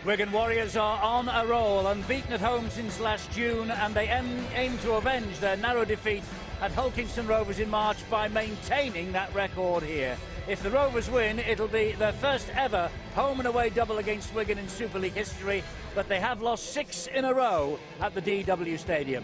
Wigan Warriors are on a roll, unbeaten at home since last June, and they aim to avenge their narrow defeat at Hull Kingston Rovers in March by maintaining that record here. If the Rovers win, it'll be their first ever home and away double against Wigan in Super League history, but they have lost 6 in a row at the DW Stadium.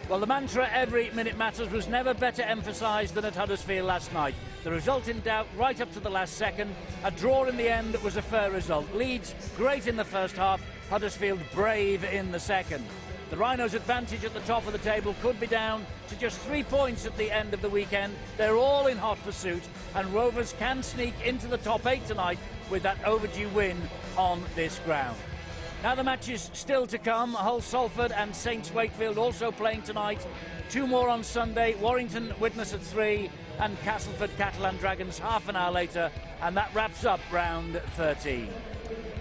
Well, the mantra "every minute matters" was never better emphasised than at Huddersfield last night. The result in doubt right up to the last second. A draw in the end was a fair result. Leeds great in the first half, Huddersfield brave in the second. The Rhinos' advantage at the top of the table could be down to just 3 points at the end of the weekend. They're all in hot pursuit, and Rovers can sneak into the top 8 tonight with that overdue win on this ground. Now the matches still to come. Hull Salford and Saints Wakefield also playing tonight. 2 more on Sunday. Warrington Widnes at 3 and Castleford Catalan Dragons half an hour later, and that wraps up round 13.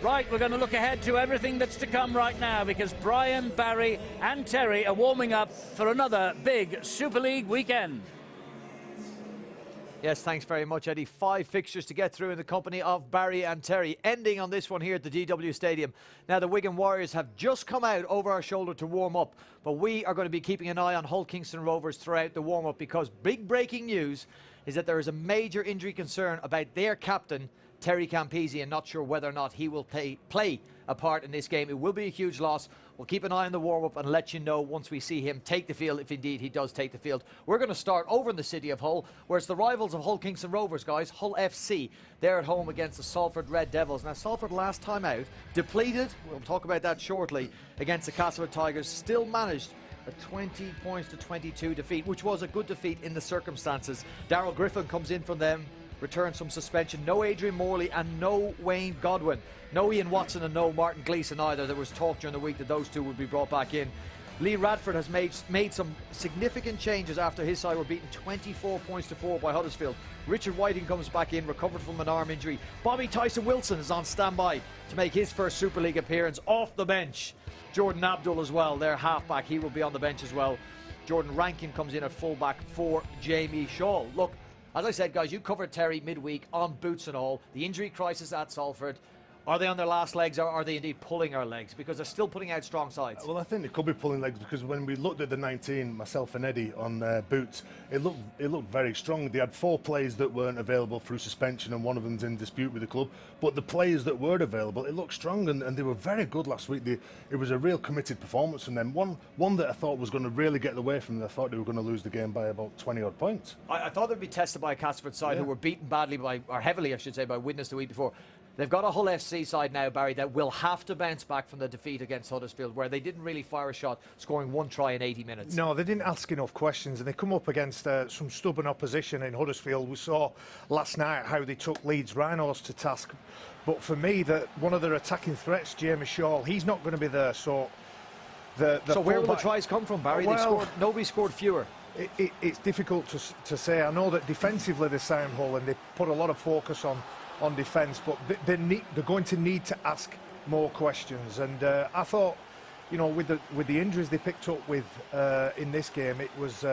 Right, we're going to look ahead to everything that's to come right now, because Brian, Barry and Terry are warming up for another big Super League weekend. Yes, thanks very much, Eddie. 5 fixtures to get through in the company of Barry and Terry, ending on this one here at the DW Stadium. Now, the Wigan Warriors have just come out over our shoulder to warm up, but we are going to be keeping an eye on Hull Kingston Rovers throughout the warm-up, because big breaking news is that there is a major injury concern about their captain, Terry Campese, and not sure whether or not he will play a part in this game. It will be a huge loss. We'll keep an eye on the warm-up and let you know once we see him take the field, if indeed he does take the field. We're going to start over in the city of Hull, where it's the rivals of Hull Kingston Rovers, guys, Hull FC. They're at home against the Salford Red Devils. Now, Salford last time out, depleted, we'll talk about that shortly, against the Castleford Tigers, still managed a 20 points to 22 defeat, which was a good defeat in the circumstances. Darrell Griffin comes in from them, returns from suspension. No Adrian Morley and no Wayne Godwin. No Ian Watson and no Martin Gleeson either. There was talk during the week that those two would be brought back in. Lee Radford has made some significant changes after his side were beaten 24 points to 4 by Huddersfield. Richard Whiting comes back in, recovered from an arm injury. Bobby Tyson-Wilson is on standby to make his first Super League appearance off the bench. Jordan Abdul as well, their halfback, he will be on the bench as well. Jordan Rankin comes in at fullback for Jamie Shaw. Look, as I said, guys, you covered Terry midweek on boots and all. The injury crisis at Salford. Are they on their last legs, or are they indeed pulling our legs? Because they're still putting out strong sides. Well, I think they could be pulling legs, because when we looked at the 19, myself and Eddie, on boots, it looked very strong. They had 4 players that weren't available through suspension, and one of them's in dispute with the club. But the players that were available, it looked strong, and they were very good last week. It was a real committed performance from them. One that I thought was going to really get away from them. I thought they were going to lose the game by about 20-odd points. I thought they'd be tested by a Castleford side who were beaten badly or heavily, I should say, by Widnes the week before. They've got a Hull FC side now, Barry, that will have to bounce back from the defeat against Huddersfield, where they didn't really fire a shot, scoring 1 try in 80 minutes. No, they didn't ask enough questions, and they come up against some stubborn opposition in Huddersfield. We saw last night how they took Leeds Rhinos to task. But for me, one of their attacking threats, Jamie Shaw, he's not going to be there. So where will the tries come from, Barry? Well, nobody scored fewer. It's difficult to say. I know that defensively they're sound, Hull, and they put a lot of focus on defence, but they're going to need to ask more questions. And I thought, you know, with the injuries they picked up with in this game, it was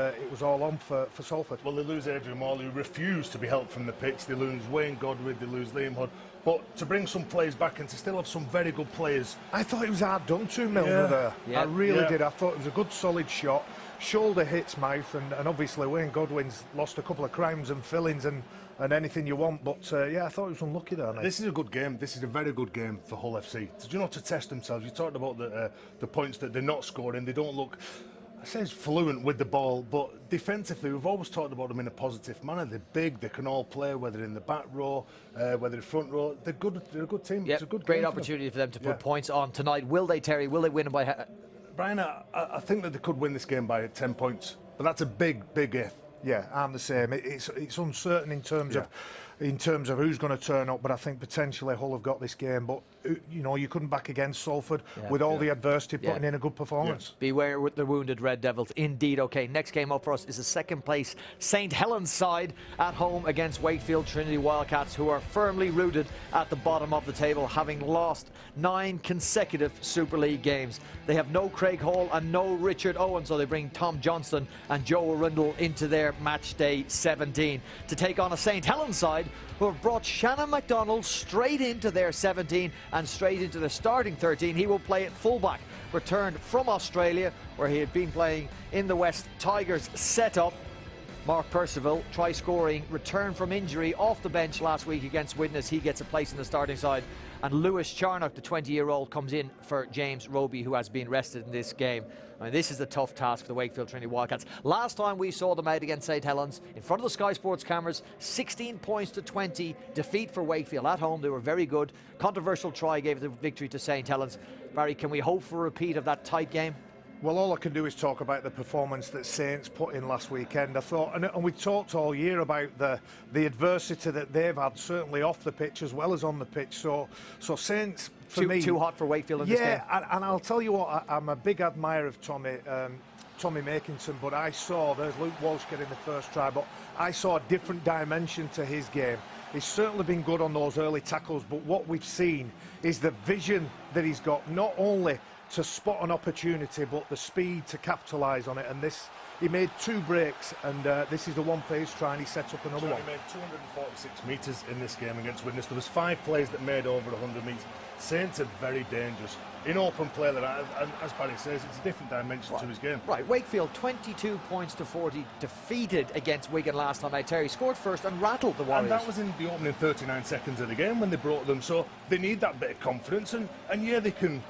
all on for Salford. Well, they lose Adrian Morley, who refused to be helped from the pitch. They lose Wayne Godwin, they lose Liam Hood. But to bring some players back and to still have some very good players. I thought it was hard done to Milner there. Yeah. I really did. I thought it was a good solid shot. Shoulder hits mouth, and obviously Wayne Godwin's lost a couple of crimes and fillings and anything you want, but yeah, I thought it was unlucky there. Mate. This is a good game. This is a very good game for Hull FC. To test themselves. You talked about the points that they're not scoring. They don't look, I say, fluent with the ball, but defensively, we've always talked about them in a positive manner. They're big. They can all play, whether in the back row, whether in front row. They're good. They're a good team. Yep. It's a good great game opportunity for them to put points on tonight. Will they, Terry? Will they win by? Brian, I think that they could win this game by 10 points, but that's a big if. Yeah, I'm the same. It's uncertain in terms of who's going to turn up, but I think potentially Hull have got this game. But you know, you couldn't back against Salford with all the adversity, putting in a good performance. Beware with the wounded Red Devils. Indeed. Okay, next game up for us is the second place St Helens side at home against Wakefield Trinity Wildcats, who are firmly rooted at the bottom of the table, having lost 9 consecutive Super League games. They have no Craig Hall and no Richard Owen, so they bring Tom Johnston and Joe Arundel into their match day 17 to take on a St Helens side side, who have brought Shannon MacDonald straight into their 17 and straight into the starting 13. He will play at fullback, returned from Australia, where he had been playing in the West Tigers setup. Mark Percival, try-scoring, returned from injury off the bench last week against Widnes. He gets a place in the starting side. And Lewis Charnock, the 20-year-old, comes in for James Roby, who has been rested in this game. I mean, this is a tough task for the Wakefield Trinity Wildcats. Last time we saw them out against St Helens, in front of the Sky Sports cameras, 16 points to 20, defeat for Wakefield. At home, they were very good. Controversial try gave the victory to St Helens. Barry, can we hope for a repeat of that tight game? Well, all I can do is talk about the performance that Saints put in last weekend. I thought, and we've talked all year about the adversity that they've had, certainly off the pitch as well as on the pitch. So Saints, for me, too hot for Wakefield in this game. Yeah, and I'll tell you what, I'm a big admirer of Tommy Makinson, but I saw, there's Luke Walsh getting the first try, but I saw a different dimension to his game. He's certainly been good on those early tackles, but what we've seen is the vision that he's got, not only to spot an opportunity, but the speed to capitalise on it. And this, he made 2 breaks, and this is the one play he's trying. He set up another one. He made 246 metres in this game against Widnes. There was 5 plays that made over 100 metres. Saints are very dangerous in open play. That, and as Barry says, it's a different dimension to his game. Right, Wakefield 22 points to 40, defeated against Wigan last time out. Terry scored first and rattled the Warriors. And that was in the opening 39 seconds of the game when they brought them. So they need that bit of confidence, and yeah, they can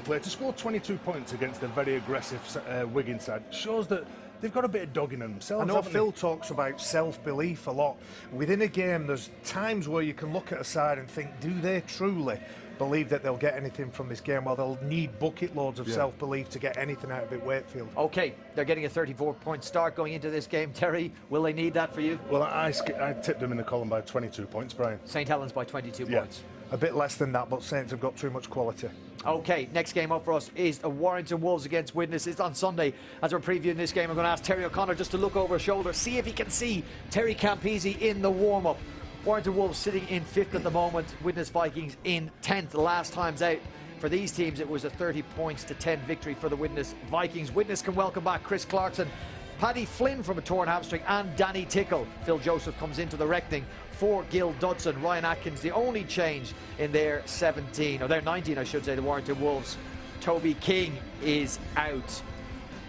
play. To score 22 points against a very aggressive Wigan side shows that they've got a bit of dog in themselves. I know Phil talks about self-belief a lot. Within a game, there's times where you can look at a side and think, do they truly believe that they'll get anything from this game? Well, they'll need bucket loads of self-belief to get anything out of it, Wakefield. OK, they're getting a 34-point start going into this game. Terry, will they need that for you? Well, I tipped them in the column by 22 points, Brian. St Helens by 22 points. A bit less than that, but Saints have got too much quality. OK, next game up for us is the Warrington Wolves against Widnes. It's on Sunday. As we're previewing this game, I'm going to ask Terry O'Connor just to look over his shoulder, see if he can see Terry Campese in the warm-up. Warrington Wolves sitting in 5th at the moment, Widnes Vikings in 10th. Last time's out for these teams, it was a 30 points to 10 victory for the Widnes Vikings. Widnes can welcome back Chris Clarkson, Paddy Flynn from a torn hamstring, and Danny Tickle. Phil Joseph comes into the reckoning for Gil Dudson. Ryan Atkins, the only change in their 17, or their 19, I should say, the Warrington Wolves. Toby King is out.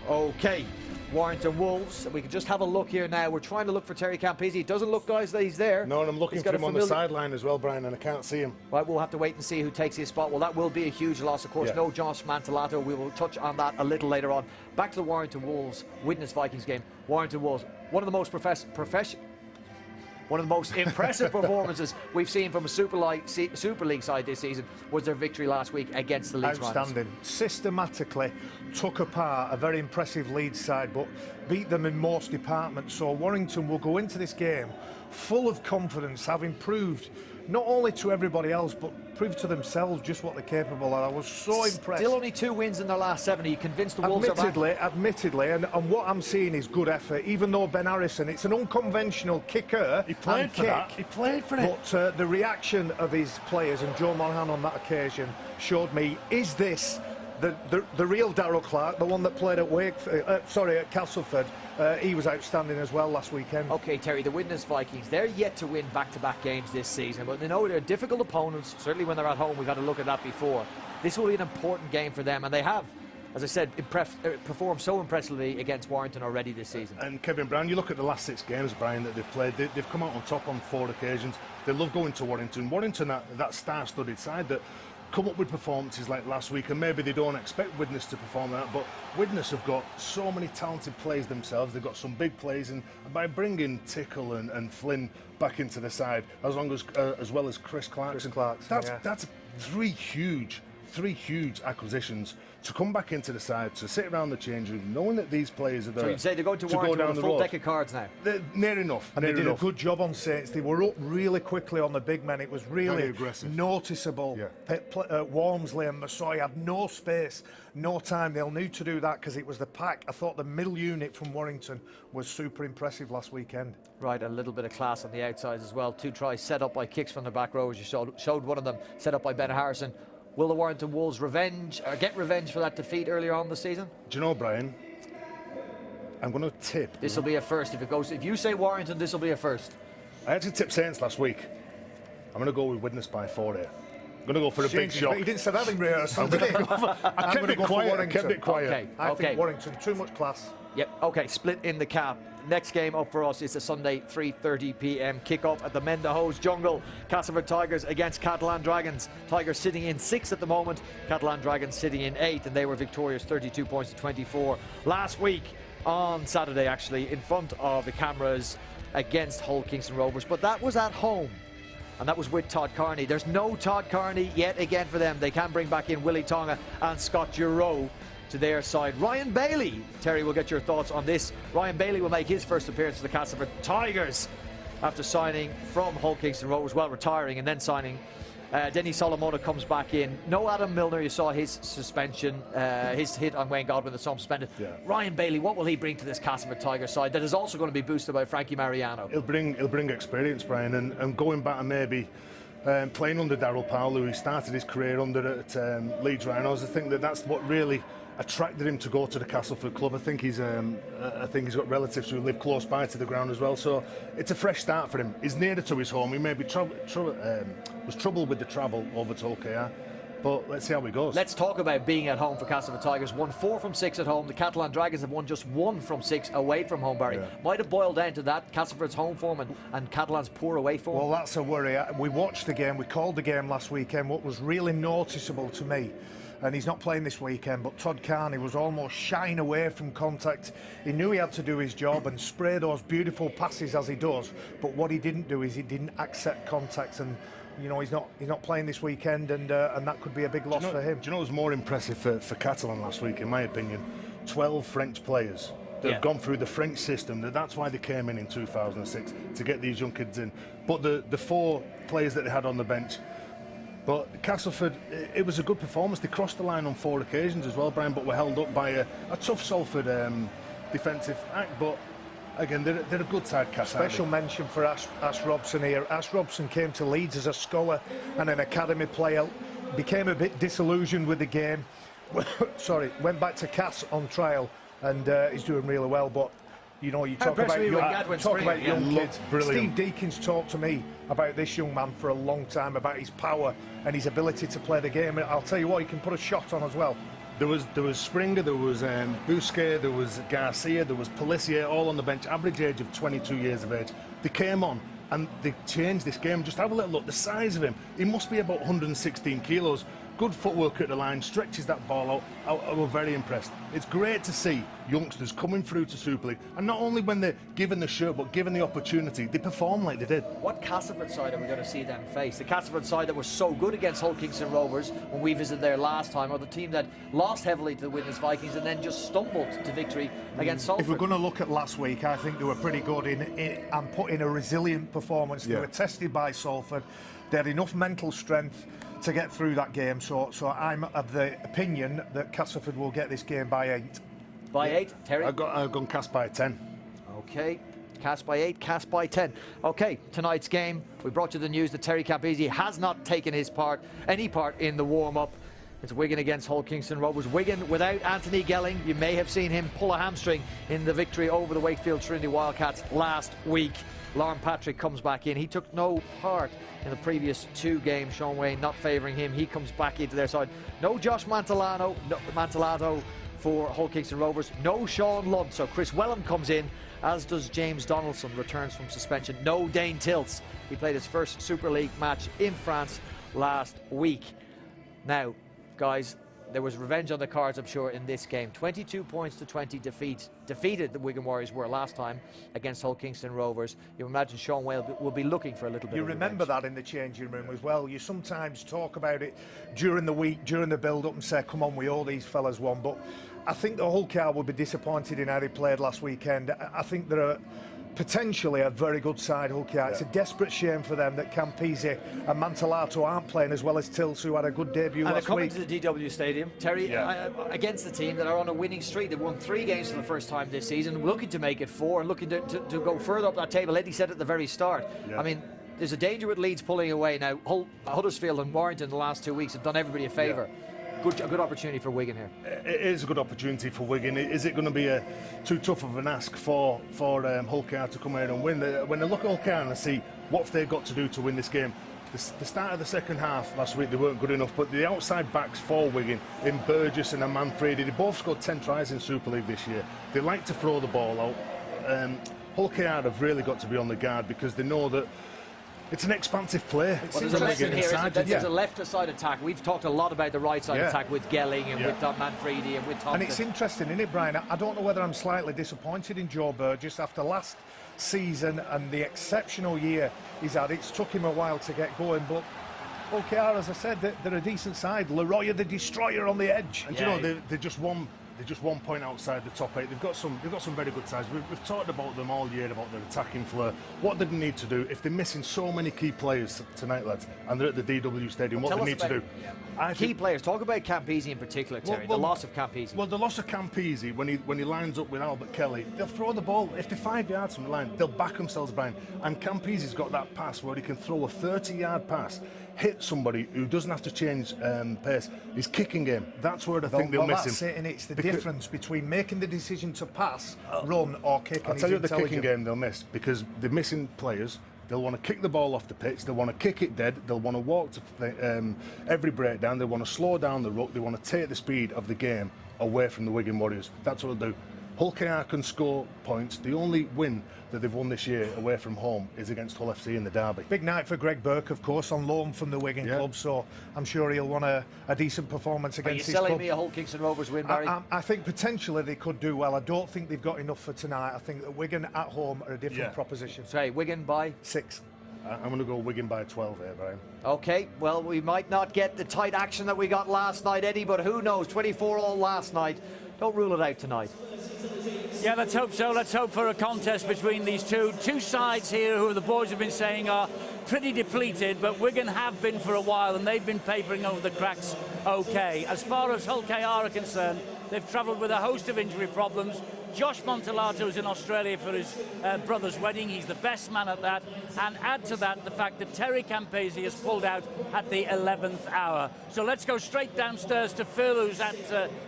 OK, Warrington Wolves. We can just have a look here now. We're trying to look for Terry Campese. It doesn't look, guys, that he's there. No, and I'm looking for him on the sideline as well, Brian, and I can't see him. Right, we'll have to wait and see who takes his spot. Well, that will be a huge loss, of course. No Josh Mantellato. We will touch on that a little later on. Back to the Warrington Wolves, Widnes Vikings game. Warrington Wolves, one of the most impressive performances we've seen from a Super League side this season was their victory last week against the Leeds Rhinos. Outstanding. Systematically took apart a very impressive Leeds side, but beat them in most departments. So Warrington will go into this game full of confidence, having proved not only to everybody else, but proved to themselves just what they're capable of. I was so impressed. Still only 2 wins in their last 7. Are you convinced the Wolves are back? Admittedly, and what I'm seeing is good effort, even though Ben Harrison, it's an unconventional kicker. He played for that. He played for it. But the reaction of his players, and Joe Monahan on that occasion, showed me, is this the real Darrell Clark, the one that played at Castleford? He was outstanding as well last weekend. OK, Terry, the Widnes Vikings, they're yet to win back-to-back games this season, but they know they're difficult opponents. Certainly when they're at home, we've had a look at that before. This will be an important game for them, and they have, as I said, performed so impressively against Warrington already this season. And Kevin Brown, you look at the last 6 games, Brian, that they've played, they've come out on top on 4 occasions. They love going to Warrington. Warrington, that star-studded side that come up with performances like last week, and maybe they don't expect Widnes to perform that, but Widnes have got so many talented players themselves. They've got some big plays, and by bringing Tickle and Flynn back into the side, as well as Chris Clarkson, that's 3 huge acquisitions to come back into the side, to sit around the change room, knowing that these players are there. So you'd say they're going to Warrington with a full deck of cards now? They're near enough. And they did a good job on Saints. They were up really quickly on the big men. It was really noticeable. Walmsley and Massoy had no space, no time. They'll need to do that because it was the pack. I thought the middle unit from Warrington was super impressive last weekend. Right, a little bit of class on the outside as well. 2 tries set up by kicks from the back row, as you showed one of them set up by Ben Harrison. Will the Warrington Wolves get revenge for that defeat earlier on the season? Do you know, Brian, I'm going to tip. This will be a first. If you say Warrington, this will be a first. I actually tipped Saints last week. I'm going to go with Widnes by 4 here. I'm going to go for a big shot. He didn't say that in rehearsal, did he? I kept it quiet. Okay. I think Warrington, too much class. Yep, okay, split in the cap. Next game up for us is a Sunday 3:30 p.m. kickoff at the Mendahos Jungle. Castleford Tigers against Catalan Dragons. Tigers sitting in 6th at the moment. Catalan Dragons sitting in 8th, and they were victorious 32 points to 24 last week on Saturday, actually, in front of the cameras against Hull Kingston Rovers. But that was at home, and that was with Todd Carney. There's no Todd Carney yet again for them. They can bring back in Willie Tonga and Scott Giroux to their side. Ryan Bailey, Terry, will get your thoughts on this. Ryan Bailey will make his first appearance for the Castleford Tigers after signing from Hull Kingston Rovers, well, retiring and then signing. Denny Solomona comes back in. No Adam Milner, you saw his suspension, his hit on Wayne Godwin that's suspended. Yeah. Ryan Bailey, what will he bring to this Castleford Tigers side that is also going to be boosted by Frankie Mariano? He'll bring experience, Brian, and going back and maybe playing under Darryl Powell, who he started his career under at Leeds Rhinos. I think that's what really attracted him to go to the Castleford club. I think he's got relatives who live close by to the ground as well, so it's a fresh start for him. He's nearer to his home. He maybe was troubled with the travel over to OKR, but let's see how he goes. Let's talk about being at home for Castleford Tigers. Won 4 from 6 at home. The Catalan Dragons have won just 1 from 6 away from home, Barry. Yeah. Might have boiled down to that, Castleford's home form and Catalan's poor away form. Well, that's a worry. We watched the game, we called the game last weekend. What was really noticeable to me, and he's not playing this weekend, but Todd Carney was almost shying away from contact. He knew he had to do his job and spray those beautiful passes as he does, but what he didn't do is he didn't accept contact, and you know, he's not playing this weekend, and that could be a big loss for him. Do you know what was more impressive for Catalan last week, in my opinion? 12 French players that have gone through the French system. That's why they came in 2006, to get these young kids in. But the 4 players that they had on the bench, but Castleford, it was a good performance. They crossed the line on 4 occasions as well, Brian, but were held up by a tough Salford defensive act. But again, they're a good side, Castleford. Special mention for Ash Robson here. Ash Robson came to Leeds as a scholar and an academy player, became a bit disillusioned with the game. Went back to Cass on trial, and he's doing really well. But you know, you talk about young kids. Steve Deakins talked to me about this young man for a long time, about his power and his ability to play the game. And I'll tell you what, he can put a shot on as well. There was Springer, there was Bousquet, there was Garcia, there was Pelissier, all on the bench, average age of 22 years of age. They came on and they changed this game. Just have a little look, the size of him. He must be about 116 kilos. Good footwork at the line, stretches that ball out. I was very impressed. It's great to see youngsters coming through to Super League, and not only when they're given the shirt, but given the opportunity, they perform like they did. What Castleford side are we going to see them face? The Castleford side that was so good against Hull Kingston Rovers when we visited there last time, or the team that lost heavily to the Widnes Vikings and then just stumbled to victory against Salford? If we're going to look at last week, I think they were pretty good and put in a resilient performance. They were tested by Salford. They had enough mental strength to get through that game, so I'm of the opinion that Castleford will get this game by 8. By 8, Terry? I've gone Cast by 10. Okay, Cast by 8, Cast by 10. Okay, tonight's game, we brought you the news that Terry Capizzi has not taken any part in the warm-up. It's Wigan against Hull Kingston Rovers. Wigan without Anthony Gelling. You may have seen him pull a hamstring in the victory over the Wakefield Trinity Wildcats last week. Lauren Patrick comes back in. He took no part in the previous 2 games. Sean Wayne not favouring him. He comes back into their side. No Josh Mantellato for Hull Kingston Rovers. No Sean Lunt. So Chris Wellham comes in, as does James Donaldson, returns from suspension. No Dane Tilts. He played his first Super League match in France last week. Now, guys, there was revenge on the cards, I'm sure, in this game. 22 points to 20 defeated the Wigan Warriors were last time against Hull Kingston Rovers. You imagine Sean Whale will be looking for a little bit of revenge. You remember that in the changing room as well. You sometimes talk about it during the week, during the build-up, and say, come on, we owe these fellas one. But I think the Hull car will be disappointed in how they played last weekend. I think there are potentially a very good side, Hull car. It's a desperate shame for them that Campese and Mantellato aren't playing as well as Tills, who had a good debut last week. And they're coming to the DW Stadium, Terry, against the team that are on a winning streak. They've won 3 games for the first time this season, looking to make it 4 and looking to go further up that table. Eddie said at the very start. I mean, there's a danger with Leeds pulling away now. Huddersfield and Warrington the last 2 weeks have done everybody a favour. A good opportunity for Wigan here. It is a good opportunity for Wigan. Is it going to be too tough of an ask for Hull car to come out and win? When they look at Hull car and they see What have they got to do to win this game? The start of the second half last week, they weren't good enough, but the outside backs for Wigan, in Burgess and Manfredi, they both scored 10 tries in Super League this year. They like to throw the ball out. Hull KR have really got to be on the guard because they know that it's an expansive play. Well, there's a lesson here, isn't it? There's a left-side attack. We've talked a lot about the right-side attack with Gelling and with Manfredi and with Thompson. And it's interesting, isn't it, Brian? I don't know whether I'm slightly disappointed in Joe Burgess after last season and the exceptional year he's had. It's took him a while to get going, but Hull KR, as I said, they're a decent side. Leroy, the destroyer on the edge. And you know, they're just 1 point outside the top 8. They've got some very good sides. We've talked about them all year, about their attacking flair. What they need to do, if they're missing so many key players tonight, lads, and they're at the DW Stadium, what they need to do. Key players. Talk about Campese in particular, Terry. The loss of Campese. Well, the loss of Campese, when he lines up with Albert Kelly, they'll throw the ball. If they're 5 yards from the line, they'll back themselves behind. And Campese's got that pass where he can throw a 30-yard pass, hit somebody who doesn't have to change pace. His kicking game, that's where I think they'll miss him. That's it, and it's the difference between making the decision to pass, run, or kick. I'll tell you the kicking game they'll miss, because they're missing players. They'll want to kick the ball off the pitch, they'll want to kick it dead, they'll want to walk to every breakdown, they want to slow down the ruck, they want to take the speed of the game away from the Wigan Warriors. That's what they'll do. Hull KR can score points. The only win that they've won this year away from home is against Hull FC in the derby. Big night for Greg Burke, of course, on loan from the Wigan club, so I'm sure he'll want a decent performance against his club. Are you selling me a Hull Kingston Rovers win, Barry? I think potentially they could do well. I don't think they've got enough for tonight. I think that Wigan at home are a different proposition. Say, Wigan by 6. I'm going to go Wigan by 12 here, Brian. OK, well, we might not get the tight action that we got last night, Eddie, but who knows? 24-all last night. Don't rule it out tonight. Yeah, let's hope so. Let's hope for a contest between these two sides here who the boys have been saying are pretty depleted, but Wigan have been for a while and they've been papering over the cracks OK. As far as Hull KR are concerned, they've travelled with a host of injury problems. Josh Montalato's in Australia for his brother's wedding. He's the best man at that. And add to that the fact that Terry Campese has pulled out at the 11th hour. So let's go straight downstairs to Phil, who's at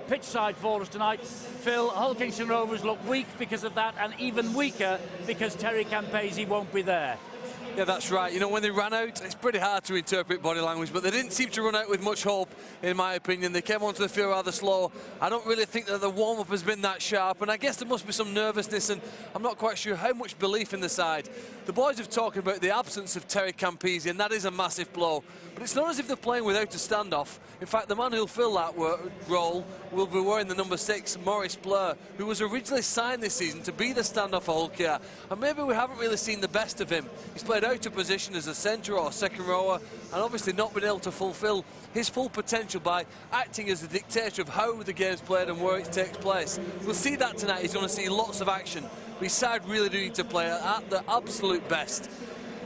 pitch side for us tonight. Phil, Hull Kingston Rovers look weak because of that, and even weaker because Terry Campese won't be there. Yeah, that's right. You know, when they ran out, it's pretty hard to interpret body language, but they didn't seem to run out with much hope, in my opinion. They came onto the field rather slow. I don't really think that the warm-up has been that sharp, and I guess there must be some nervousness, and I'm not quite sure how much belief in the side. The boys have talked about the absence of Terry Campese, and that is a massive blow. But it's not as if they're playing without a standoff. In fact, the man who'll fill that role will be wearing the number 6, Maurice Blur, who was originally signed this season to be the standoff for Hull KR. And maybe we haven't really seen the best of him. He's played out of position as a centre or a second rower, and obviously not been able to fulfil his full potential by acting as the dictator of how the game's played and where it takes place. We'll see that tonight. He's going to see lots of action. But his side really do need to play at the absolute best.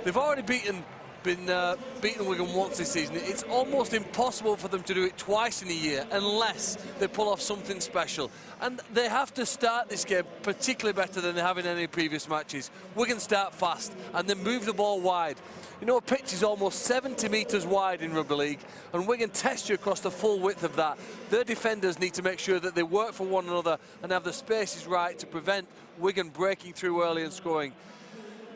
They've already beaten Wigan once this season. It's almost impossible for them to do it twice in a year unless they pull off something special. And they have to start this game particularly better than they have in any previous matches. Wigan start fast and then move the ball wide. You know, a pitch is almost 70 metres wide in rugby league, and Wigan test you across the full width of that. Their defenders need to make sure that they work for one another and have the spaces right to prevent Wigan breaking through early and scoring.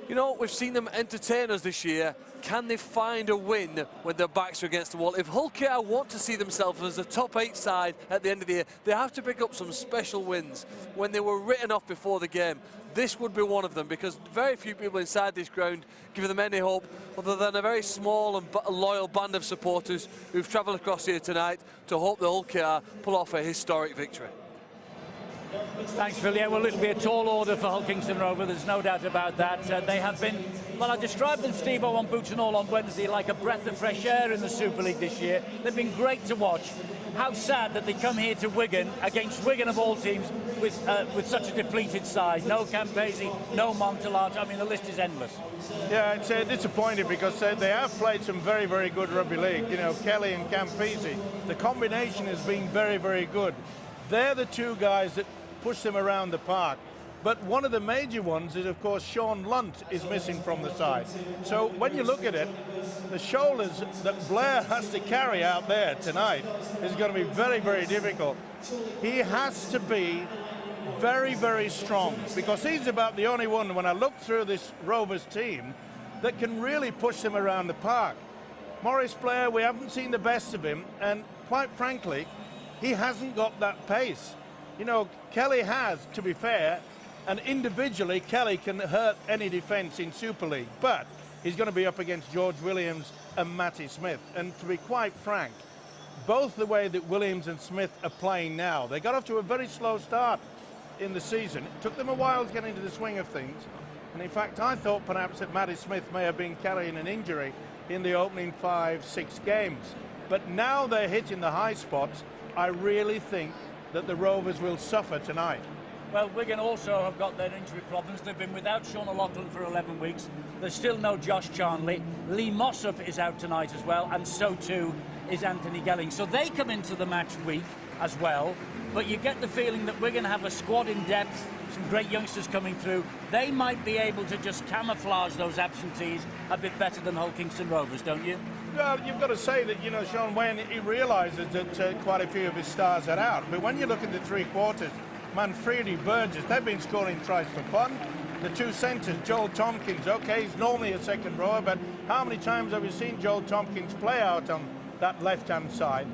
You know, we've seen them entertain us this year. Can they find a win when their backs are against the wall? If Hull KR want to see themselves as a top 8 side at the end of the year, they have to pick up some special wins. When they were written off before the game, this would be one of them, because very few people inside this ground give them any hope other than a very small and loyal band of supporters who've travelled across here tonight to hope the Hull KR pull off a historic victory. Thanks, Phil. Yeah, well, it'll be a tall order for Hull Kingston Rover, there's no doubt about that. They have been, well, I described them, Steve-O, on Boots and All on Wednesday, like a breath of fresh air in the Super League this year. They've been great to watch. How sad that they come here to Wigan, against Wigan of all teams, with such a depleted side. No Campese, no Montalato. I mean, the list is endless. Yeah, it's disappointing because they have played some very, very good rugby league. You know, Kelly and Campese, the combination has been very, very good. They're the two guys that push them around the park. But one of the major ones is, of course, Sean Lunt is missing from the side. So when you look at it, the shoulders that Blair has to carry out there tonight is going to be very, very difficult. He has to be very, very strong, because he's about the only one, when I look through this Rovers team, that can really push them around the park. Maurice Blair, we haven't seen the best of him, and quite frankly, he hasn't got that pace. You know, Kelly has, to be fair, and individually, Kelly can hurt any defence in Super League, but he's going to be up against George Williams and Matty Smith. And to be quite frank, both the way that Williams and Smith are playing now, they got off to a very slow start in the season. It took them a while to get into the swing of things. And in fact, I thought perhaps that Matty Smith may have been carrying an injury in the opening 5-6 games. But now they're hitting the high spots. I really think that the Rovers will suffer tonight. Well, Wigan also have got their injury problems. They've been without Sean O'Loughlin for 11 weeks. There's still no Josh Charnley. Lee Mossop is out tonight as well, and so too is Anthony Gelling. So they come into the match weak as well. But you get the feeling that Wigan have a squad in depth, some great youngsters coming through. They might be able to just camouflage those absentees a bit better than Hull Kingston Rovers, don't you? Well, you've got to say that, you know, Sean Wayne, he realises that quite a few of his stars are out. But when you look at the three quarters, Manfredi, Burgess, they've been scoring tries for fun. The two centres, Joel Tompkins, OK, he's normally a second rower, but how many times have we seen Joel Tompkins play out on that left-hand side?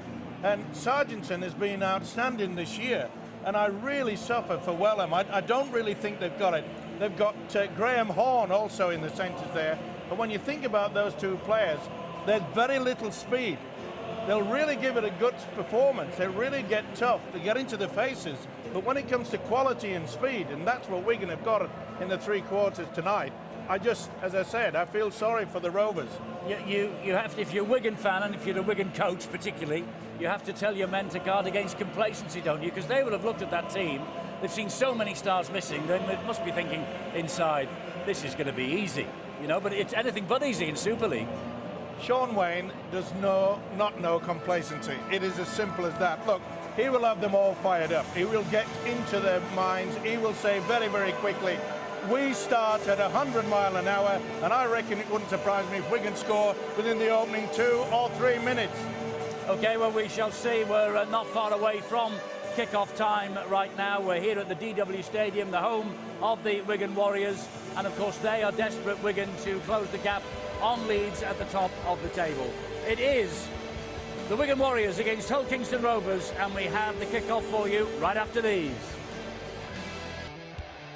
And Sargentson has been outstanding this year, and I really suffer for Wellham. I don't really think they've got it. They've got Graham Horn also in the centres there, but when you think about those two players, there's very little speed. They'll really give it a good performance. They really get tough. They get into the faces. But when it comes to quality and speed, and that's what Wigan have got in the three quarters tonight, I just, as I said, I feel sorry for the Rovers. You have to, if you're a Wigan fan, and if you're a Wigan coach particularly, you have to tell your men to guard against complacency, don't you? Because they will have looked at that team. They've seen so many stars missing. They must be thinking inside, this is going to be easy, you know. But it's anything but easy in Super League. Sean Wayne does not know complacency. It is as simple as that. Look, he will have them all fired up. He will get into their minds. He will say very, very quickly, we start at 100 miles an hour, and I reckon it wouldn't surprise me if Wigan score within the opening 2 or 3 minutes. OK, well, we shall see. We're not far away from kick-off time right now. We're here at the DW Stadium, the home of the Wigan Warriors. And, of course, they are desperate, Wigan, to close the gap on Leeds at the top of the table. It is the Wigan Warriors against Hull Kingston Rovers, and we have the kick-off for you right after these.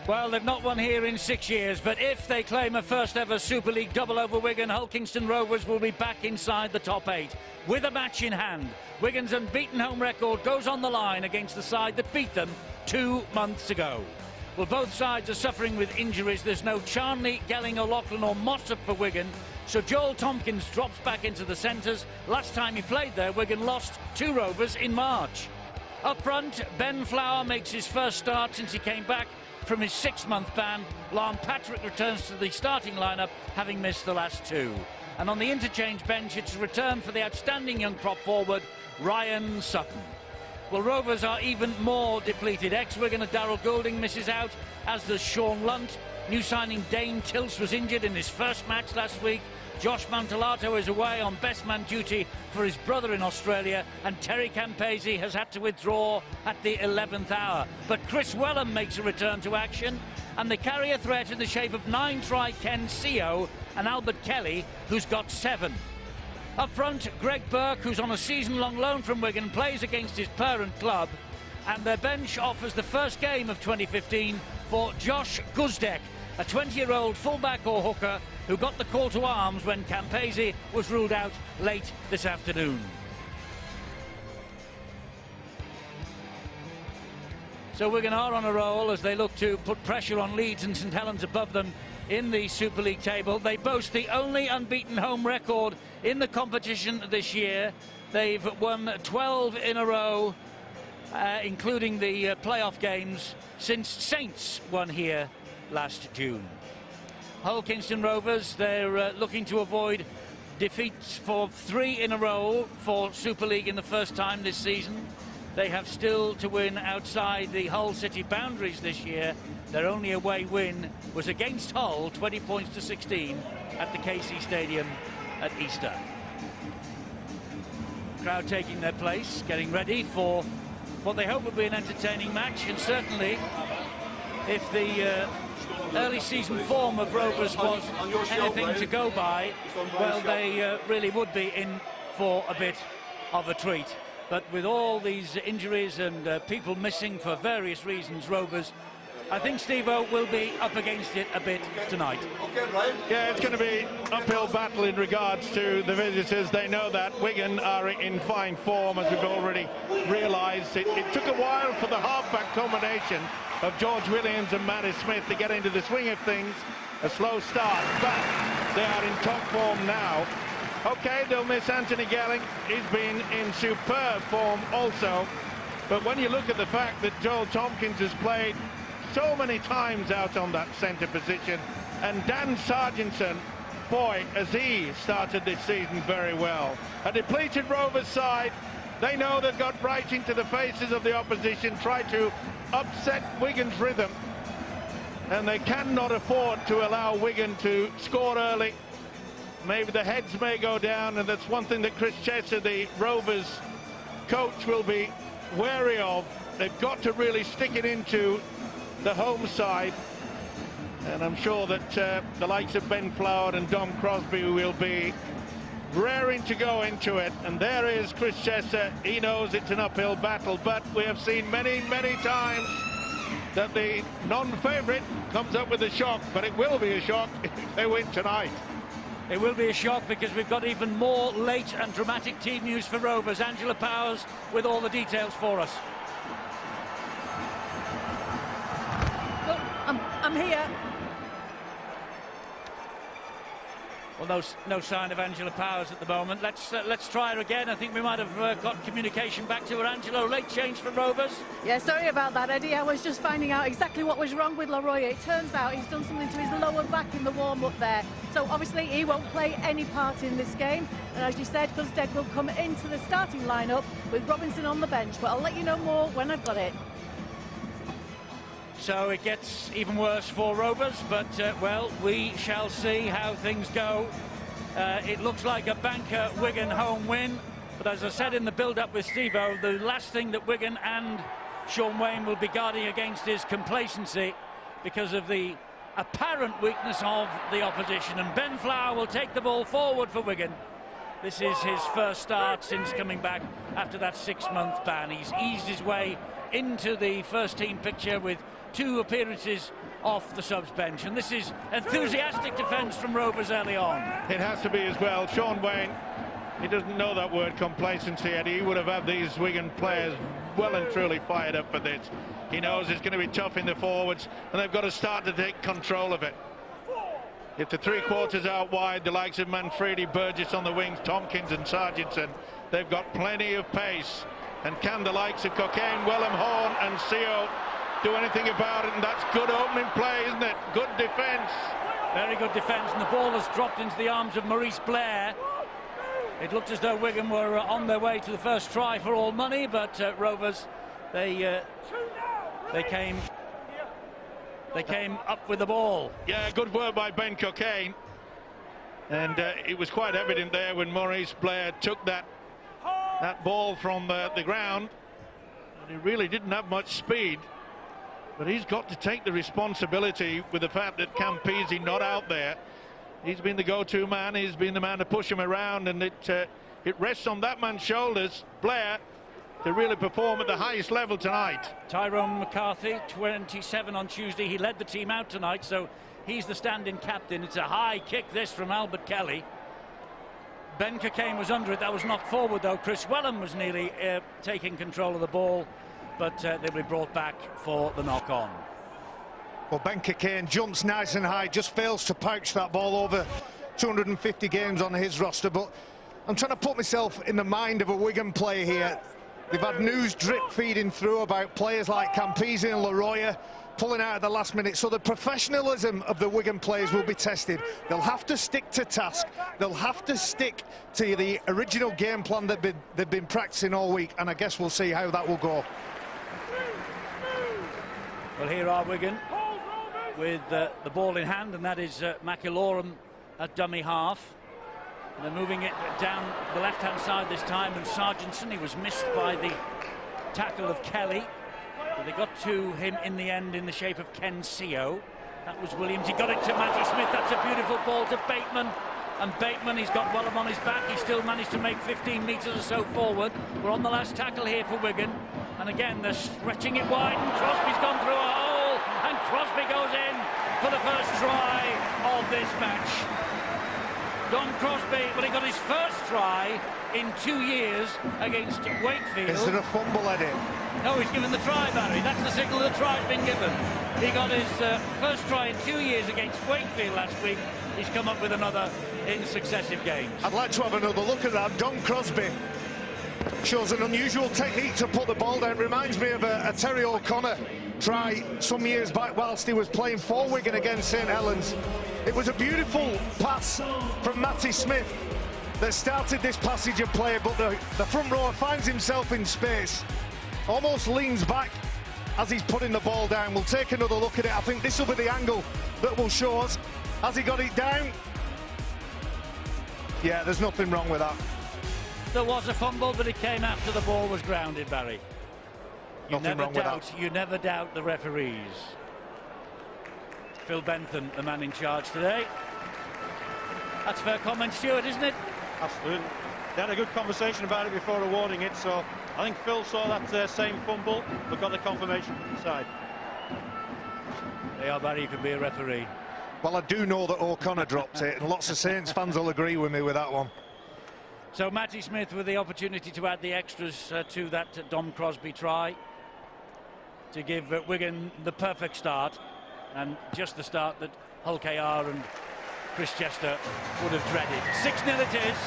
Well, they've not won here in 6 years, but if they claim a first-ever Super League double over Wigan, Hull Kingston Rovers will be back inside the top 8. With a match in hand, Wigan's unbeaten home record goes on the line against the side that beat them 2 months ago. Well, both sides are suffering with injuries. There's no Charnley, Gelling, O'Loughlin or Mossop for Wigan, so Joel Tompkins drops back into the centres. Last time he played there, Wigan lost to Rovers in March. Up front, Ben Flower makes his first start since he came back from his 6-month ban. Lon Patrick returns to the starting lineup, having missed the last 2. And on the interchange bench, it's a return for the outstanding young prop forward, Ryan Sutton. Well, Rovers are even more depleted. Ex-Wigan Darryl Goulding misses out, as does Sean Lunt. New signing Dane Tilse was injured in his first match last week. Josh Mantellato is away on best man duty for his brother in Australia, and Terry Campese has had to withdraw at the 11th hour. But Chris Wellham makes a return to action, and they carry a threat in the shape of 9-try Ken Seo and Albert Kelly, who's got 7. Up front, Greg Burke, who's on a season-long loan from Wigan, plays against his parent club, and their bench offers the first game of 2015 for Josh Guzdek, a 20-year-old fullback or hooker who got the call to arms when Campese was ruled out late this afternoon. So Wigan are on a roll as they look to put pressure on Leeds and St Helens above them in the Super League table. They boast the only unbeaten home record in the competition this year. They've won 12 in a row, including the playoff games, since Saints won here last June. Hull Kingston Rovers, they're looking to avoid defeats for 3 in a row for Super League in the first time this season. They have still to win outside the Hull City boundaries this year. Their only away win was against Hull, 20 points to 16 at the KC Stadium at Easter. Crowd taking their place, getting ready for what they hope will be an entertaining match, and certainly if the early season form of Rovers was anything to go by, well, they really would be in for a bit of a treat. But with all these injuries and people missing for various reasons, Rovers, I think Steve-O will be up against it a bit tonight. Yeah, it's going to be uphill battle in regards to the visitors. They know that Wigan are in fine form, as we've already realised. It took a while for the half-back combination of George Williams and Matty Smith to get into the swing of things. A slow start, but they are in top form now. Okay, they'll miss Anthony Gelling. He's been in superb form also. But when you look at the fact that Joel Tompkins has played so many times out on that centre position, and Dan Sargentson, boy, has he started this season very well. A depleted Rovers side, they know they've got right into the faces of the opposition, try to upset Wigan's rhythm, and they cannot afford to allow Wigan to score early. Maybe the heads may go down, and that's one thing that Chris Chesser, the Rovers coach, will be wary of. They've got to really stick it into the home side, and I'm sure that the likes of Ben Flower and Dom Crosby will be raring to go into it. And there is Chris Chesser. He knows it's an uphill battle, but we have seen many times that the non-favourite comes up with a shock, but it will be a shock if they win tonight. It will be a shock, because we've got even more late and dramatic team news for Rovers. Angela Powers with all the details for us. I'm here. Well, no sign of Angela Powers at the moment. Let's try her again. I think we might have got communication back to her. Angelo, late change for Rovers. Yeah, sorry about that, Eddie. I was just finding out exactly what was wrong with Leroy. It turns out he's done something to his lower back in the warm-up there. So obviously he won't play any part in this game. And as you said, Guzdeck will come into the starting lineup with Robinson on the bench. But I'll let you know more when I've got it. So it gets even worse for Rovers, but, well, we shall see how things go. It looks like a banker Wigan home win, but as I said in the build-up with Steve-O, the last thing that Wigan and Sean Wayne will be guarding against is complacency, because of the apparent weakness of the opposition. And Ben Flower will take the ball forward for Wigan. This is his first start since coming back after that 6-month ban. He's eased his way into the first-team picture with 2 appearances off the subs bench, and this is enthusiastic defence from Rovers early on. It has to be as well. Sean Wayne, he doesn't know that word complacency, and he would have had these Wigan players well and truly fired up for this. He knows it's going to be tough in the forwards, and they've got to start to take control of it. If the 3 quarters out wide, the likes of Manfredi, Burgess on the wings, Tompkins and Sargentson, they've got plenty of pace. And can the likes of Cockayne, Wellham, Horn and Seo do anything about it? And that's good opening play, isn't it? Good defence. Very good defence, and the ball has dropped into the arms of Maurice Blair. It looked as though Wigan were on their way to the first try for all money, but Rovers, they came up with the ball. Yeah, good work by Ben Cockayne. And it was quite evident there when Maurice Blair took that ball from the ground. And he really didn't have much speed. But he's got to take the responsibility with the fact that Campese not out there. He's been the go-to man. He's been the man to push him around, and it rests on that man's shoulders, Blair, to really perform at the highest level tonight. Tyrone McCarthy, 27 on Tuesday. He led the team out tonight, so he's the stand-in captain. It's a high kick, this, from Albert Kelly. Ben Cockayne was under it. That was knocked forward, though. Chris Wellham was nearly taking control of the ball, but they'll be brought back for the knock-on. Well, Ben Cockayne jumps nice and high, just fails to pouch that ball over 250 games on his roster. But I'm trying to put myself in the mind of a Wigan player here. They've had news drip feeding through about players like Campese and Leroy pulling out at the last minute, so the professionalism of the Wigan players will be tested. They'll have to stick to task. They'll have to stick to the original game plan that they've been practicing all week, and I guess we'll see how that will go. Well, here are Wigan with the ball in hand, and that is McIlorum at dummy half. And they're moving it down the left-hand side this time, and Sargentson, he was missed by the tackle of Kelly. But they got to him in the end in the shape of Ken Seo. That was Williams. He got it to Matty Smith. That's a beautiful ball to Bateman. And Bateman, he's got Wellham on his back. He still managed to make 15 metres or so forward. We're on the last tackle here for Wigan. And again, they're stretching it wide. And Crosby's gone through a hole. And Crosby goes in for the first try of this match. Don Crosby, well, he got his first try in 2 years against Wakefield. Is there a fumble, Eddie? No, he's given the try, Barry. That's the signal the try's been given. He got his first try in 2 years against Wakefield last week. He's come up with another in successive games. I'd like to have another look at that. Don Crosby shows an unusual technique to put the ball down. Reminds me of a Terry O'Connor try some years back whilst he was playing for Wigan against St Helens. It was a beautiful pass from Matty Smith that started this passage of play, but the front rower finds himself in space, almost leans back as he's putting the ball down. We'll take another look at it. I think this will be the angle that will show us. Has he got it down? Yeah, there's nothing wrong with that. There was a fumble, but it came after the ball was grounded, Barry. You never doubt the referees. Phil Bentham, the man in charge today. That's fair comment, Stuart, isn't it? Absolutely. They had a good conversation about it before awarding it, so I think Phil saw that same fumble, but got the confirmation from the side. They are, Barry, you could be a referee. Well, I do know that O'Connor dropped it, and lots of Saints fans will agree with me with that one. So Matty Smith with the opportunity to add the extras to that Dom Crosby try to give Wigan the perfect start, and just the start that Hull KR and Chris Chester would have dreaded. 6-0 it is.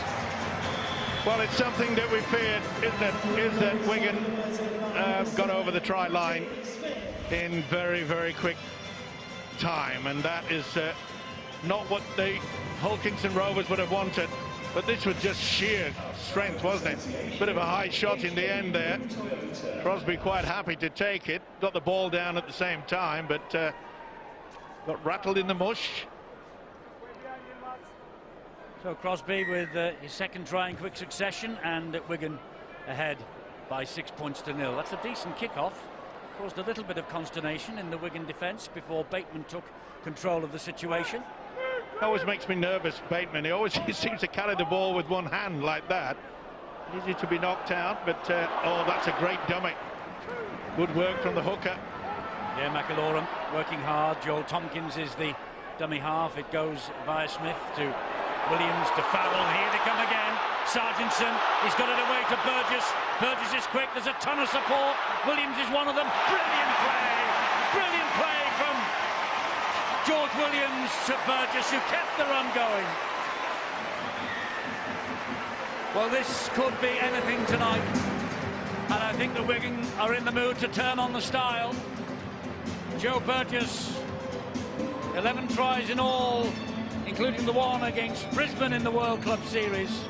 Well, it's something that we feared, isn't it? Is that Wigan got over the try line in very, very quick time, and that is not what the Hull Kingston Rovers would have wanted. But this was just sheer strength, wasn't it? Bit of a high shot in the end there. Crosby quite happy to take it. Got the ball down at the same time, but got rattled in the mush. So Crosby with his second try in quick succession, and Wigan ahead by 6 points to 0. That's a decent kickoff. Caused a little bit of consternation in the Wigan defence before Bateman took control of the situation. Always makes me nervous, Bateman. He seems to carry the ball with one hand like that. Easy to be knocked out, but oh, that's a great dummy. Good work from the hooker. Yeah, McIlorum working hard. Joel Tompkins is the dummy half. It goes via Smith to Williams to Farrell. Here they come again. Sargentson, he's got it away to Burgess. Burgess is quick. There's a ton of support. Williams is one of them. Brilliant play. Brilliant play from George Williams to Burgess, who kept the run going. Well, this could be anything tonight, and I think the Wigan are in the mood to turn on the style. Joe Burgess, 11 tries in all, including the one against Brisbane in the World Club Series.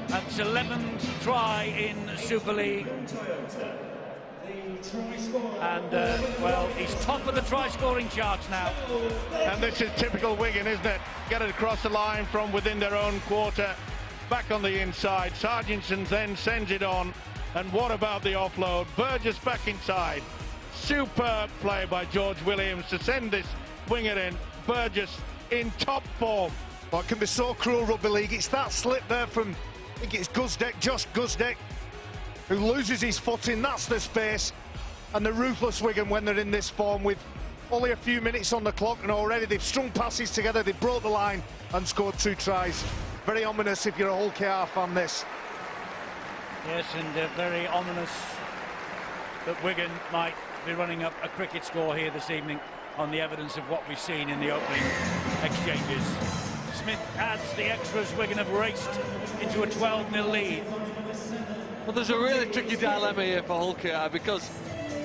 That's 11th try in Super League. And, well, he's top of the try-scoring charts now. And this is typical Wigan, isn't it? Get it across the line from within their own quarter, back on the inside. Sargentson then sends it on. And what about the offload? Burgess back inside. Superb play by George Williams to send this winger in. Burgess in top form. Well, it can be so cruel, rugby league. It's that slip there from, I think it's Guzdeck, Josh Guzdeck, who loses his footing. That's the space. And the ruthless Wigan, when they're in this form with only a few minutes on the clock, and already they've strung passes together, they've brought the line and scored 2 tries. Very ominous if you're a Hull KR fan, this. Yes, and very ominous that Wigan might be running up a cricket score here this evening on the evidence of what we've seen in the opening exchanges. Smith adds the extras. Wigan have raced into a 12-0 lead. Well, there's a really tricky dilemma here for Hull KR, because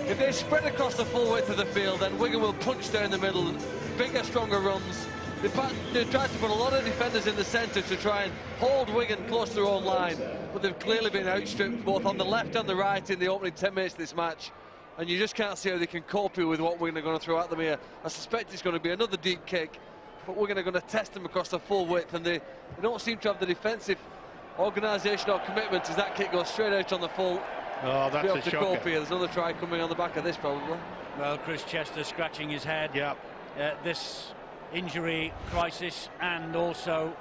if they spread across the full width of the field, then Wigan will punch down the middle, bigger, stronger runs. They've tried to put a lot of defenders in the centre to try and hold Wigan close to their own line, but they've clearly been outstripped both on the left and the right in the opening 10 minutes of this match, and you just can't see how they can cope with what Wigan are going to throw at them here. I suspect it's going to be another deep kick, but Wigan are going to test them across the full width, and they don't seem to have the defensive organisation or commitment as that kick goes straight out on the full. Oh, that's a shocker. There's another try coming on the back of this, probably. Well, Chris Chester scratching his head. Yeah. this injury crisis, and also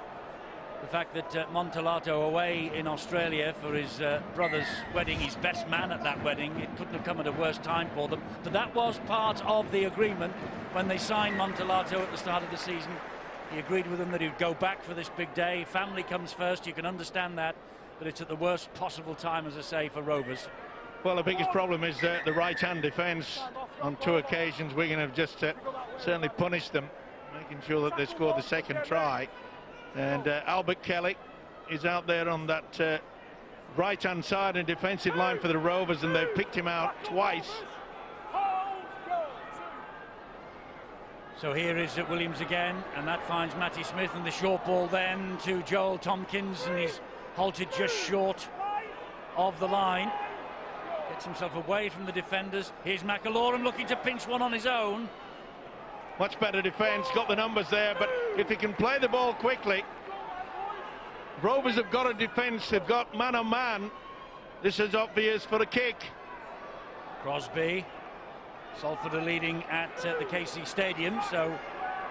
the fact that Montelato away in Australia for his brother's wedding, his best man at that wedding. It couldn't have come at a worse time for them, but that was part of the agreement when they signed Montelato at the start of the season. He agreed with them that he'd go back for this big day. Family comes first, you can understand that, but it's at the worst possible time, as I say, for Rovers. Well, the biggest problem is the right-hand defence. On 2 occasions, Wigan have just certainly punished them, making sure that they scored the second try. And Albert Kelly is out there on that right-hand side and defensive line for the Rovers, and they've picked him out twice. So here is Williams again, and that finds Matty Smith, and the short ball then to Joel Tompkins, and he's halted just short of the line. Gets himself away from the defenders. Here's McAlorum looking to pinch one on his own. Much better defence, got the numbers there, but if he can play the ball quickly, Rovers have got a defence, they've got man on man. This is obvious for a kick. Crosby. Salford are leading at the KC Stadium, so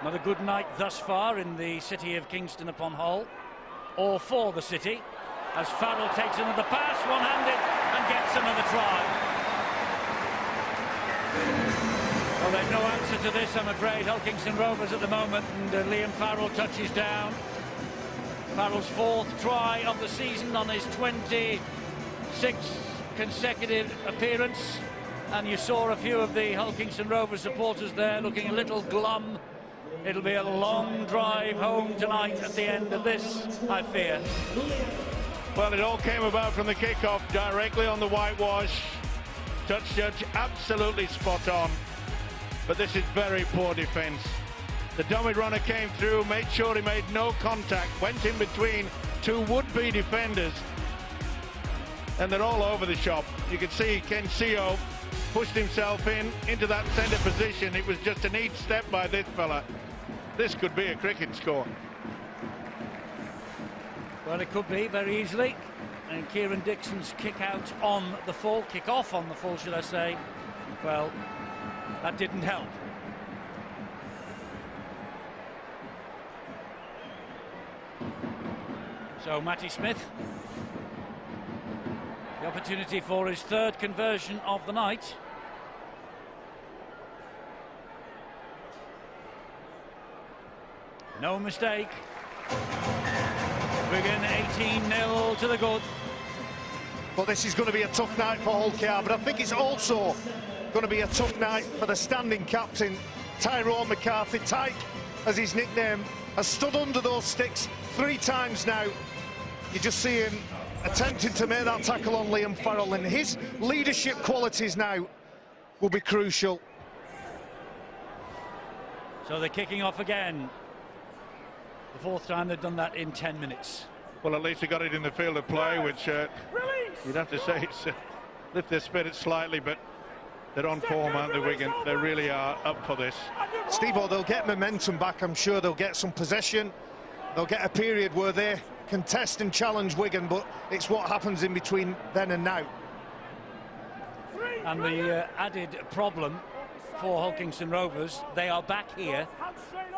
another good night thus far in the city of Kingston upon Hull, or for the city, as Farrell takes another pass, one-handed, and gets another try. Well, there's no answer to this, I'm afraid. Hull Kingston Rovers at the moment, and Liam Farrell touches down. Farrell's 4th try of the season on his 26th consecutive appearance. And you saw a few of the Hull Kingston Rovers supporters there looking a little glum. It'll be a long drive home tonight at the end of this, I fear. Well, it all came about from the kickoff, directly on the whitewash. Touch judge absolutely spot on. But this is very poor defence. The dummy runner came through, made sure he made no contact, went in between 2 would-be defenders, and they're all over the shop. You can see Ken Seo pushed himself into that centre position. It was just a neat step by this fella. This could be a cricket score. Well, it could be very easily. And Kieran Dixon's kick out on the full, kick off on the full, should I say. Well, that didn't help. So Matty Smith, the opportunity for his 3rd conversion of the night. No mistake. Wigan 18-0 to the good. But this is going to be a tough night for Hull KR, but I think it's also going to be a tough night for the standing captain, Tyrone McCarthy. Tyke, as his nickname, has stood under those sticks 3 times now. You just see him attempting to make that tackle on Liam Farrell, and his leadership qualities now will be crucial. So they're kicking off again. The 4th time they've done that in 10 minutes. Well, at least they got it in the field of play, which you'd have to say it's lift their spirits slightly, but they're on form, aren't they, Wigan? They really are up for this. Steve-O, they'll get momentum back. I'm sure they'll get some possession. They'll get a period where they contest and challenge Wigan, but it's what happens in between then and now. And the added problem for Hull Kingston Rovers, they are back here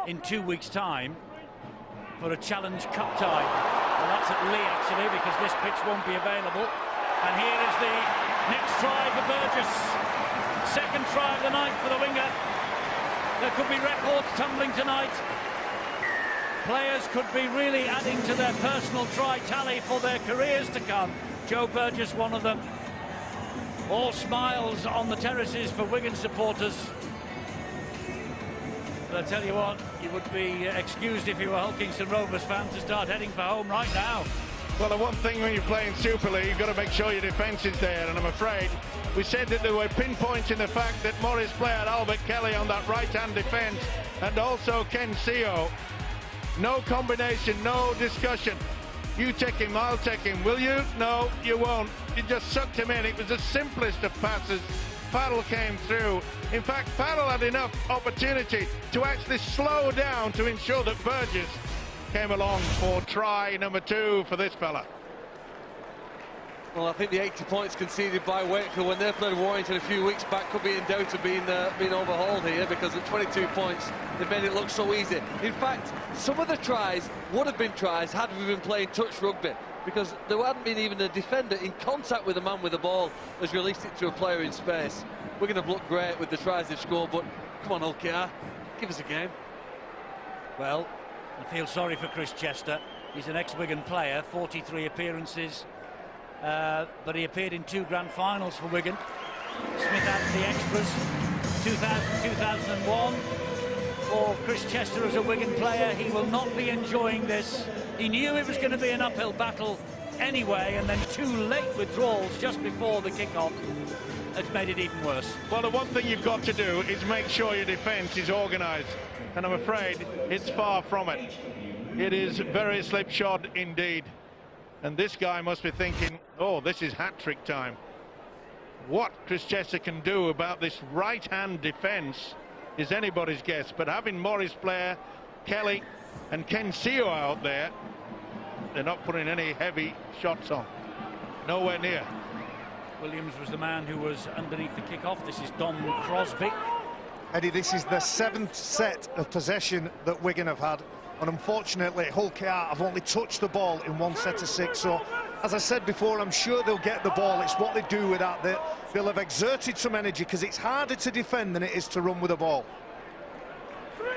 in 2 weeks' time for a Challenge Cup tie. Well, that's at Lee, actually, because this pitch won't be available. And here is the next try for Burgess. 2nd try of the night for the winger. There could be records tumbling tonight. Players could be really adding to their personal try tally for their careers to come. Joe Burgess, one of them. All smiles on the terraces for Wigan supporters. But I tell you what, you would be excused if you were a Hull Kingston Rovers fan to start heading for home right now. Well, the one thing when you're playing Super League, you've got to make sure your defence is there, and I'm afraid we said that they were pinpointing the fact that Morris played Albert Kelly on that right-hand defence, and also Ken Seo. No combination, no discussion. You take him, I'll take him. Will you? No, you won't. You just sucked him in. It was the simplest of passes. Farrell came through. In fact, Farrell had enough opportunity to actually slow down to ensure that Burgess came along for try number 2 for this fella. Well, I think the 80 points conceded by Wakefield when they played Warrington a few weeks back could be in doubt of being overhauled here, because at 22 points they made it look so easy. In fact, some of the tries would have been tries had we been playing touch rugby, because there hadn't been even a defender in contact with a man with the ball has released it to a player in space. We're going to look great with the tries they've scored, but come on, Ulkiar, give us a game. Well, I feel sorry for Chris Chester. He's an ex-Wigan player, 43 appearances. But he appeared in 2 grand finals for Wigan. Smith adds the extras. 2000-2001. For Chris Chester as a Wigan player, he will not be enjoying this. He knew it was going to be an uphill battle anyway, and then 2 late withdrawals just before the kick-off. It's made it even worse. Well, the one thing you've got to do is make sure your defence is organised, and I'm afraid it's far from it. It is very slipshod indeed. And this guy must be thinking, oh, this is hat-trick time. What Chris Chester can do about this right-hand defence is anybody's guess. But having Morris Blair, Kelly and Ken Seo out there, they're not putting any heavy shots on. Nowhere near. Williams was the man who was underneath the kick-off. This is Dom Crosby. Eddie, this is the 7th set of possession that Wigan have had. And unfortunately, Hull KR have only touched the ball in 1 set of 6. So, as I said before, I'm sure they'll get the ball. It's what they do with that. They'll have exerted some energy, because it's harder to defend than it is to run with the ball.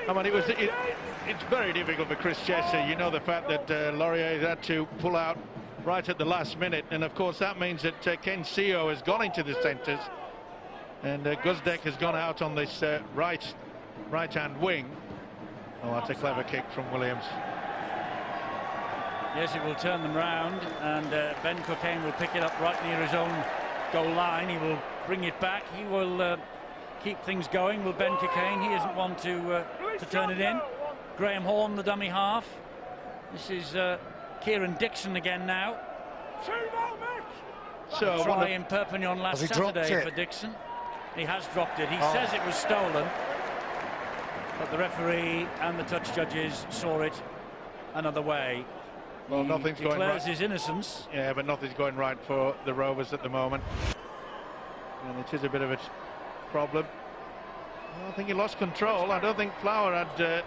I mean, it's very difficult for Chris Chester. You know, the fact that Laurier had to pull out right at the last minute. And, of course, that means that Ken Seo has gone into the centres. And Guzdek has gone out on this right-hand wing. Oh, that's a clever kick from Williams. Yes, it will turn them round, and Ben Cockayne will pick it up right near his own goal line. He will bring it back. He will keep things going. Will Ben Cockayne? He isn't one to turn it in. Graham Horn, the dummy half. This is Kieran Dixon again now. So try in Perpignan last Saturday for Dixon. He has dropped it. He says it was stolen. But the referee and the touch judges saw it another way. Well, nothing's going right. Declares his innocence. Yeah, but nothing's going right for the Rovers at the moment. And it is a bit of a problem. I think he lost control. I don't think Flower had a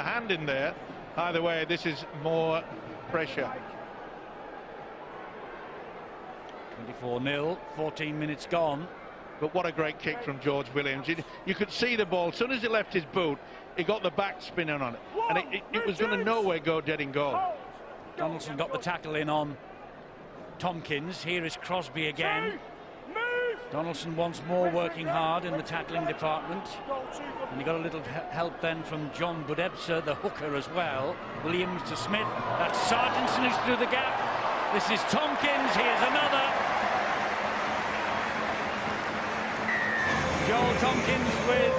hand in there. Either way, this is more pressure. 24-0, 14 minutes gone. But what a great kick from George Williams. You could see the ball. As soon as it left his boot, he got the back spinning on it. And it was going to nowhere go dead in goal. Donaldson got the tackle in on Tompkins. Here is Crosby again. Donaldson once more working hard in the tackling department. And he got a little help then from John Budebsa, the hooker, as well. Williams to Smith. That's Sargentson who's through the gap. This is Tompkins. Here's another. Joel Tompkins with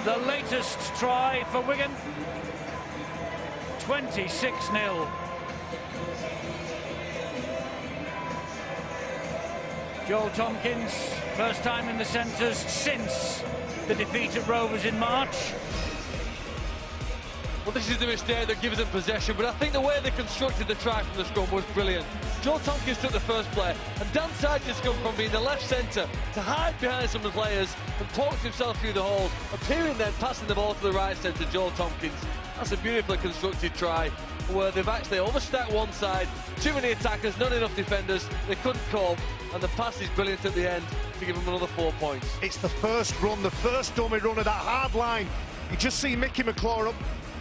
the latest try for Wigan. 26-0. Joel Tompkins, first time in the centres since the defeat at Rovers in March. Well, this is the mistake that gives them possession, but I think the way they constructed the try from the scrum was brilliant. Joel Tompkins took the first play, and Dan Sargent's come from being the left centre to hide behind some of the players and poked himself through the hole, appearing then passing the ball to the right centre, Joel Tompkins. That's a beautifully constructed try, where they've actually overstacked one side, too many attackers, not enough defenders, they couldn't cope, and the pass is brilliant at the end to give them another 4 points. It's the first run, the first dummy run of that hard line. You just see Mickey McClure up,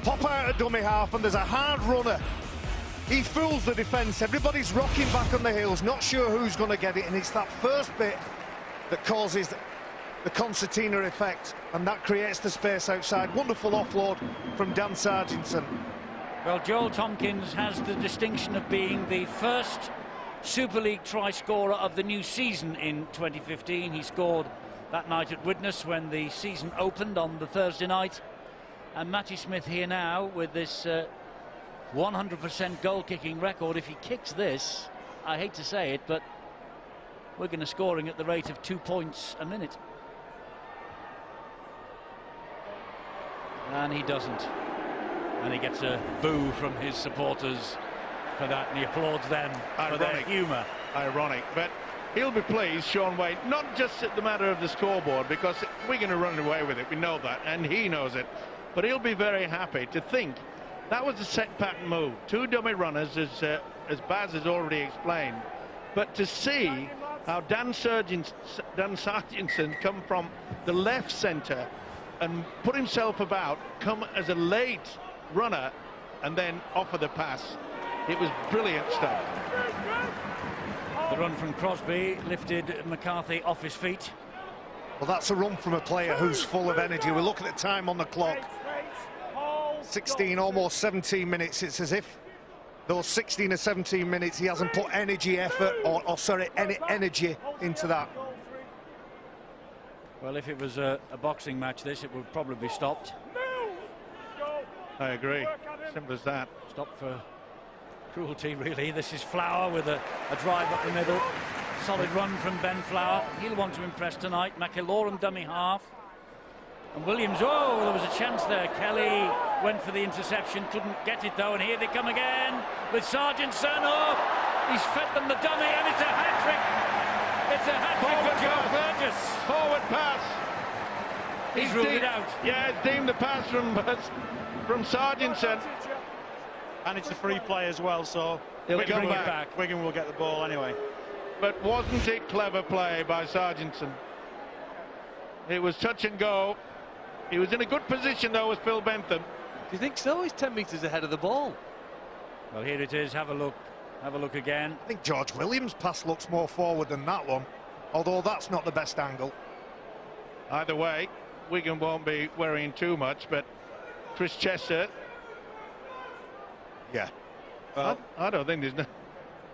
pop out a dummy half, and there's a hard runner. He fools the defence. Everybody's rocking back on the heels, not sure who's going to get it, and it's that first bit that causes the concertina effect, and that creates the space outside. Wonderful offload from Dan Sargentson. Well, Joel Tompkins has the distinction of being the first Super League try scorer of the new season in 2015. He scored that night at Widnes when the season opened on the Thursday night. And Matty Smith here now with this 100% goal-kicking record. If he kicks this, I hate to say it, but we're going to scoring at the rate of 2 points a minute. And he doesn't. And he gets a boo from his supporters for that, and he applauds them for their humour. ironic, but he'll be pleased, Sean Wade, not just at the matter of the scoreboard, because we're going to run away with it, we know that, and he knows it, but he'll be very happy to think that was a set pattern move. 2 dummy runners, as Baz has already explained, but to see how Dan Sargentson come from the left centre and put himself about, come as a late runner and then offer the pass. It was brilliant stuff. The run from Crosby lifted McCarthy off his feet. Well, that's a run from a player who's full of energy. We look at the time on the clock. 16, almost 17 minutes. It's as if those 16 or 17 minutes he hasn't put any energy into that. Well, if it was a boxing match, this, it would probably be stopped. I agree. Simple as that. Stopped for cruelty, really. This is Flower with a drive up the middle. Solid run from Ben Flower. He'll want to impress tonight. McIlaurin dummy half. And Williams, oh, there was a chance there. Kelly went for the interception, couldn't get it though, and here they come again with Sargentson. Oh, he's fed them the dummy, and it's a hat-trick. It's a hat-trick for Joe Burgess. Forward pass. He's ruled it out. Yeah, deemed the pass from Sargentson. And it's a free play as well, so He'll Wigan come will back. Wigan will get the ball anyway. But wasn't it clever play by Sargentson? It was touch and go. He was in a good position though with Phil Bentham. Do you think so? He's 10 metres ahead of the ball. Well, here it is. Have a look. Have a look again. I think George Williams' pass looks more forward than that one, although that's not the best angle. Either way, Wigan won't be worrying too much, but Chris Chester, yeah. Well, I don't think there's no...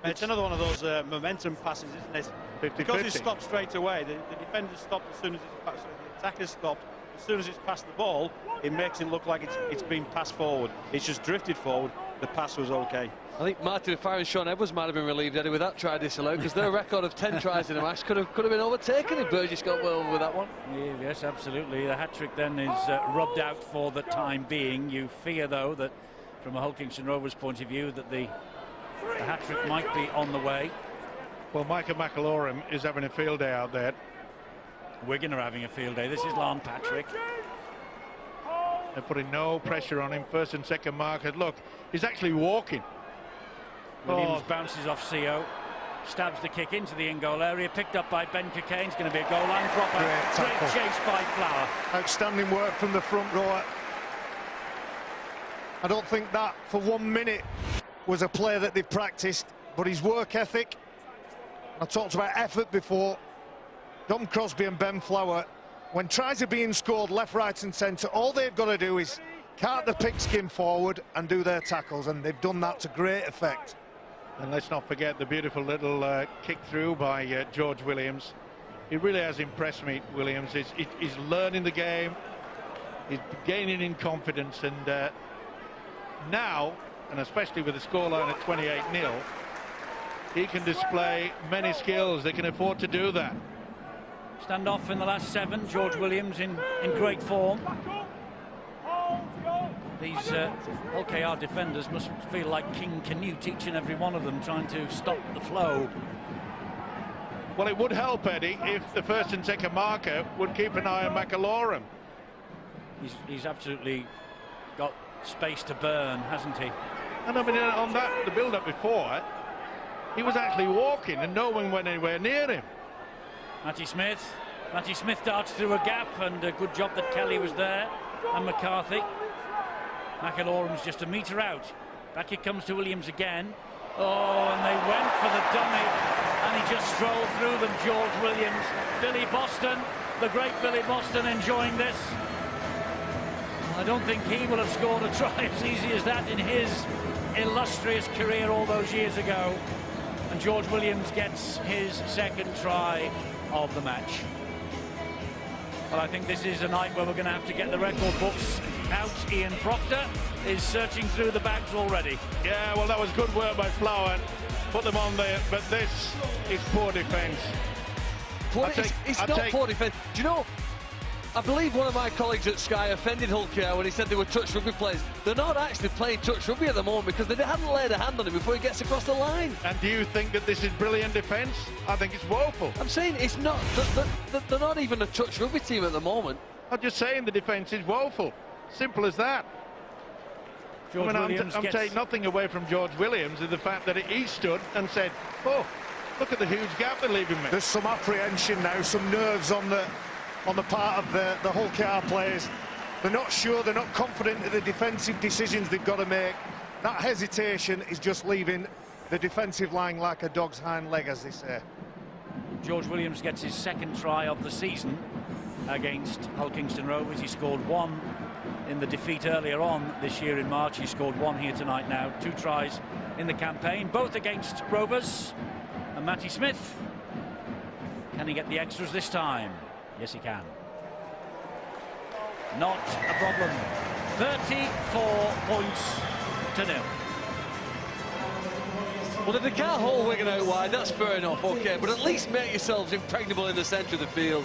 It's another one of those momentum passes, isn't it? 50-50. Because he stopped straight away. The defender stopped as soon as it's passed. The attacker stopped as soon as it's passed the ball. It makes it look like it's been passed forward. It's just drifted forward. The pass was okay. I think Martin Fire and Sean Edwards might have been relieved, Eddie, with that try disallowed, because their record of 10 tries in a match could have been overtaken if Burgess got well with that one. Yeah, yes, absolutely. The hat-trick then is rubbed out for the time being. You fear, though, that from a Hull Kingston Rovers point of view, that the hat-trick might be on the way. Well, Michael McIlaurin is having a field day out there. Wigan are having a field day. This is Lon Patrick. They're putting no pressure on him. First and second markers. Look, he's actually walking. Williams bounces off CO, stabs the kick into the in-goal area, picked up by Ben Cockayne. It's going to be a goal line dropper. Great chase by Flower. Outstanding work from the front rower. I don't think that for 1 minute was a play that they practiced, but his work ethic, I talked about effort before. Dom Crosby and Ben Flower, when tries are being scored left, right and centre, all they've got to do is cart the pigskin forward and do their tackles, and they've done that to great effect. And let's not forget the beautiful little kick through by George Williams. He really has impressed me, Williams. He's learning the game, he's gaining in confidence, and now, and especially with the scoreline at 28-0, he can display many skills. They can afford to do that. Stand off in the last 7. George Williams in great form. These Hull KR defenders must feel like King Canute, each and every one of them, trying to stop the flow. Well, it would help, Eddie, if the first and second marker would keep an eye on McIlaurin. He's absolutely got space to burn, hasn't he? And I mean, on that, the build-up before, he was actually walking and no one went anywhere near him. Matty Smith darts through a gap, and a good job that Kelly was there, and McCarthy. McIlaurin's just a metre out. Back it comes to Williams again. Oh, and they went for the dummy, and he just strolled through them, George Williams. Billy Boston, the great Billy Boston, enjoying this. I don't think he will have scored a try as easy as that in his illustrious career all those years ago. And George Williams gets his second try of the match. Well, I think this is a night where we're going to have to get the record books out. Ian Proctor is searching through the bags already. Yeah, well, that was good work by Flower. Put them on there, but this is poor defence. It's not poor defence. Do you know, I believe one of my colleagues at Sky offended Hull KR when he said they were touch rugby players. They're not actually playing touch rugby at the moment because they hadn't laid a hand on him before he gets across the line. And do you think that this is brilliant defence? I think it's woeful. I'm saying it's not. They're not even a touch rugby team at the moment. I'm just saying the defence is woeful. Simple as that. George Williams I'm taking nothing away from George Williams in the fact that he stood and said, oh, look at the huge gap they're leaving me. There's some apprehension now, some nerves on the part of the Hull KR players. They're not sure, they're not confident of the defensive decisions they've got to make. That hesitation is just leaving the defensive line like a dog's hind leg, as they say. George Williams gets his second try of the season against Hull Kingston Rovers. He scored one in the defeat earlier on this year in March. He scored one here tonight now. 2 tries in the campaign, both against Rovers. And Matty Smith, can he get the extras this time? Yes, he can. Not a problem. 34 points to 0. Well, if they can't hold Wigan out wide, that's fair enough, OK, but at least make yourselves impregnable in the centre of the field.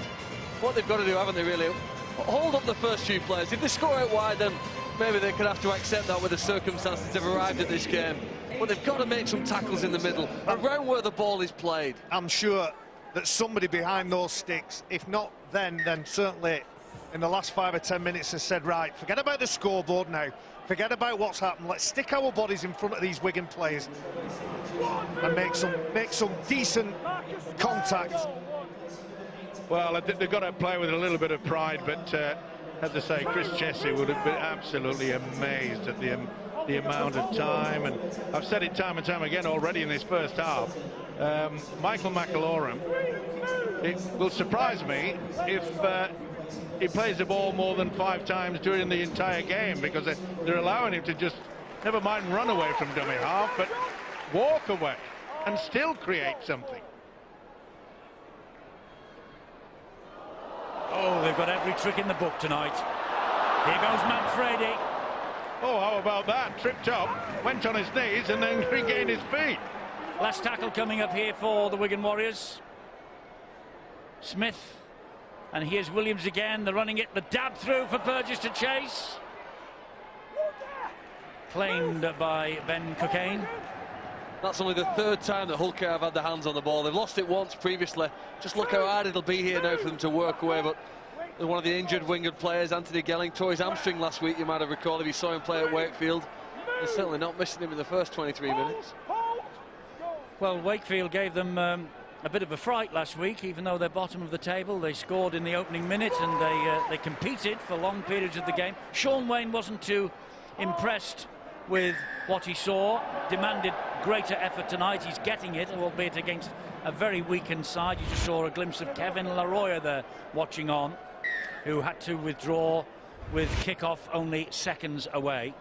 What they've got to do, haven't they, really? Hold up the first few players. If they score out wide, then maybe they could have to accept that with the circumstances they've arrived at this game. But they've got to make some tackles in the middle, around where the ball is played. I'm sure that somebody behind those sticks, if not then certainly in the last 5 or 10 minutes has said, right, forget about the scoreboard now, forget about what's happened, let's stick our bodies in front of these Wigan players and make some decent contact. Well, they've got to play with a little bit of pride, but as I say, Chris Chessie would have been absolutely amazed at the amount of time, and I've said it time and time again already in this first half. Michael McIlorum, it will surprise me if he plays the ball more than 5 times during the entire game, because they're allowing him to just, never mind run away from dummy half, but walk away and still create something. Oh, they've got every trick in the book tonight. Here goes Manfredi. Oh, how about that? Tripped up, went on his knees and then regained his feet. Last tackle coming up here for the Wigan Warriors. Smith. And here's Williams again. They're running it. The dab through for Burgess to chase. Claimed by Ben Cockayne. That's only the 3rd time that Hull KR have had their hands on the ball. They've lost it once previously. Just look how hard it'll be here now for them to work away. But one of the injured winged players, Anthony Gelling, tore his hamstring last week. You might have recalled if you saw him play at Wakefield. They're certainly not missing him in the first 23 minutes. Well, Wakefield gave them a bit of a fright last week, even though they're bottom of the table. They scored in the opening minute and they competed for long periods of the game. Sean Wayne wasn't too impressed with what he saw, demanded greater effort tonight. He's getting it, albeit against a very weakened side. You just saw a glimpse of Kevin Laroya there watching on, who had to withdraw with kick-off only seconds away.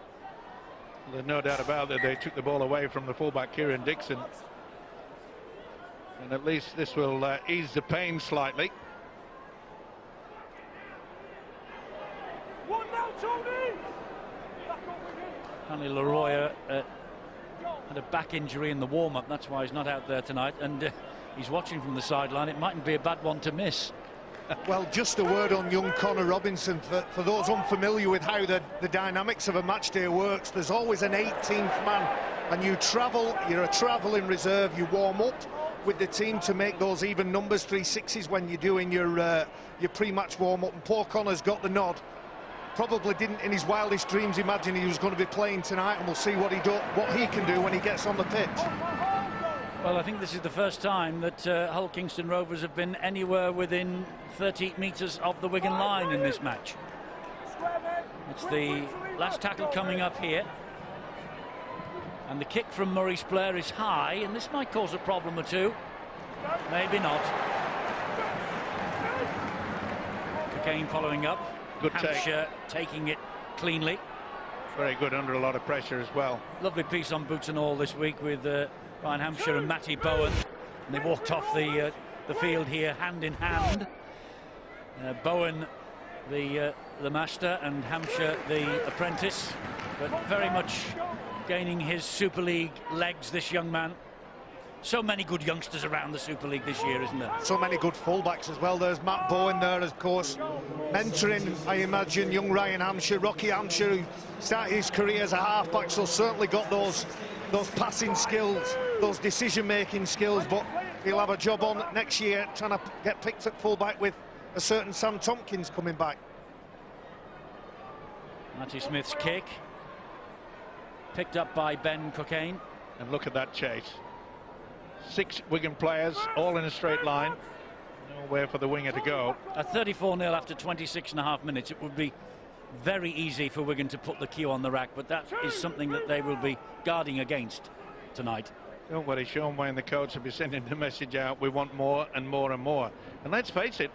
There's no doubt about it. They took the ball away from the fullback Kieran Dixon, and at least this will ease the pain slightly. Apparently Laroya had a back injury in the warm-up. That's why he's not out there tonight, and he's watching from the sideline. It mightn't be a bad one to miss. Well, just a word on young Connor Robinson. For those unfamiliar with how the dynamics of a match day works, there's always an 18th man, and you're a travelling reserve. You warm up with the team to make those even numbers, 360s, when you're doing your pre-match warm-up, and poor Connor's got the nod. Probably didn't in his wildest dreams imagine he was going to be playing tonight, and we'll see what he can do when he gets on the pitch. Well, I think this is the first time that Hull Kingston Rovers have been anywhere within 30 metres of the Wigan line in this match. It's the last tackle coming up here. And the kick from Maurice Blair is high, and this might cause a problem or two. Maybe not. Cockayne following up. Good Hampshire taking it cleanly. Very good under a lot of pressure as well. Lovely piece on Boots and All this week with Ryan Hampshire and Matty Bowen. And they walked off the field here hand in hand. Bowen, the master, and Hampshire, the apprentice. But very much gaining his Super League legs, this young man. So many good youngsters around the Super League this year, isn't there? So many good fullbacks as well. There's Matt Bowen there, of course, mentoring, I imagine, young Ryan Hampshire, Rocky Hampshire, who started his career as a halfback, so certainly got those passing skills, those decision-making skills, but he'll have a job on next year trying to get picked at fullback with a certain Sam Tompkins coming back. Matty Smith's kick, picked up by Ben Cockayne. And look at that chase. 6 Wigan players, all in a straight line. Nowhere for the winger to go. At 34-0 after 26.5 minutes, it would be very easy for Wigan to put the cue on the rack, but that is something that they will be guarding against tonight. Don't worry, Sean Wayne, the coach, will be sending the message out. We want more and more and more. And let's face it,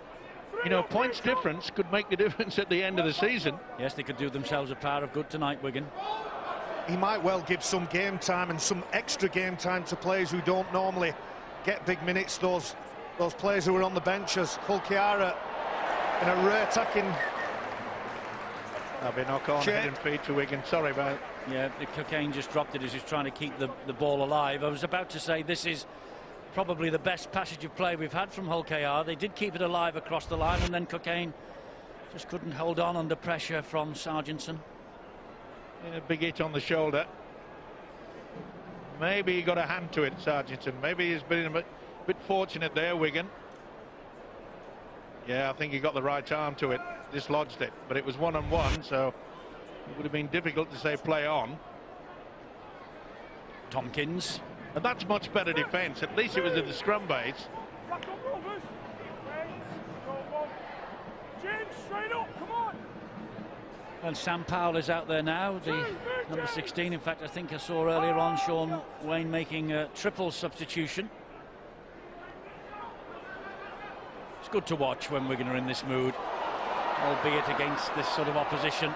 you know, points difference could make the difference at the end of the season. Yes, they could do themselves a power of good tonight, Wigan. He might well give some game time and some extra game time to players who don't normally get big minutes. Those players who are on the bench, as Hull Chiara in a rare attacking. That'll be a knock on, head and feet to Wigan. Sorry about it. Yeah, Cockayne just dropped it as he's trying to keep the ball alive. I was about to say this is probably the best passage of play we've had from Hull KR. They did keep it alive across the line, and then Cockayne just couldn't hold on under pressure from Sargentson. Yeah, big hit on the shoulder. Maybe he got a hand to it, Sargentson. Maybe he's been a bit fortunate there, Wigan. Yeah, I think he got the right arm to it, dislodged it, but it was 1-on-1, so it would have been difficult to say play on. Tompkins. And that's much better defence. At least it was at the scrum base. And Sam Powell is out there now, the number 16. In fact, I think I saw earlier on Sean Wayne making a triple substitution. It's good to watch when Wigan are in this mood, albeit against this sort of opposition.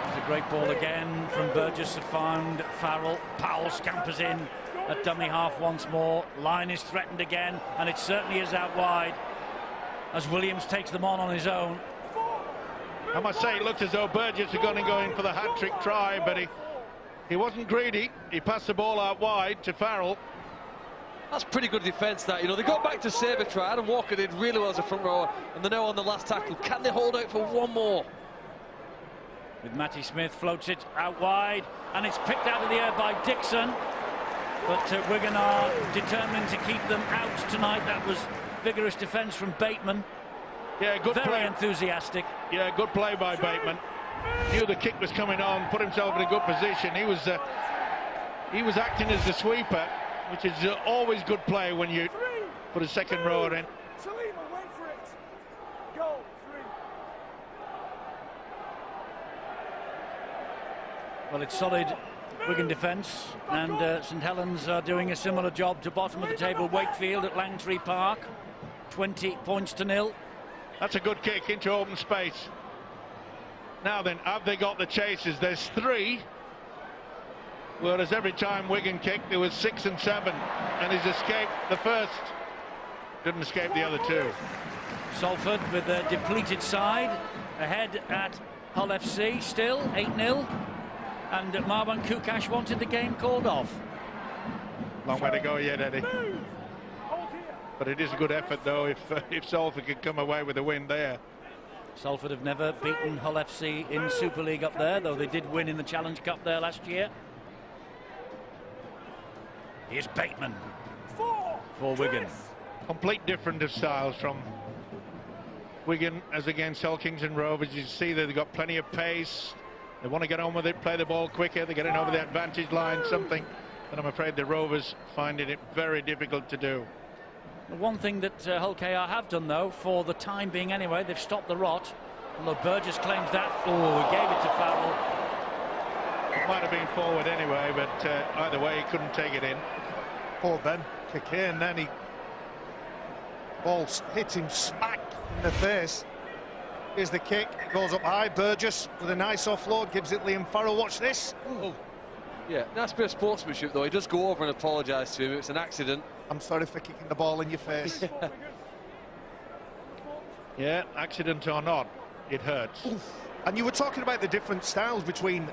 There's a great ball again from Burgess, found Farrell. Powell scampers in at dummy half once more. Line is threatened again, and it certainly is out wide as Williams takes them on his own. I must say, it looked as though Burgess had gone and going for the hat-trick try, but he wasn't greedy. He passed the ball out wide to Farrell. That's pretty good defence, that. You know, they got back to save a try. Adam Walker did really well as a front rower, and they're now on the last tackle. Can they hold out for one more? With Matty Smith, floats it out wide, and it's picked out of the air by Dixon. But Wigan are determined to keep them out tonight. That was vigorous defence from Bateman. Yeah, good Very play. enthusiastic. Yeah, good play by Bateman. Knew the kick was coming on, put himself in a good position. He was acting as the sweeper, which is always good play when you put a second rower in. Well, it's solid Wigan defence, and St Helens are doing a similar job to bottom of the table Wakefield at Langtree Park. 20 points to 0. That's a good kick into open space. Now then, have they got the chasers? There's 3, whereas every time Wigan kicked there was 6 and 7, and he's escaped the first, didn't escape the other 2. Salford with a depleted side, ahead at Hull FC still 8-0, and Marwan Kukash wanted the game called off. Long way to go yet, Eddie. But it is a good effort, though, if Salford could come away with a win there. Salford have never beaten Hull FC in Super League up there, though they did win in the Challenge Cup there last year. Here's Bateman for Wigan. Complete different of styles from Wigan as against Hull Kingston Rovers. You see that they've got plenty of pace. They want to get on with it, play the ball quicker. They're getting over the advantage line, something that I'm afraid the Rovers finding it very difficult to do. The one thing that Hull KR have done, though, for the time being anyway, they've stopped the rot. Although Burgess claims that. Oh, he gave it to Farrell. It might have been forward anyway, but either way, he couldn't take it in. Poor Ben Cockayne, then he ball hit him smack in the face. Here's the kick, it goes up high. Burgess with a nice offload, gives it Liam Farrell. Watch this. Oh. Yeah, nice bit of sportsmanship, though. He does go over and apologise to him. It's an accident. I'm sorry for kicking the ball in your face. Yeah, accident or not, it hurts. Oof. And you were talking about the different styles between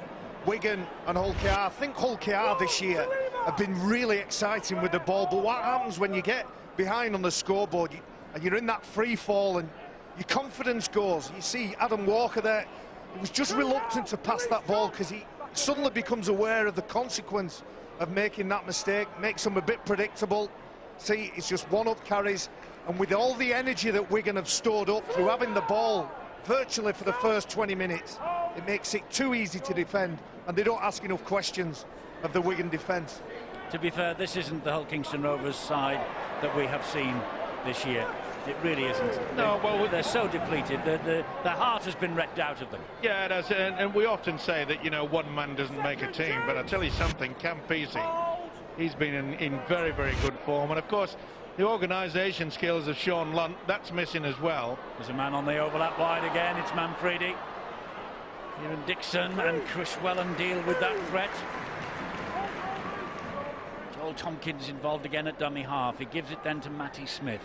Wigan and Hull KR. I think Hull KR this year have been really exciting with the ball. But what happens when you get behind on the scoreboard and you're in that free fall and your confidence goes? You see Adam Walker there, he was just reluctant to pass that ball because he suddenly becomes aware of the consequence of making that mistake, makes them a bit predictable. See, it's just one-up carries, and with all the energy that Wigan have stored up through having the ball virtually for the first 20 minutes, it makes it too easy to defend, and they don't ask enough questions of the Wigan defence. To be fair, this isn't the Hull Kingston Rovers side that we have seen this year. It really isn't. No, well, they're so depleted. Their heart has been wrecked out of them. Yeah, it has, and we often say that, you know, one man doesn't make a team, but I tell you something, Campese, he's been in very, very good form, and of course the organisation skills of Sean Lunt, that's missing as well. There's a man on the overlap wide again. It's Manfredi. Kieran Dixon and Chris Wellen deal with that threat. Joel Tompkins involved again at dummy half. He gives it then to Matty Smith.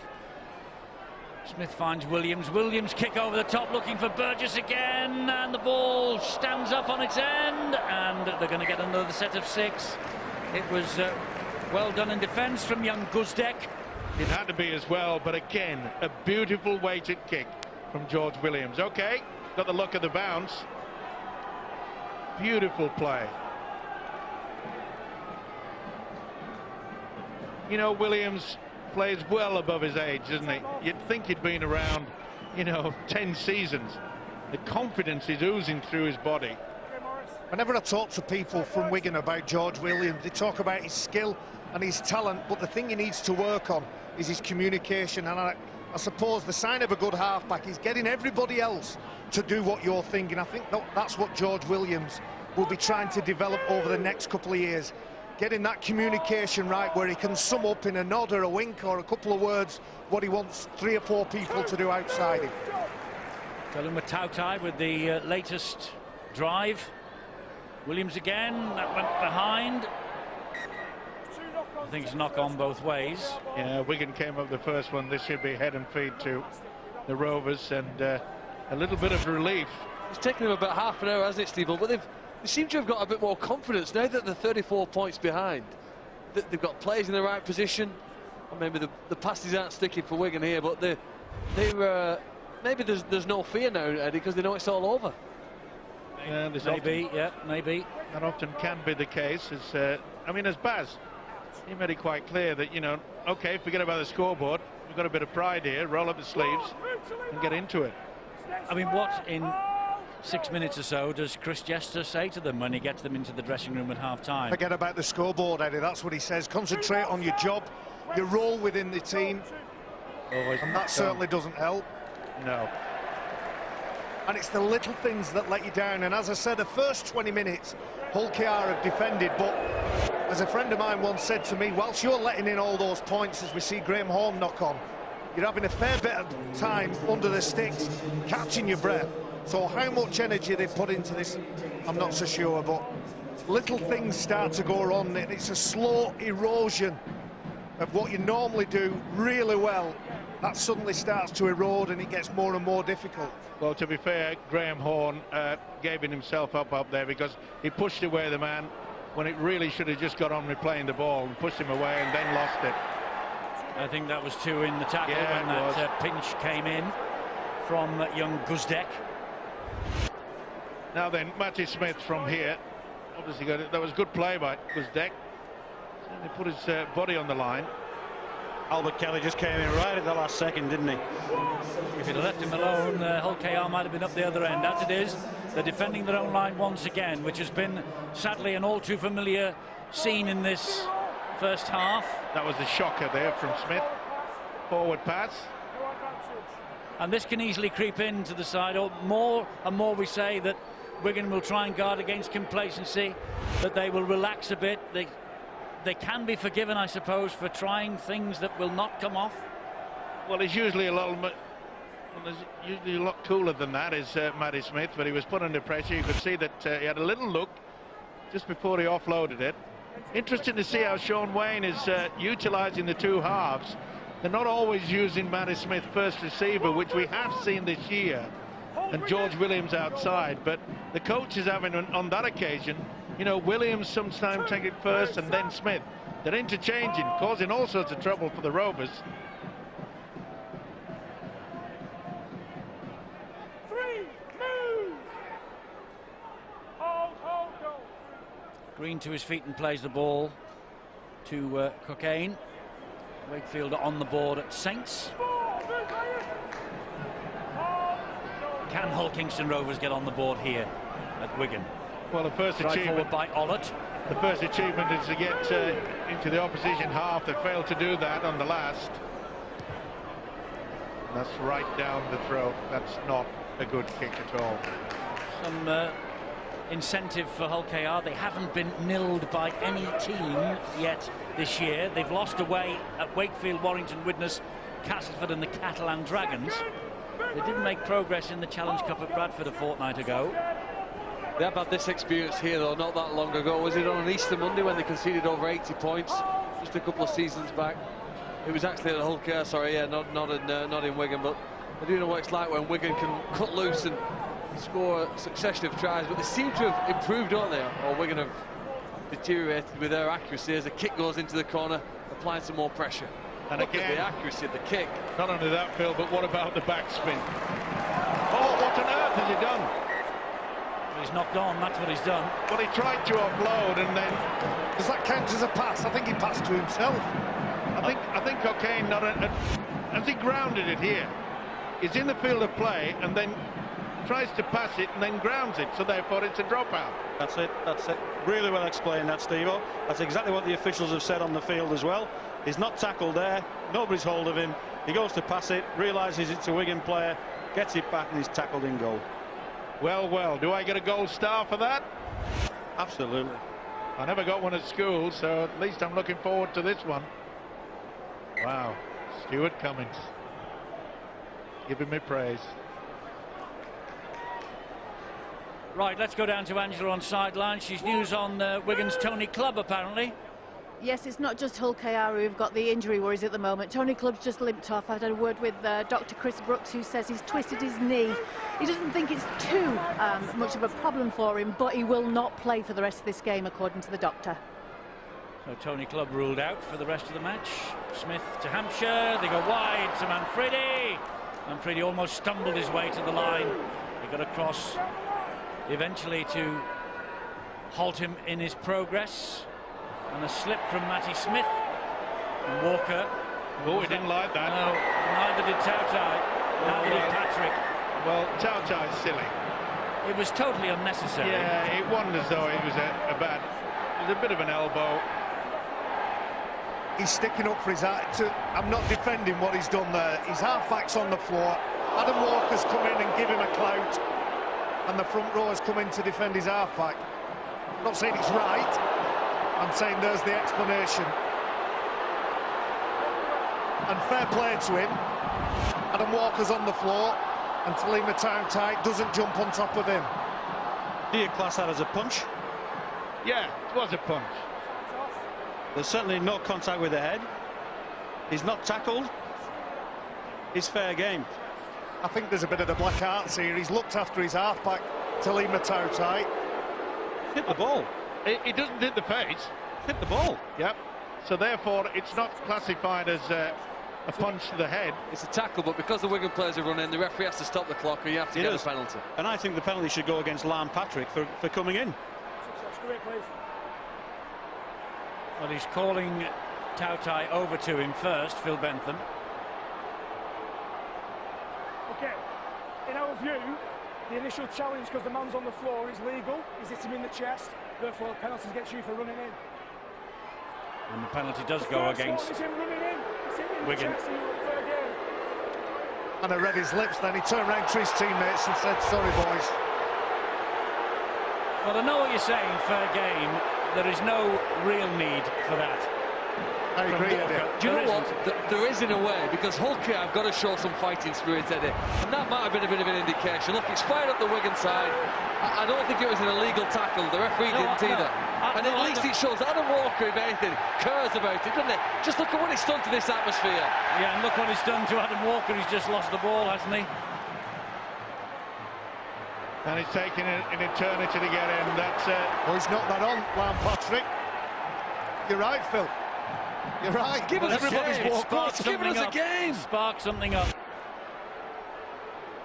Smith finds Williams. Williams kick over the top looking for Burgess again, and the ball stands up on its end, and they're going to get another set of 6. It was well done in defence from young Guzdek. It had to be as well, but again, a beautiful weighted kick from George Williams. Okay, got the look of the bounce. Beautiful play. You know, Williams plays well above his age, doesn't he? You'd think he'd been around, you know, 10 seasons. The confidence is oozing through his body. Whenever I talk to people from Wigan about George Williams, they talk about his skill and his talent, but the thing he needs to work on is his communication. And I suppose the sign of a good halfback is getting everybody else to do what you're thinking. I think that's what George Williams will be trying to develop over the next couple of years. Getting that communication right where he can sum up in a nod or a wink or a couple of words what he wants 3 or 4 people to do outside him. Dylan Matautai with the latest drive. Williams again, that went behind. I think it's knock on both ways. Yeah, Wigan came up the first one. This should be head and feet to the Rovers, and a little bit of relief. It's taken them about half an hour, hasn't it, Steve? But they seem to have got a bit more confidence now that they're 34 points behind. They've got players in the right position. Or maybe the passes aren't sticking for Wigan here, but maybe there's no fear now, Eddie, because they know it's all over. Yeah, maybe. That often can be the case. I mean, as Baz, he made it quite clear that, you know, okay, forget about the scoreboard. We've got a bit of pride here. Roll up the sleeves and get into it. I mean, what in 6 minutes or so does Chris Jester say to them when he gets them into the dressing room at half-time? Forget about the scoreboard, Eddie. That's what he says. Concentrate on your job, your role within the team. And that certainly doesn't help. No. And it's the little things that let you down. And as I said, the first 20 minutes, Hull KR have defended. But as a friend of mine once said to me, whilst you're letting in all those points, as we see Graham Horne knock on, you're having a fair bit of time under the sticks, catching your breath. So how much energy they put into this, I'm not so sure. But little things start to go wrong. And it's a slow erosion of what you normally do really well. That suddenly starts to erode and it gets more and more difficult. Well, to be fair, Graham Horne gave himself up there because he pushed away the man when it really should have just got on replaying the ball and pushed him away and then lost it. I think that was 2 in the tackle when that pinch came in from young Guzdek. Now then, Matty Smith from here. Obviously got it. That was good play by Guzdek. He put his body on the line. Albert Kelly just came in right at the last second, didn't he? If he'd have left him alone, Hull KR might have been up the other end. As it is, they're defending their own line once again, which has been, sadly, an all too familiar scene in this first half. That was the shocker there from Smith. Forward pass. And this can easily creep into the side. Or more and more we say that Wigan will try and guard against complacency, that they will relax a bit. They can be forgiven, I suppose, for trying things that will not come off. Well, he's usually a lot cooler than that, is Matty Smith, but he was put under pressure. You could see that he had a little look just before he offloaded it. Interesting to see how Sean Wayne is utilising the 2 halves. They're not always using Matty Smith first receiver, which we have seen this year, and George Williams outside, but the coach is having, on that occasion, You know, Williams sometimes take it first and then Smith. They're interchanging, causing all sorts of trouble for the Rovers. Green to his feet and plays the ball to Cockayne. Wakefield on the board at Saints. Can Hull Kingston Rovers get on the board here at Wigan? Well, the first Drive achievement forward by Ollett. The first achievement is to get into the opposition half. They failed to do that on the last. That's right down the throat. That's not a good kick at all. Some incentive for Hull KR. They haven't been nilled by any team yet this year. They've lost away at Wakefield, Warrington, Widnes, Castleford and the Catalan Dragons. They didn't make progress in the Challenge Cup at Bradford a fortnight ago. They have had this experience here, though, not that long ago. Was it on an Easter Monday when they conceded over 80 points? Just a couple of seasons back. It was actually at Hull KR, sorry, yeah, not in Wigan, but I do know what it's like when Wigan can cut loose and score a succession of tries, but they seem to have improved, don't they? Or Wigan have deteriorated with their accuracy as the kick goes into the corner, applying some more pressure. And look again, at the accuracy of the kick. Not only that, Phil, but what about the backspin? Oh, what on earth has he done? He's knocked on, that's what he's done. Well, he tried to offload and then... Does that count as a pass? I think he passed to himself. I think Cockayne as he grounded it here. He's in the field of play and then tries to pass it and then grounds it, so therefore it's a dropout. That's it. Really well explained, that, Steve-O. That's exactly what the officials have said on the field as well. He's not tackled there, nobody's hold of him. He goes to pass it, realises it's a Wigan player, gets it back and he's tackled in goal. Well, do I get a gold star for that? Absolutely. I never got one at school, so at least I'm looking forward to this one. Wow, Stuart Cummings, giving me praise. Right, let's go down to Angela on sideline. She's news on Wigan's Tony Clubb, apparently. Yes, it's not just Hull KR who've got the injury worries at the moment. Tony Clubb's just limped off. I had a word with Dr. Chris Brooks, who says he's twisted his knee. He doesn't think it's too much of a problem for him, but he will not play for the rest of this game, according to the doctor. So Tony Clubb ruled out for the rest of the match. Smith to Hampshire. They go wide to Manfredi. Manfredi almost stumbled his way to the line. He got across eventually to halt him in his progress. And a slip from Matty Smith. And Walker. Oh, he didn't like that. No, neither did Tautai. Neither did Patrick. Well, Tautai's silly. It was totally unnecessary. Yeah, it wasn't as though it was it was a bit of an elbow. He's sticking up for his I'm not defending what he's done there. His half-back's on the floor. Adam Walker's come in and give him a clout. And the front row has come in to defend his half-back. I'm not saying it's right. I'm saying there's the explanation. And fair play to him. Adam Walker's on the floor, and Talima Tautai doesn't jump on top of him. Do you class that as a punch? Yeah, it was a punch. There's certainly no contact with the head. He's not tackled. It's fair game. I think there's a bit of the black arts here. He's looked after his half-back, Talima Tautai. Hit the ball. He doesn't hit the face. Hit the ball. Yep. So therefore, it's not classified as a punch to the head. It's a tackle, but because the Wigan players have run in, the referee has to stop the clock, or you have to get a penalty. And I think the penalty should go against Lam Patrick for coming in. Well, he's calling Tautai over to him first, Phil Bentham. Okay, in our view, the initial challenge, because the man's on the floor, is legal. He's hit him in the chest. Therefore, the penalty gets you for running in. And the penalty does go against Wigan. And I read his lips, then he turned around to his teammates and said, sorry, boys. Well, I know what you're saying, fair game. There is no real need for that. I agree. Do you know what? There is in a way, because Hull KR have got to show some fighting spirit, Eddie, and that might have been a bit of an indication. Look, it's fired up the Wigan side. I don't think it was an illegal tackle. The referee didn't either. And at least it shows Adam Walker, if anything, cares about it, doesn't he? Just look at what he's done to this atmosphere. Yeah, and look what he's done to Adam Walker. He's just lost the ball, hasn't he? And it's taken an eternity to get in. That's Oh, he's knocked that on, Lamb Patrick. You're right, Phil. You're right. Give us Everybody's woke up. Give us a game. Spark something up.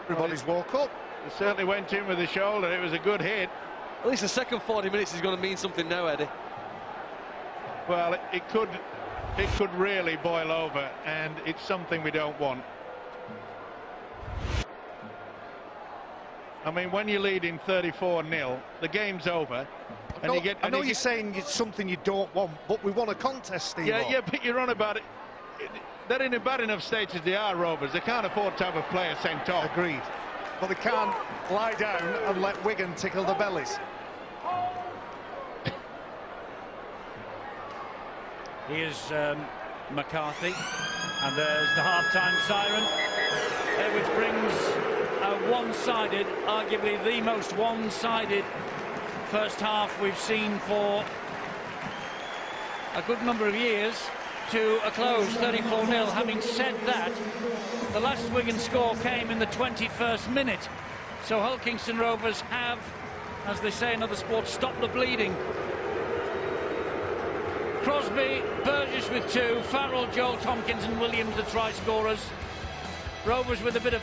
Everybody's woke up. it certainly went in with the shoulder. It was a good hit. At least the second 40 minutes is going to mean something now, Eddie. Well, it could really boil over, and it's something we don't want. I mean, when you're leading 34-0, the game's over. I know you're saying it's something you don't want, but we won a contest, Steve. Yeah, but you're on about it. They're in a bad enough state as they are, Rovers. They can't afford to have a player sent off. Agreed. But they can't lie down and let Wigan tickle the bellies. Here's McCarthy, and there's the half-time siren, which brings a one-sided, arguably the most one-sided first half we've seen for a good number of years, to a close, 34-0. Having said that, the last Wigan score came in the 21st minute, so Hull Kingston Rovers have, as they say in other sports, stopped the bleeding. Crosby, Burgess with 2, Farrell, Joel Tompkins and Williams the try scorers. Rovers with a bit of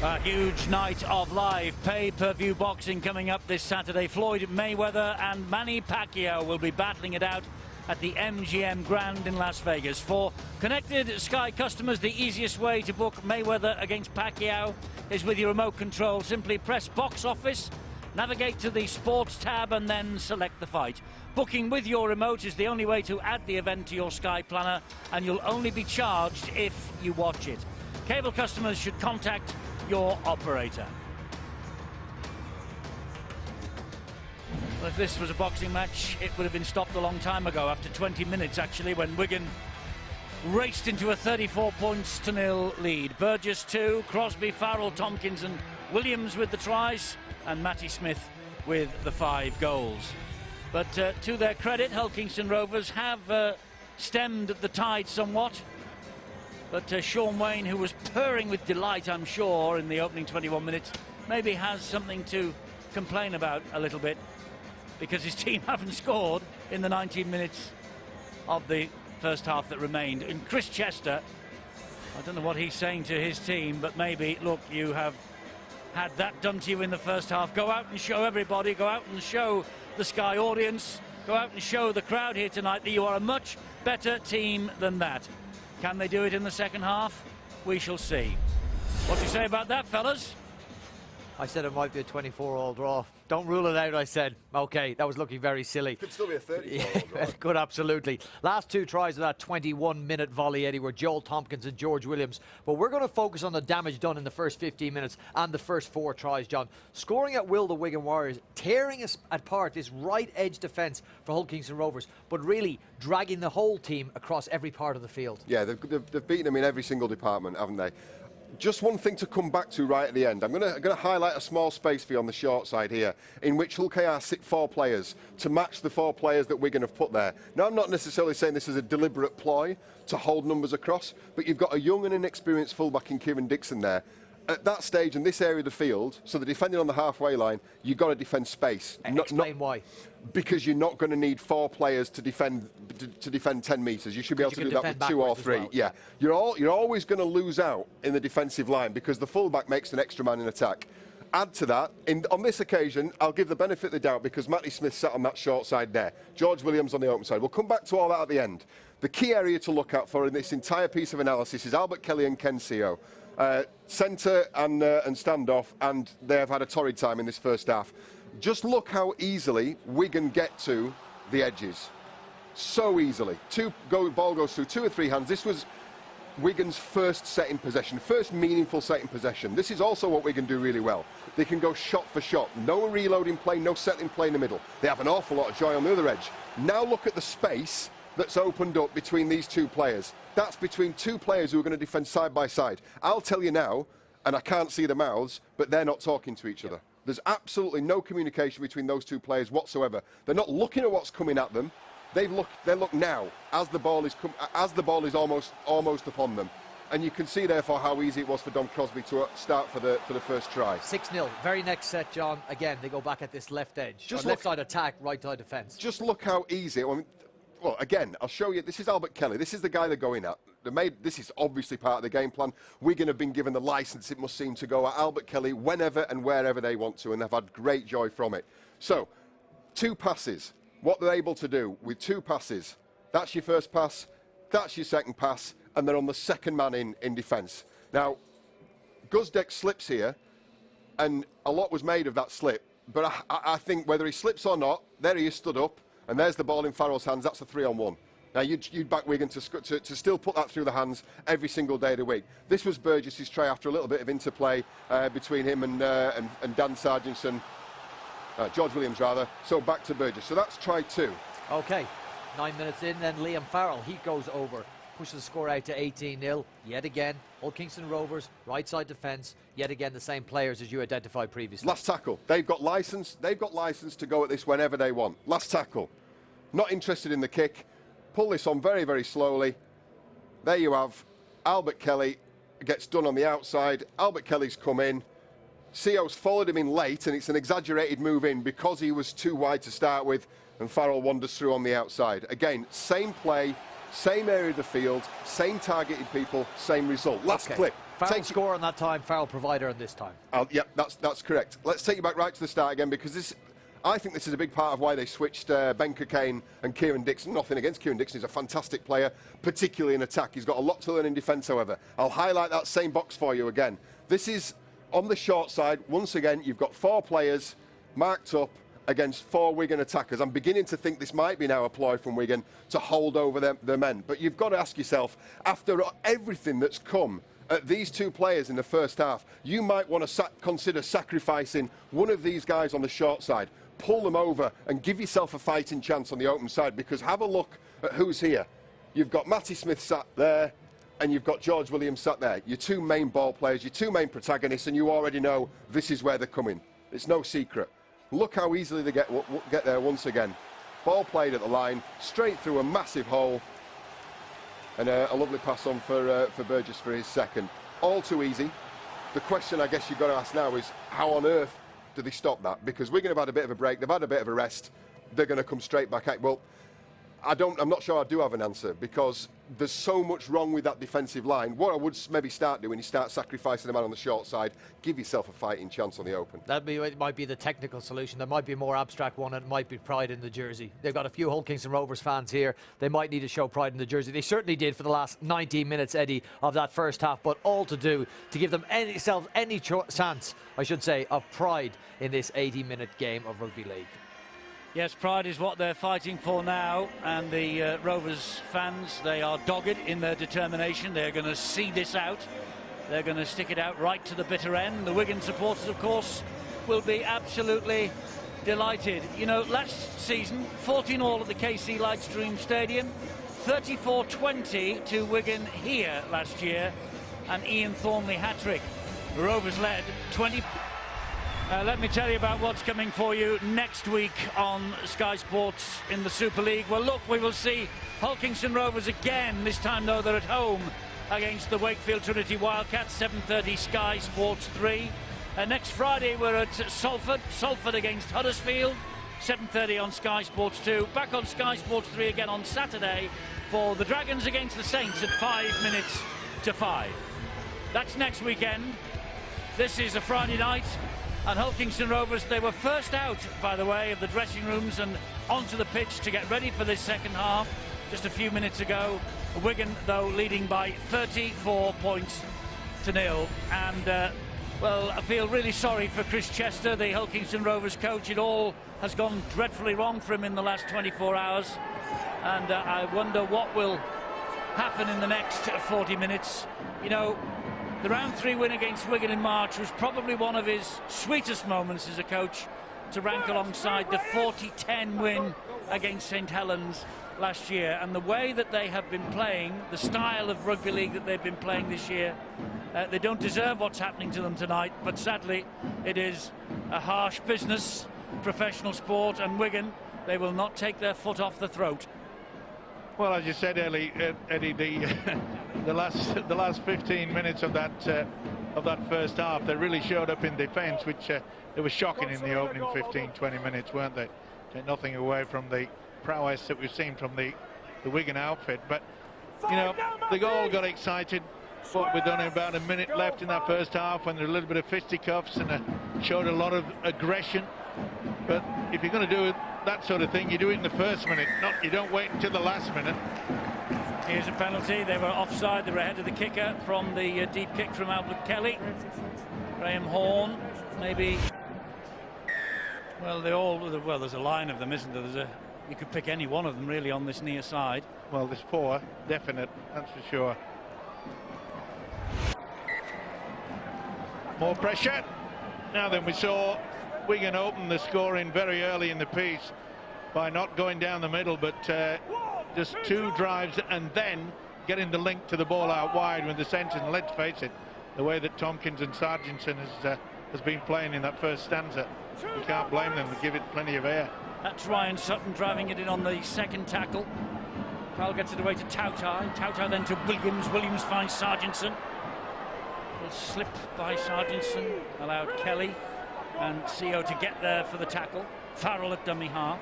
a huge night of live pay-per-view boxing coming up this Saturday. Floyd Mayweather and Manny Pacquiao will be battling it out at the MGM Grand in Las Vegas. For connected Sky customers, the easiest way to book Mayweather against Pacquiao is with your remote control. Simply press box office, navigate to the sports tab and then select the fight. Booking with your remote is the only way to add the event to your Sky planner, and you'll only be charged if you watch it. Cable customers should contact your operator. Well, if this was a boxing match, it would have been stopped a long time ago, after 20 minutes actually, when Wigan raced into a 34-0 lead. Burgess 2, Crosby, Farrell, Tompkins and Williams with the tries, and Matty Smith with the 5 goals. But to their credit, Hull Kingston Rovers have stemmed the tide somewhat. But Sean Wayne, who was purring with delight, I'm sure, in the opening 21 minutes, maybe has something to complain about a little bit, because his team haven't scored in the 19 minutes of the first half that remained. And Chris Chester, I don't know what he's saying to his team, but maybe, look, you have had that done to you in the first half. Go out and show everybody, go out and show the Sky audience, go out and show the crowd here tonight that you are a much better team than that. Can they do it in the second half? We shall see. What do you say about that, fellas? I said it might be a 24-all draw. Don't rule it out, I said. OK, that was looking very silly. Could still be a 34-all draw. Could, absolutely. Last 2 tries of that 21-minute volley, Eddie, were Joel Tompkins and George Williams. But we're going to focus on the damage done in the first 15 minutes and the first 4 tries, John. Scoring at will, the Wigan Warriors, tearing us apart this right-edge defence for Hull Kingston Rovers, but really dragging the whole team across every part of the field. Yeah, they've beaten them in every single department, haven't they? Just one thing to come back to right at the end. I'm going to highlight a small space for you on the short side here, in which Hull KR sit 4 players to match the 4 players that Wigan have put there. Now, I'm not necessarily saying this is a deliberate ploy to hold numbers across, but you've got a young and inexperienced fullback in Kieran Dixon there. At that stage in this area of the field, so they're defending on the halfway line, you've got to defend space. Explain why. Because you're not going to need 4 players to defend 10 metres. You should be able to do that with 2 or 3. Well. Yeah, you're always going to lose out in the defensive line because the fullback makes an extra man in attack. Add to that, on this occasion, I'll give the benefit of the doubt because Matty Smith sat on that short side there. George Williams on the open side. We'll come back to all that at the end. The key area to look out for in this entire piece of analysis is Albert Kelly and Ken Seo. Centre and standoff, and they have had a torrid time in this first half. Just look how easily Wigan get to the edges. So easily. Ball goes through 2 or 3 hands. This was Wigan's first set in possession, first meaningful set in possession. This is also what Wigan do really well. They can go shot for shot. No reloading play, no settling play in the middle. They have an awful lot of joy on the other edge. Now look at the space that's opened up between these 2 players. That's between 2 players who are going to defend side by side. I'll tell you now, and I can't see the mouths, but they're not talking to each other. There's absolutely no communication between those 2 players whatsoever. They're not looking at what's coming at them. They look now as the ball is almost upon them. And you can see, therefore, how easy it was for Dom Crosby to start for the first try. 6-0. Very next set, John. Again, they go back at this left edge. Just left side attack, right side defence. Just look how easy. I mean, well, again, I'll show you. This is Albert Kelly. This is the guy they're going at. This is obviously part of the game plan. Wigan have been given the licence, it must seem, to go at Albert Kelly whenever and wherever they want to, and they've had great joy from it. So, 2 passes. What they're able to do with 2 passes. That's your first pass. That's your second pass. And they're on the second man in defence. Now, Guzdeck slips here, and a lot was made of that slip. But I think whether he slips or not, there he is stood up, and there's the ball in Farrell's hands. That's a 3-on-1. Now, you'd back Wigan to still put that through the hands every single day of the week. This was Burgess's try after a little bit of interplay between him and Dan Sargentson, George Williams rather. So back to Burgess. So that's try 2. Okay, 9 minutes in, then Liam Farrell, he goes over. Pushes the score out to 18-0. Yet again, Hull Kingston Rovers, right side defence. Yet again, the same players as you identified previously. Last tackle. They've got licence. They've got licence to go at this whenever they want. Last tackle. Not interested in the kick. Pull this on very, very slowly. There you have Albert Kelly gets done on the outside. Albert Kelly's come in. Sio's followed him in late, and it's an exaggerated move in because he was too wide to start with, and Farrell wanders through on the outside. Again, same play. Same area of the field, same targeted people, same result. Last clip. Farrell score on that time, Farrell provider on this time. Yep, that's correct. Let's take you back right to the start again, because I think this is a big part of why they switched Ben Cockayne and Kieran Dixon. Nothing against Kieran Dixon, he's a fantastic player, particularly in attack. He's got a lot to learn in defence, however. I'll highlight that same box for you again. This is on the short side. Once again, you've got 4 players marked up against 4 Wigan attackers. I'm beginning to think this might be now a ploy from Wigan to hold over their men. But you've got to ask yourself, after everything that's come at these 2 players in the first half, you might want to consider sacrificing one of these guys on the short side, pull them over and give yourself a fighting chance on the open side, because have a look at who's here. You've got Matty Smith sat there, and you've got George Williams sat there. Your 2 main ball players, your 2 main protagonists, and you already know this is where they're coming. It's no secret. Look how easily they get there once again. Ball played at the line, straight through a massive hole. And a lovely pass on for Burgess for his second. All too easy. The question I guess you've got to ask now is, how on earth do they stop that? Because Wigan have had a bit of a break, they've had a bit of a rest. They're going to come straight back at. Well, I'm not sure I do have an answer, because there's so much wrong with that defensive line. What I would maybe start doing is start sacrificing the man on the short side, give yourself a fighting chance on the open. It might be the technical solution. There might be a more abstract one, and it might be pride in the jersey. They've got a few Hull Kingston Rovers fans here. They might need to show pride in the jersey. They certainly did for the last 19 minutes, Eddie, of that first half, but all to do to give them any chance, I should say, of pride in this 80-minute game of rugby league. Yes, pride is what they're fighting for now, and the Rovers fans, they are dogged in their determination. They're going to see this out. They're going to stick it out right to the bitter end. The Wigan supporters, of course, will be absolutely delighted. You know, last season, 14-all at the KC Lightstream Stadium, 34-20 to Wigan here last year, and Ian Thornley hat-trick. The Rovers led 20... let me tell you about what's coming for you next week on Sky Sports in the Super League. Well, look, we will see Hull Kingston Rovers again. This time, though, they're at home against the Wakefield Trinity Wildcats, 7:30 Sky Sports 3. Next Friday, we're at Salford against Huddersfield, 7:30 on Sky Sports 2. Back on Sky Sports 3 again on Saturday for the Dragons against the Saints at 5:55. That's next weekend. This is a Friday night. And Hull Kingston Rovers, they were first out, by the way, of the dressing rooms and onto the pitch to get ready for this second half just a few minutes ago. Wigan, though, leading by 34 points to 0. And, well, I feel really sorry for Chris Chester, the Hull Kingston Rovers coach. It all has gone dreadfully wrong for him in the last 24 hours. And I wonder what will happen in the next 40 minutes. You know, the round 3 win against Wigan in March was probably one of his sweetest moments as a coach, to rank alongside the 40-10 win against St Helens last year. And the way that they have been playing, the style of rugby league that they've been playing this year, they don't deserve what's happening to them tonight, but sadly it is a harsh business, professional sport, and Wigan, they will not take their foot off the throat. Well, as you said, Eddie, the last 15 minutes of that first half. They really showed up in defence, which they were shocking in the opening 15-20 minutes, weren't they? Take nothing away from the prowess that we've seen from the Wigan outfit, but you know, the goal got excited. But with only about a minute left in that first half, when there were a little bit of fisticuffs and showed a lot of aggression. But if you're going to do that sort of thing, you do it in the first minute, you don't wait until the last minute. Here's a penalty. They were offside. They were ahead of the kicker from the deep kick from Albert Kelly. Graham Horn, maybe. Well, there's a line of them, isn't there? You could pick any one of them really on this near side. Well, there's 4 definite, that's for sure. More pressure. Now then, we saw Wigan open the scoring very early in the piece by not going down the middle, but just 2 drives and then getting the link to the ball out wide with the centre. And let's face it, the way that Tompkins and Sargentson has been playing in that first stanza, you can't blame them to give it plenty of air. That's Ryan Sutton driving it in on the second tackle. Powell gets it away to Tautai. Tautai then to Williams. Williams finds Sargentson. A slip by Sargentson allowed Kelly and CO to get there for the tackle. Farrell at dummy half.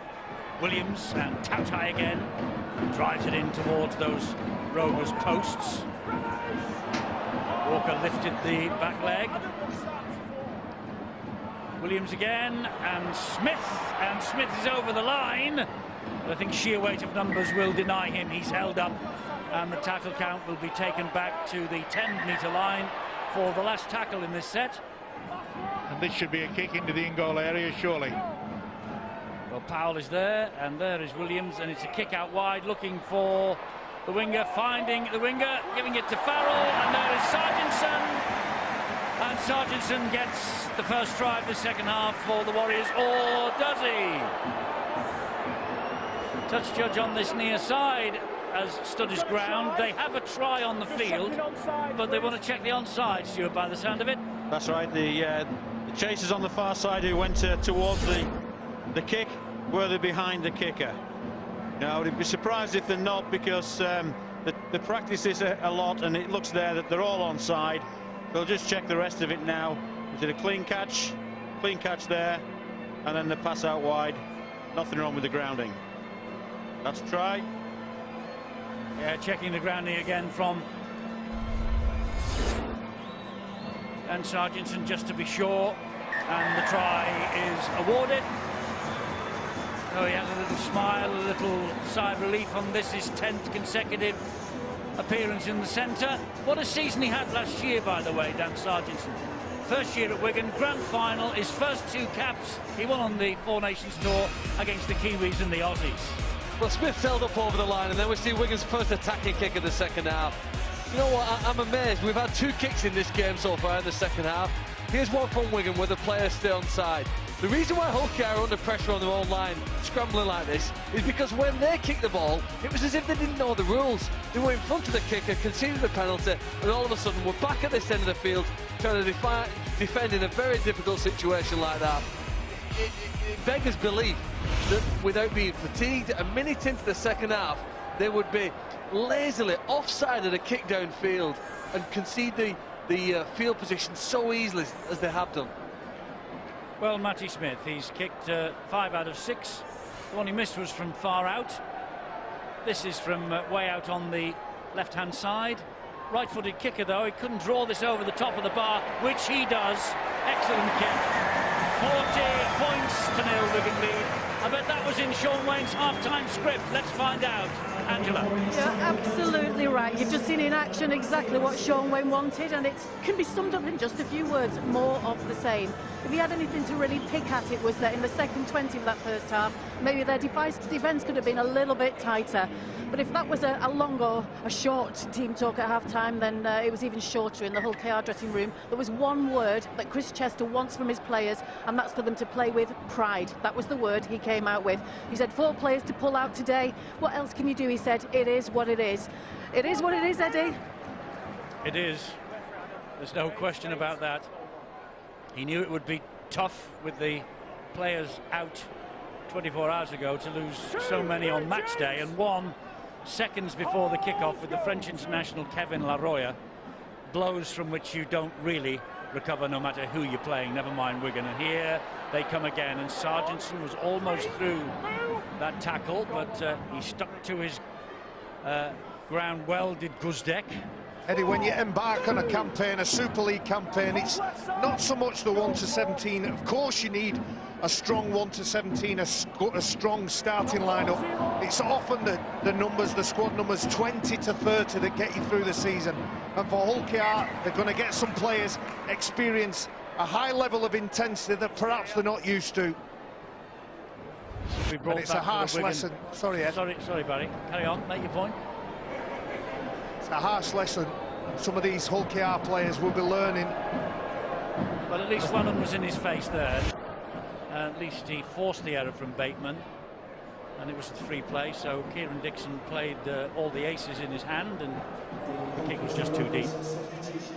Williams and Tautai again. Drives it in towards those Rovers posts. Walker lifted the back leg. Williams again, and Smith is over the line. But I think sheer weight of numbers will deny him. He's held up, and the tackle count will be taken back to the 10-metre line for the last tackle in this set. And this should be a kick into the in-goal area, surely. Well, Powell is there, and there is Williams, and it's a kick out wide, looking for the winger, finding the winger, giving it to Farrell, and there is Sargentson. And Sargentson gets the first try of the second half for the Warriors, or does he? Touch judge on this near side has stood his ground. They have a try on the field, but they want to check the onside, Stuart, by the sound of it. That's right. The chasers on the far side who went towards the kick, were they behind the kicker? Now, I'd be surprised if they're not, because the practice is a lot, and it looks there that they're all onside. They'll just check the rest of it now. Is it a clean catch? Clean catch there, and then the pass out wide. Nothing wrong with the grounding. That's a try. Yeah, checking the grounding again from and Sargentson, just to be sure, and the try is awarded. Oh, he has a little smile, a little sigh of relief on this, his 10th consecutive appearance in the centre. What a season he had last year, by the way, Dan Sargentson. First year at Wigan, grand final, his first 2 caps. He won on the Four Nations tour against the Kiwis and the Aussies. Well, Smith held up over the line, and then we see Wigan's first attacking kick of the second half. You know what, I'm amazed. We've had 2 kicks in this game so far in the second half. Here's one from Wigan where the players stay on side. The reason why Hull KR are under pressure on their own line, scrambling like this, is because when they kicked the ball, it was as if they didn't know the rules. They were in front of the kicker, conceded the penalty, and all of a sudden we're back at this end of the field trying to defend in a very difficult situation like that. It beggars belief that without being fatigued, a minute into the second half, they would be lazily offside at a kick downfield and concede the field position so easily as they have done. Well, Matty Smith, he's kicked 5 out of 6. The one he missed was from far out. This is from way out on the left-hand side. Right-footed kicker, though. He couldn't draw this over the top of the bar, which he does. Excellent kick. 40 points to nil, Wigan lead. I bet that was in Sean Wayne's half-time script. Let's find out. Angela. You're absolutely right. You've just seen in action exactly what Sean Wayne wanted, and it can be summed up in just a few words: more of the same. If he had anything to really pick at, it was that in the second 20 of that first half, maybe their defence could have been a little bit tighter. But if that was a long or a short team talk at half-time, then it was even shorter in the Hull KR dressing room. There was one word that Chris Chester wants from his players, and that's for them to play with pride. That was the word he came out with. He said 4 players to pull out today. What else can you do? He said, it is what it is. It is what it is, Eddie. It is. There's no question about that. He knew it would be tough with the players out 24 hours ago to lose so many on match day, and one seconds before the kick-off with the French international Kevin Laroya. Blows from which you don't really recover no matter who you're playing, never mind Wigan. And here they come again, and Sargentson was almost through that tackle, but he stuck to his ground well, did Guzdek. Eddie, when you embark on a campaign, a Super League campaign, it's not so much the 1 to 17. Of course you need a strong 1 to 17, a strong starting lineup. It's often the numbers, the squad numbers 20 to 30 that get you through the season. And for Hull KR, they're going to get some players experience a high level of intensity that perhaps they're not used to. And it's a harsh lesson. Sorry, Ed. Sorry, Barry. Carry on, make your point. It's a harsh lesson some of these Hull KR players will be learning. But at least one of them was in his face there. At least he forced the error from Bateman, and it was a free play, so Kieran Dixon played all the aces in his hand, and the kick was just too deep.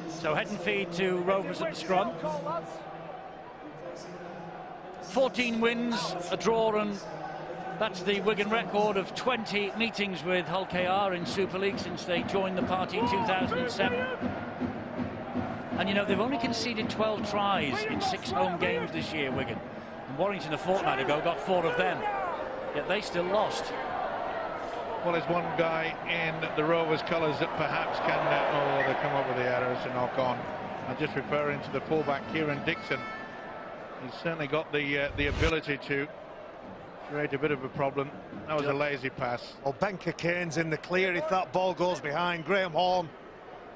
So head and feed to Rovers at the scrum. 14 wins, a draw, and that's the Wigan record of 20 meetings with Hull KR in Super League since they joined the party in 2007. And you know, they've only conceded 12 tries in 6 home games this year, Wigan. And Warrington a fortnight ago got 4 of them, yet they still lost. Well, there's one guy in the Rovers colours that perhaps can... oh, they come up with the errors to knock on. I'm just referring to the fullback, Kieran Dixon. He's certainly got the ability to create a bit of a problem. That was a lazy pass. Well, Ben Cockaine's in the clear if that ball goes behind. Graham Horn,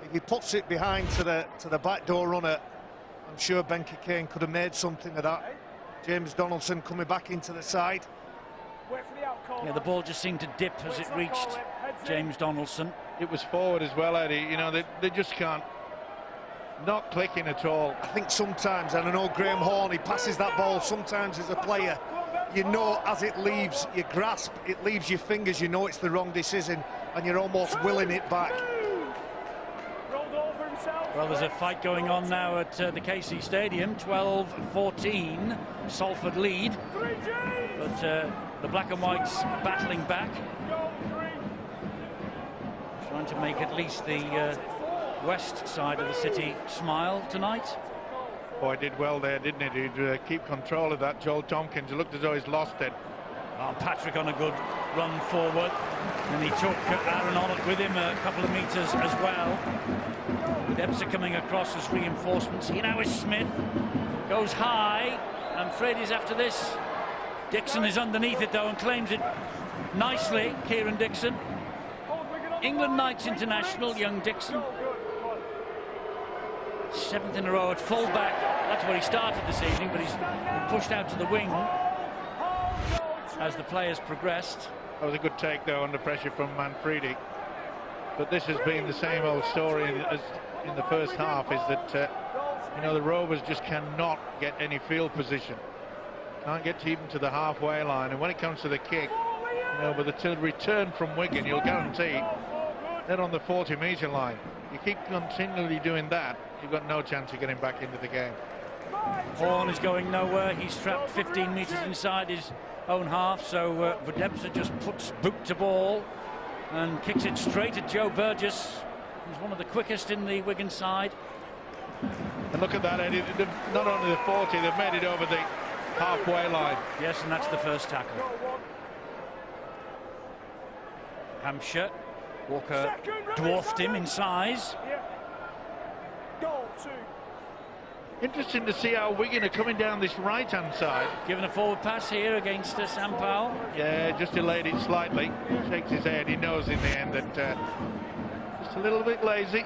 if he puts it behind to the backdoor runner, I'm sure Ben Cockayne could have made something of that. James Donaldson coming back into the side. Yeah, the ball just seemed to dip as it reached James Donaldson. It was forward as well, Eddie. You know, they just can't. Not clicking at all. I think sometimes, and I know Graham Horn, he passes that ball sometimes as a player. You know, as it leaves your grasp, it leaves your fingers, you know it's the wrong decision, and you're almost willing it back. Well, there's a fight going on now at the KC Stadium. 12-14, Salford lead. But the black and whites battling back. Trying to make at least the west side of the city smile tonight. Boy, did well there, didn't he? He'd keep control of that. Joel Tompkins, it looked as though he's lost it. Oh, Patrick on a good run forward, and he took Aaron Ollett with him a couple of metres as well. With Ebser coming across as reinforcements. Here now is Smith, goes high, and Frady's after this. Dixon is underneath it though and claims it nicely. Kieran Dixon, England Knights international, young Dixon. 7th in a row at full-back. That's where he started this evening, but he's been pushed out to the wing as the players progressed. That was a good take though under pressure from Manfredi. But this has been the same old story as in the first half, is that you know, the Rovers just cannot get any field position. Can't get even to the halfway line, and when it comes to the kick, you know, but the return from Wigan, you'll guarantee they're on the 40-metre line. You keep continually doing that, you've got no chance of getting back into the game. Horn is going nowhere. He's trapped 15 metres inside his own half, so Vodebza just puts boot to ball and kicks it straight at Joe Burgess, who's one of the quickest in the Wigan side. And look at that, Eddie. Not only the 40, they've made it over the halfway line. Yes, and that's the first tackle. Hampshire. Walker dwarfed him in size. Interesting to see how Wigan are coming down this right-hand side. Given a forward pass here against Sam Powell. Yeah, just delayed it slightly. Shakes his head. He knows in the end that just a little bit lazy.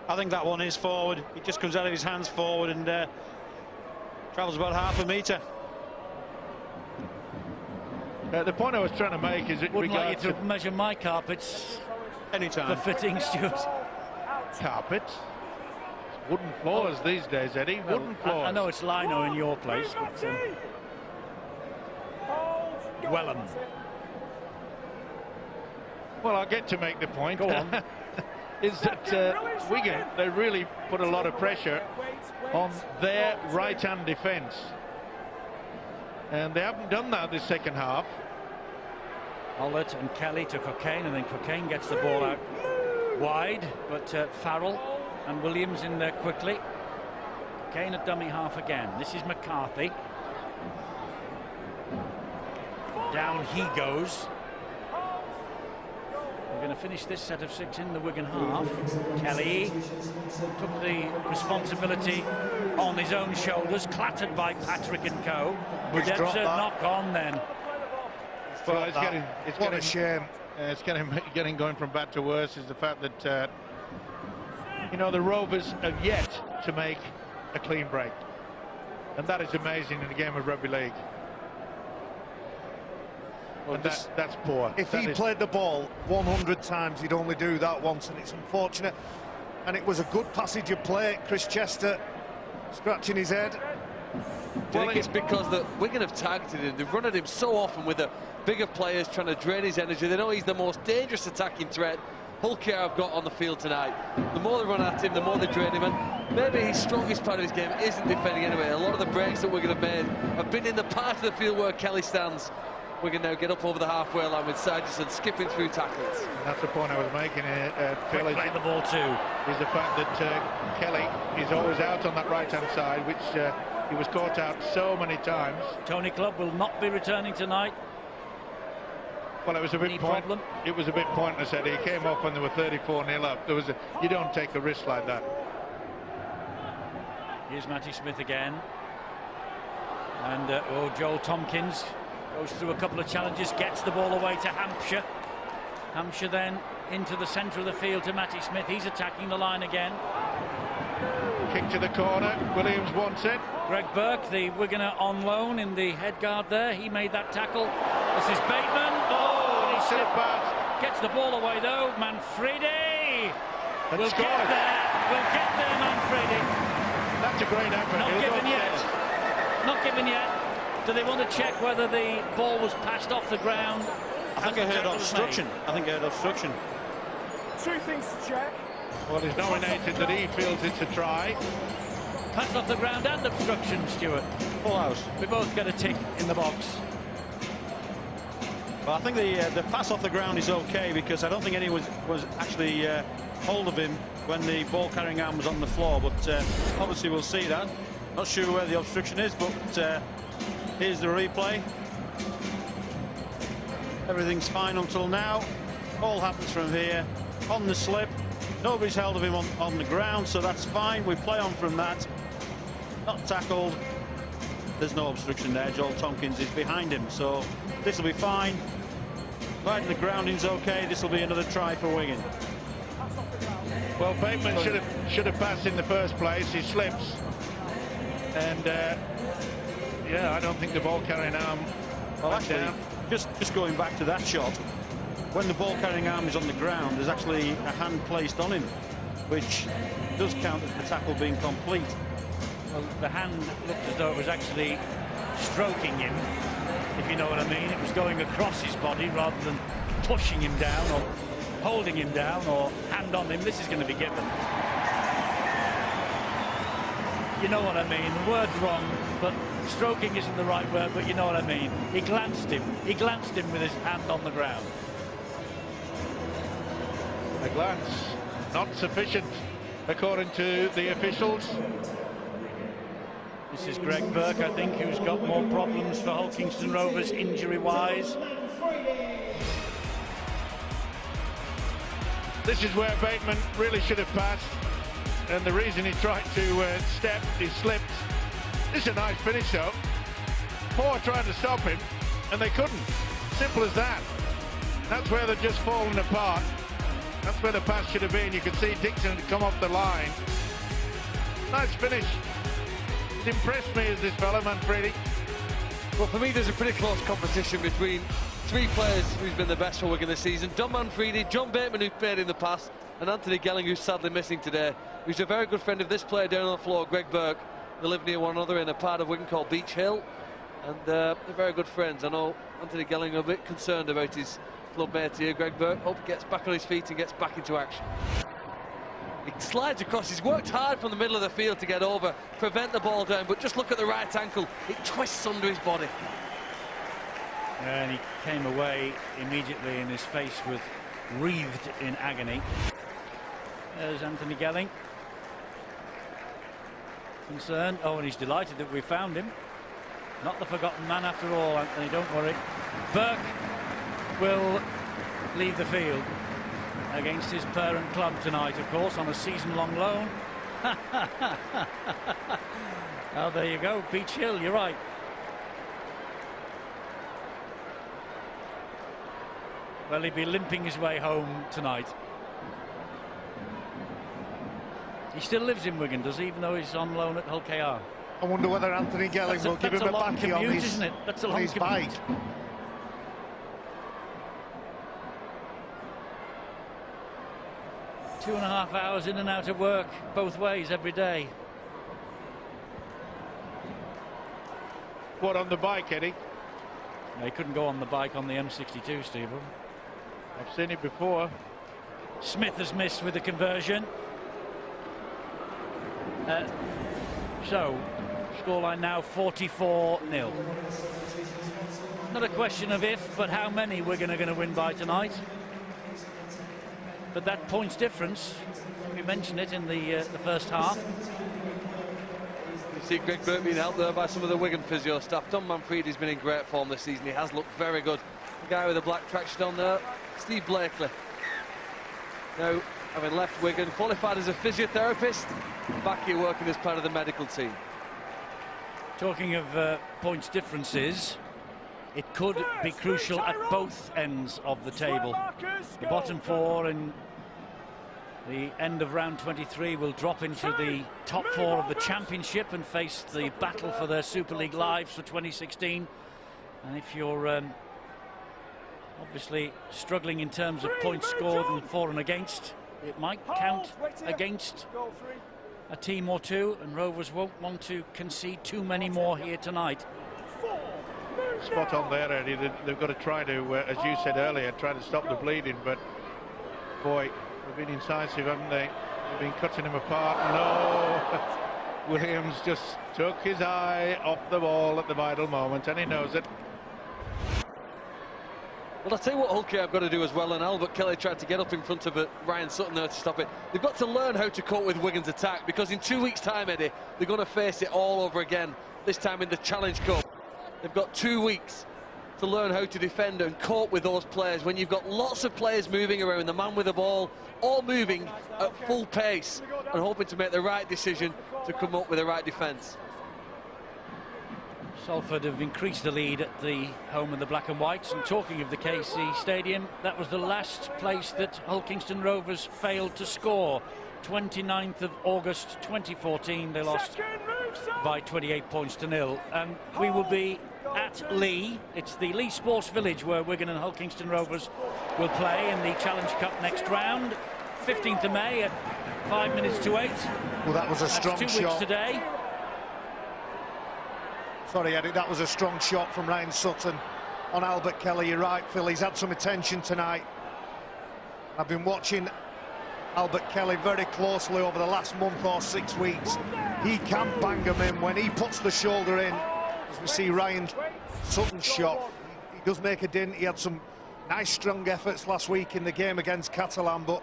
I think that one is forward. It just comes out of his hands forward and travels about half a metre. The point I was trying to make is... Wouldn't like you to measure my carpets. Anytime. For fitting, Stuart. Carpets? Wooden floors these days, Eddie. Well, wooden floors. I know it's lino in your place, but... Wellham. Well, I'll get to make the point. Go on. Is that Wigan, they really put a lot of pressure on their right-hand defence. And they haven't done that this second half. Ollett and Kelly to Cockayne, and then Cockayne gets the ball out wide, but Farrell and Williams in there quickly. Cockayne at dummy half again. This is McCarthy. Down he goes. We're going to finish this set of 6 in the Wigan half. Kelly took the responsibility on his own shoulders, clattered by Patrick and co. Redemp's a knock on then. Well, it's what a shame. It's getting going from bad to worse is the fact that you know, the Rovers have yet to make a clean break, and that is amazing in a game of rugby league. Well, that's poor. If he played the ball 100 times, he'd only do that once, and it's unfortunate. And it was a good passage of play. Chris Chester scratching his head. Well, it's because the Wigan have targeted him. They've run at him so often with the bigger players trying to drain his energy. They know he's the most dangerous attacking threat Hulkier have got on the field tonight. The more they run at him, the more they drain him. And maybe his strongest part of his game isn't defending anyway. A lot of the breaks that Wigan have made have been in the part of the field where Kelly stands. Wigan now get up over the halfway line with Sargison skipping through tackles. And that's the point I was making. Phil, playing the ball too. Is the fact that Kelly is always out on that right-hand side, which he was caught out so many times. Tony Clubb will not be returning tonight. Well, it was a bit pointless, Eddie. He came off when they were 34-0 up. You don't take a risk like that. Here's Matty Smith again. And Joel Tompkins goes through a couple of challenges, gets the ball away to Hampshire. Hampshire then into the centre of the field to Matty Smith. He's attacking the line again. Kick to the corner. Williams wants it. Greg Burke, the Wiganer on loan in the head guard there. He made that tackle. This is Bateman. Oh, and he slipped past. Gets the ball away though. Manfredi. We'll get there. We'll get there, Manfredi. That's a great effort. Not given yet. Not given yet. Do they want to check whether the ball was passed off the ground? I think I heard obstruction. I think I heard obstruction. 2 things to check. Well, he's nominated that he feels it's a try. Passed off the ground and obstruction, Stuart. Full house. We both get a tick in the box. Well, I think the pass off the ground is okay, because I don't think anyone was actually hold of him when the ball carrying arm was on the floor. But obviously we'll see that. Not sure where the obstruction is, but here's the replay. Everything's fine until now. All happens from here. On the slip. Nobody's held of him on the ground, so that's fine. We play on from that. Not tackled. There's no obstruction there. Joel Tompkins is behind him, so this will be fine. Providing the grounding's okay, this will be another try for Wigan. Well, Bateman should have passed in the first place. He slips, and yeah, I don't think the ball carrying arm. Well, actually, just going back to that shot, when the ball carrying arm is on the ground, there's actually a hand placed on him, which does count as the tackle being complete. Well, the hand looked as though it was actually stroking him, if you know what I mean. It was going across his body rather than pushing him down or holding him down or hand on him. This is going to be given. You know what I mean. The word's wrong, but stroking isn't the right word, but you know what I mean. He glanced him. He glanced him with his hand on the ground. A glance, not sufficient, according to the officials. This is Greg Burke, I think, who's got more problems for Hull Kingston Rovers injury-wise. This is where Bateman really should have passed, and the reason he tried to step, he slipped. This is a nice finish, though. Poor trying to stop him, and they couldn't. Simple as that. That's where they're just falling apart. That's where the pass should have been. You could see Dixon had come off the line. Nice finish. It impressed me as this fella, Manfredi. Well, for me, there's a pretty close competition between 3 players who's been the best for Wigan this season. Don Manfredi, John Bateman, who played in the past, and Anthony Gelling, who's sadly missing today, who's a very good friend of this player down on the floor, Greg Burke. They live near one another in a part of Wigan called Beach Hill, and they're very good friends. I know Anthony Gelling is a bit concerned about his club mate here, Greg Burke. Hope he gets back on his feet and gets back into action. He slides across. He's worked hard from the middle of the field to get over, prevent the ball down, but just look at the right ankle. It twists under his body. And he came away immediately and his face was wreathed in agony. There's Anthony Gelling. Concerned. Oh, and he's delighted that we found him. Not the forgotten man after all, Anthony, don't worry. Burke will leave the field against his parent club tonight, of course, on a season-long loan. Oh, there you go, Beach Hill, you're right. Well, he'd be limping his way home tonight. He still lives in Wigan, does he, even though he's on loan at Hull KR? I wonder whether Anthony Gelling will give him a backie on his, isn't it? That's a long his bike. 2.5 hours in and out of work, both ways, every day. What, on the bike, Eddie? No, he couldn't go on the bike on the M62, Stephen. I've seen it before. Smith has missed with the conversion. So, scoreline now 44-0. Not a question of if, but how many Wigan are going to win by tonight. But that points difference, we mentioned it in the first half. You see Greg Burke being helped there by some of the Wigan physio staff. Don Manfredi's been in great form this season. He has looked very good. The guy with the black tracksuit on there, Steve Blakely. Now, having left Wigan, qualified as a physiotherapist, back here working as part of the medical team. Talking of points differences, it could be crucial at both ends of the table. The bottom four in the end of round 23 will drop into the top four of the championship and face the battle for their Super League lives for 2016. And if you're obviously struggling in terms of points scored and for and against, it might count against a team or two, and Rovers won't want to concede too many more here tonight. Spot on there, Eddie. They've got to try to, as you said earlier, try to stop the bleeding, but boy, they've been incisive, haven't they? They've been cutting him apart. No! Williams just took his eye off the ball at the vital moment, and he knows it. Well, I'll tell you what Hull KR have got to do as well, and Albert Kelly tried to get up in front of Ryan Sutton there to stop it. They've got to learn how to cope with Wigan's attack, because in 2 weeks' time, Eddie, they're going to face it all over again, this time in the Challenge Cup. They've got 2 weeks to learn how to defend and cope with those players when you've got lots of players moving around, the man with the ball, all moving at full pace and hoping to make the right decision to come up with the right defence. Salford have increased the lead at the home of the Black and Whites, and talking of the KC Stadium, that was the last place that Hull Kingston Rovers failed to score. 29th of August 2014, they lost by 28 points to 0. We will be at Lee. It's the Lee Sports Village where Wigan and Hull Kingston Rovers will play in the Challenge Cup next round. 15th of May at 5 minutes to 8. Well, that was a strong shot. 2 weeks today. Sorry, Eddie, that was a strong shot from Ryan Sutton on Albert Kelly. You're right, Phil, he's had some attention tonight. I've been watching Albert Kelly very closely over the last month or 6 weeks. He can bang him in when he puts the shoulder in. As we see Ryan Sutton's shot, he does make a dent. He had some nice strong efforts last week in the game against Catalan, but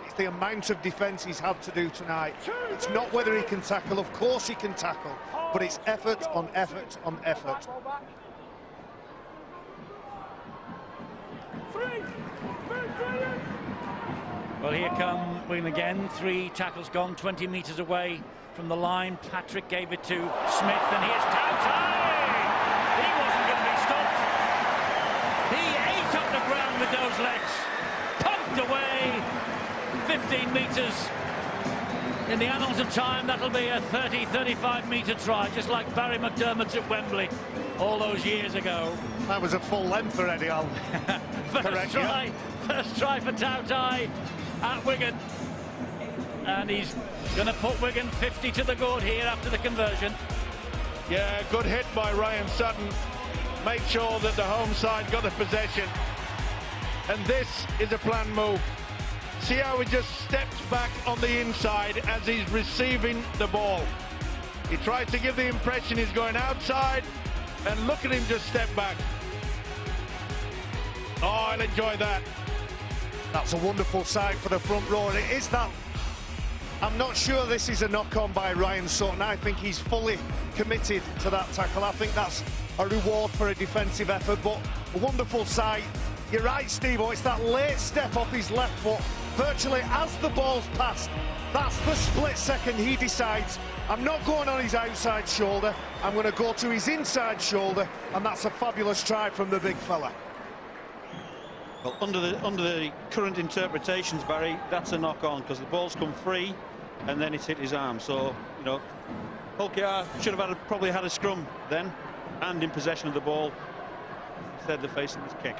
it's the amount of defence he's had to do tonight. It's not whether he can tackle, of course he can tackle, but it's effort on effort on effort. Well, here come Wigan again. 3 tackles gone, 20 metres away from the line. Patrick gave it to Smith, and here's Tautai! He wasn't going to be stopped. He ate up the ground with those legs. Pumped away. 15 metres. In the annals of time, that'll be a 30-35 metre try, just like Barry McDermott's at Wembley all those years ago. That was a full length for Eddie, I'll correct you. First try for Tautai at Wigan. And he's going to put Wigan 50 to the good here after the conversion. Yeah, good hit by Ryan Sutton. Made sure that the home side got the possession. And this is a planned move. See how he just steps back on the inside as he's receiving the ball. He tried to give the impression he's going outside, and look at him just step back. Oh, I'll enjoy that. That's a wonderful side for the front row. And it is that. I'm not sure this is a knock-on by Ryan Sutton. I think he's fully committed to that tackle. I think that's a reward for a defensive effort, but a wonderful sight. You're right, Steve. It's that late step off his left foot, virtually as the ball's passed. That's the split second he decides, I'm not going on his outside shoulder, I'm going to go to his inside shoulder, and that's a fabulous try from the big fella. Well, under the current interpretations, Barry, that's a knock-on because the ball's come free and then it's hit his arm. So, you know, Hull KR should have probably had a scrum then and in possession of the ball. Instead they're facing this kick.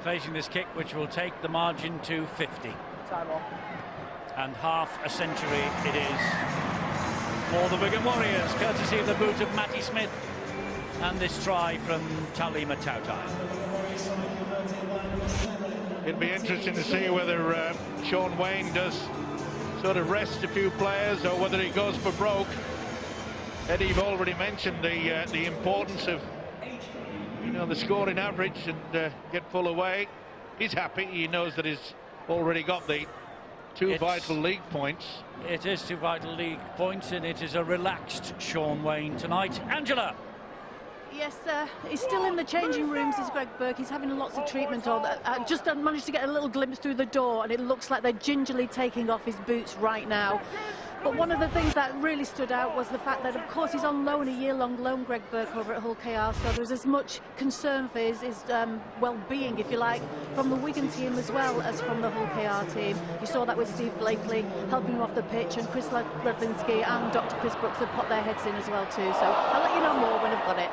Facing this kick, which will take the margin to 50. Time on. And half a century it is for the Wigan Warriors, courtesy of the boot of Matty Smith and this try from Talima Tautai. It'll be interesting to see whether Shaun Wane does sort of rest a few players or whether he goes for broke. Eddie, you've already mentioned the importance of, you know, the scoring average and get full away. He's happy. He knows that he's already got the two vital league points. It is two vital league points, and it is a relaxed Shaun Wane tonight. Angela. Yes, he's still in the changing rooms, is Greg Burke. He's having lots of treatment. Just managed to get a little glimpse through the door, and it looks like they're gingerly taking off his boots right now. But one of the things that really stood out was the fact that, of course, he's on loan, a year-long loan, Greg Burke, over at Hull KR, so there's as much concern for his well-being, if you like, from the Wigan team as well as from the Hull KR team. You saw that with Steve Blakely helping him off the pitch, and Chris Ledlinski and Dr. Chris Brooks have put their heads in as well, too. So I'll let you know more when I've got it.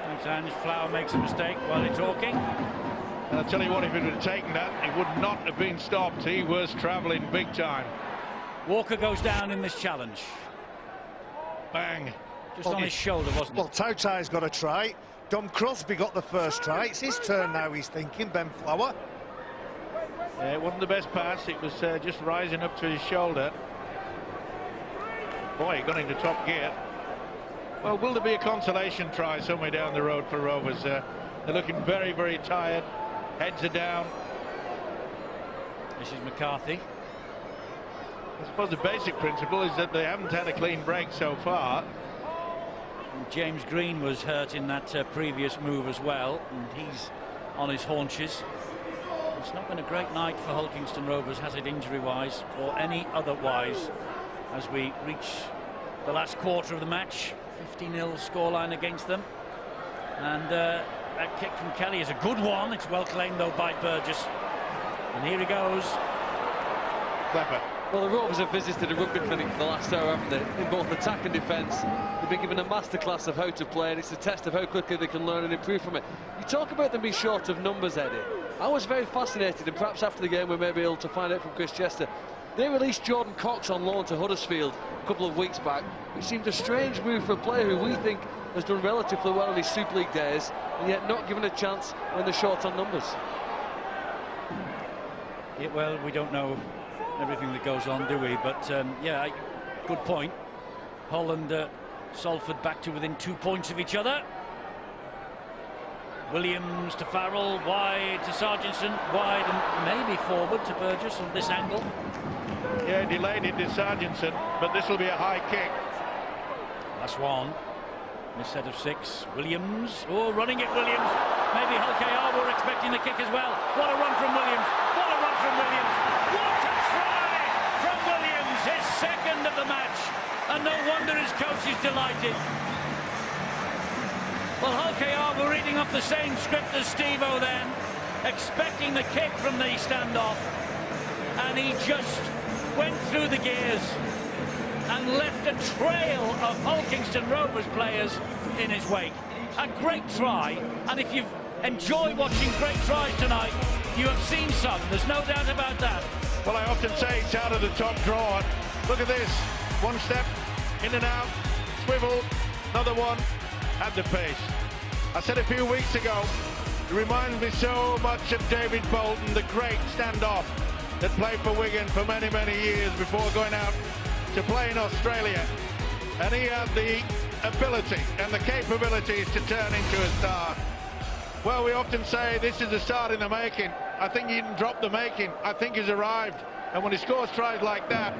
Thanks, Ange. Flower makes a mistake while he's talking. And I'll tell you what, if he would have taken that, he would not have been stopped. He was travelling big time. Walker goes down in this challenge. Bang. Just on his shoulder, wasn't it? Well, Tautai's got a try. Dom Crosby got the first try. It's his turn now, he's thinking, Ben Flower. Yeah, it wasn't the best pass. It was just rising up to his shoulder. Boy, he got into top gear. Well, will there be a consolation try somewhere down the road for Rovers? They're looking very, very tired. Heads are down. This is McCarthy. I suppose the basic principle is that they haven't had a clean break so far. And James Green was hurt in that previous move as well, and he's on his haunches. It's not been a great night for Hull Kingston Rovers, has it, injury-wise or any otherwise, as we reach the last quarter of the match. 50-0 scoreline against them, and that kick from Kelly is a good one. It's well claimed though by Burgess, and here he goes. Clever. Well, the Rovers have visited a rugby clinic for the last hour, haven't they? In both attack and defence. They've been given a masterclass of how to play, and it's a test of how quickly they can learn and improve from it. You talk about them being short of numbers, Eddie. I was very fascinated, and perhaps after the game we may be able to find out from Chris Chester. They released Jordan Cox on loan to Huddersfield a couple of weeks back, which seemed a strange move for a player who we think has done relatively well in his Super League days, and yet not given a chance when they're short on numbers. Yeah, well, we don't know everything that goes on, do we? But yeah, good point. Hull and Salford back to within 2 points of each other. Williams to Farrell, wide to Sargentson, wide and maybe forward to Burgess on this angle. Yeah, delayed it to Sargentson, but this will be a high kick. That's one. This set of six. Williams, oh, running it, Williams. Maybe Hull KR were expecting the kick as well. What a run from Williams. What a run from Williams. What a try from Williams, his second of the match. And no wonder his coach is delighted. Well, Hull KR were reading off the same script as Steve-O then, expecting the kick from the standoff, and he just went through the gears and left a trail of Hull Kingston Rovers players in his wake. A great try, and if you've enjoyed watching great tries tonight, you have seen some, there's no doubt about that. Well, I often say it's out of the top drawer. Look at this, one step, in and out, swivel, another one, at the pace. I said a few weeks ago, it reminds me so much of David Bolton, the great standoff that played for Wigan for many, many years before going out to play in Australia. And he had the ability and the capabilities to turn into a star. Well, we often say this is the start in the making. I think he didn't drop the making. I think he's arrived. And when he scores tries like that,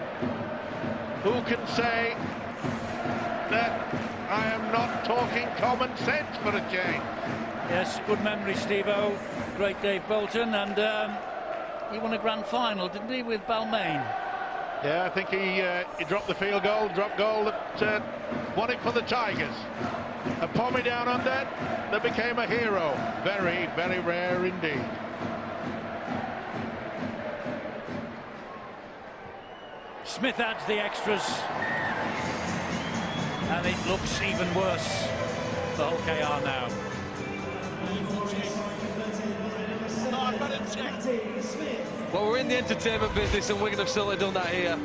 who can say that I am not talking common sense for a change? Yes, good memory, Steve-O. Great Dave Bolton, and he won a grand final, didn't he, with Balmain? Yeah, I think he dropped the field goal, drop goal that won it for the Tigers. A Pommy down under that became a hero. Very, very rare indeed. Smith adds the extras, and it looks even worse for Hull KR now. Well, we're in the entertainment business, and Wigan have certainly done that here.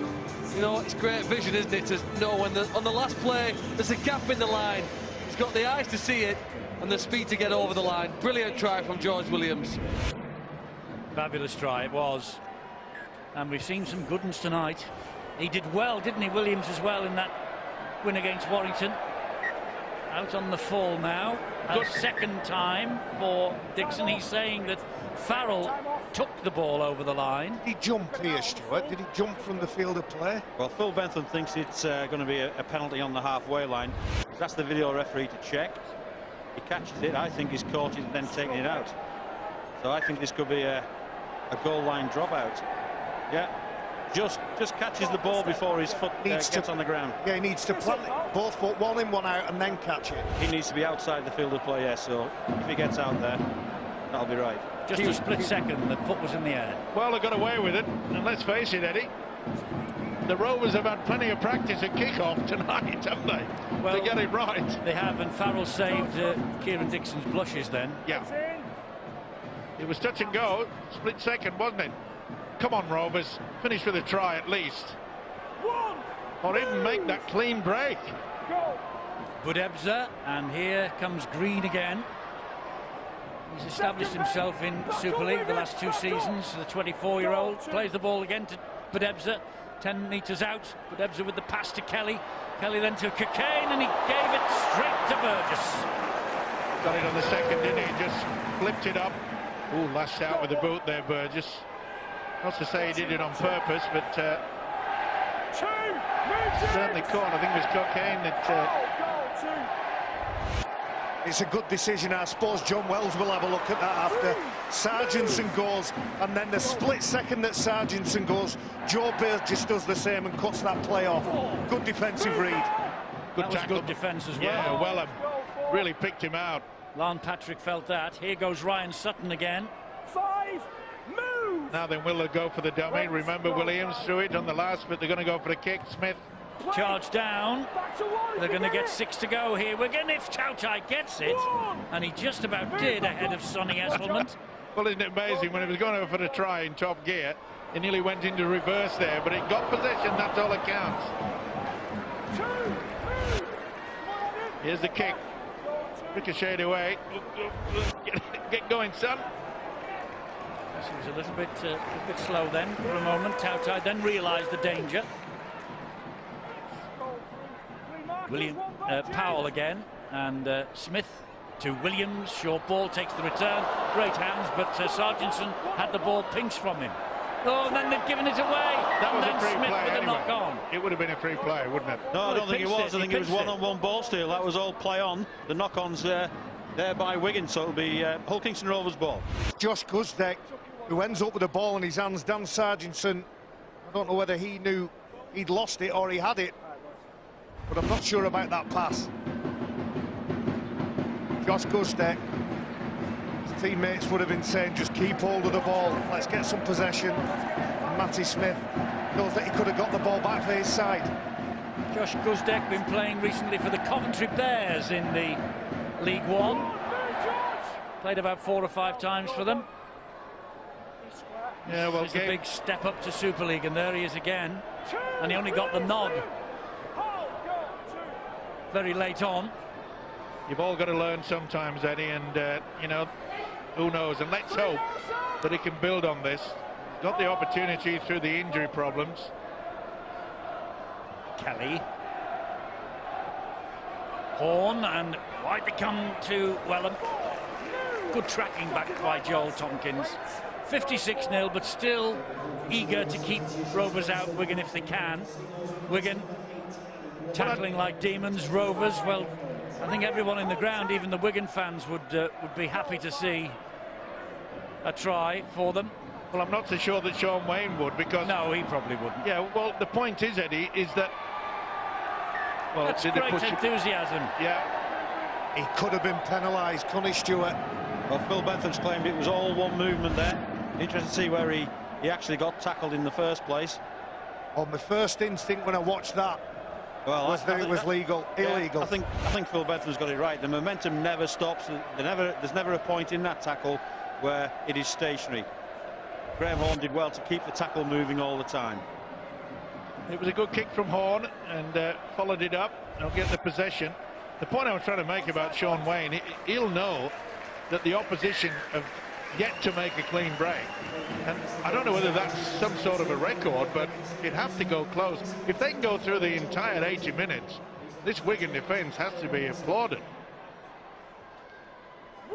You know, it's great vision, isn't it, to know when on the last play there's a gap in the line. He's got the eyes to see it and the speed to get over the line. Brilliant try from George Williams. Fabulous try it was, and we've seen some good ones tonight. He did well, didn't he, Williams, as well, in that win against Warrington. Out on the fall now. A second time for Dixon. He's saying that Farrell took the ball over the line. Did he jump here, Stuart? Did he jump from the field of play? Well, Phil Bentham thinks it's going to be a penalty on the halfway line. That's the video referee to check. He catches it. I think he's caught it and then taken it out. So I think this could be a goal line dropout. Yeah. Just catches the ball before his foot gets on the ground. Yeah, he needs to plant both foot, one in, one out, and then catch it. He needs to be outside the field of play, yeah, so if he gets out there, that'll be right. Just a split second, the foot was in the air. Well, they got away with it, and let's face it, Eddie, the Rovers have had plenty of practice at kick-off tonight, haven't they? Well, to get it right. They have, and Farrell saved Kieran Dixon's blushes then. Yeah. It was touch and go, split second, wasn't it? Come on, Rovers, finish with a try at least. Or even make that clean break. Budebza, and here comes Green again. He's established himself in Super League the last 2 seasons. The 24-year-old plays the ball again to Budebza. 10 metres out. Budebza with the pass to Kelly. Kelly then to Cockayne, and he gave it straight to Burgess. Got it on the second, didn't he? Just flipped it up. Ooh, lashed out with the boot there, Burgess. Not to say he did it on purpose, but certainly caught. I think it was Cockayne that... It's a good decision. I suppose John Wells will have a look at that after Sargentson goes, and then the split second that Sargentson goes, Joe Burgess does the same and cuts that play off. Good defensive read. Good tackle. Good defence as well. Yeah, Wellham really picked him out. Lon Patrick felt that. Here goes Ryan Sutton again. 5, move! Now then, will they go for the dummy? Remember, Williams threw it on the last, but they're going to go for the kick. Smith. Charge down. They're going to get 6 to go here. Wigan, if Tautai gets it, and he just about did ahead of Sonny Esselman. Well, isn't it amazing, when he was going over for the try in top gear, he nearly went into reverse there, but it got possession, that's all that counts. Here's the kick. Ricocheted away. Get going, son. He was a little bit slow then for a moment. Tautai then realised the danger. Powell again, and Smith to Williams. Short ball, takes the return. Great hands, but Sargentson had the ball pinched from him. Oh, and then they've given it away. That was a free Smith play with anyway. a knock on. It would have been a free play, wouldn't it? No, I don't think it was. I think it was one-on-one ball steal. That was all play on. The knock-ons there by Wigan, so it'll be Hull Kingston Rovers ball. Josh Guzdek, who ends up with the ball in his hands. Dan Sargentson, I don't know whether he knew he'd lost it or he had it, but I'm not sure about that pass. Josh Guzdek, his teammates would have been saying, just keep hold of the ball, let's get some possession. And Matty Smith knows that he could have got the ball back for his side. Josh Guzdek been playing recently for the Coventry Bears in the League One. Played about 4 or 5 times for them. Yeah, well, it's a big step up to Super League, and there he is again. And he only got the nod very late on. You've all got to learn sometimes, Eddie, and you know, who knows, and let's hope that he can build on this. Got the opportunity through the injury problems. Kelly. Horn, and wide to come to Wellham. Good tracking back by Joel Tompkins. 56-0, but still eager to keep Rovers out, Wigan, if they can. Wigan tackling like demons. Rovers, well, I think everyone in the ground, even the Wigan fans, would be happy to see a try for them. Well, I'm not so sure that Sean Wayne would, because... No, he probably wouldn't. Yeah, well, the point is, Eddie, is that... Well, that's great enthusiasm. Yeah. He could have been penalised, couldn't he, Stuart? Well, Phil Bentham's claimed it was all one movement there. Interesting to see where he actually got tackled in the first place. Well, my first instinct when I watched that was that it was illegal. I think Phil Bentham's got it right. The momentum never stops. There's never a point in that tackle where it is stationary. Graham Horne did well to keep the tackle moving all the time. It was a good kick from Horne, and followed it up. He'll get the possession. The point I was trying to make about Sean Wayne, he'll know that the opposition have yet to make a clean break. And I don't know whether that's some sort of a record, but it'd have to go close. If they can go through the entire 80 minutes, this Wigan defence has to be applauded.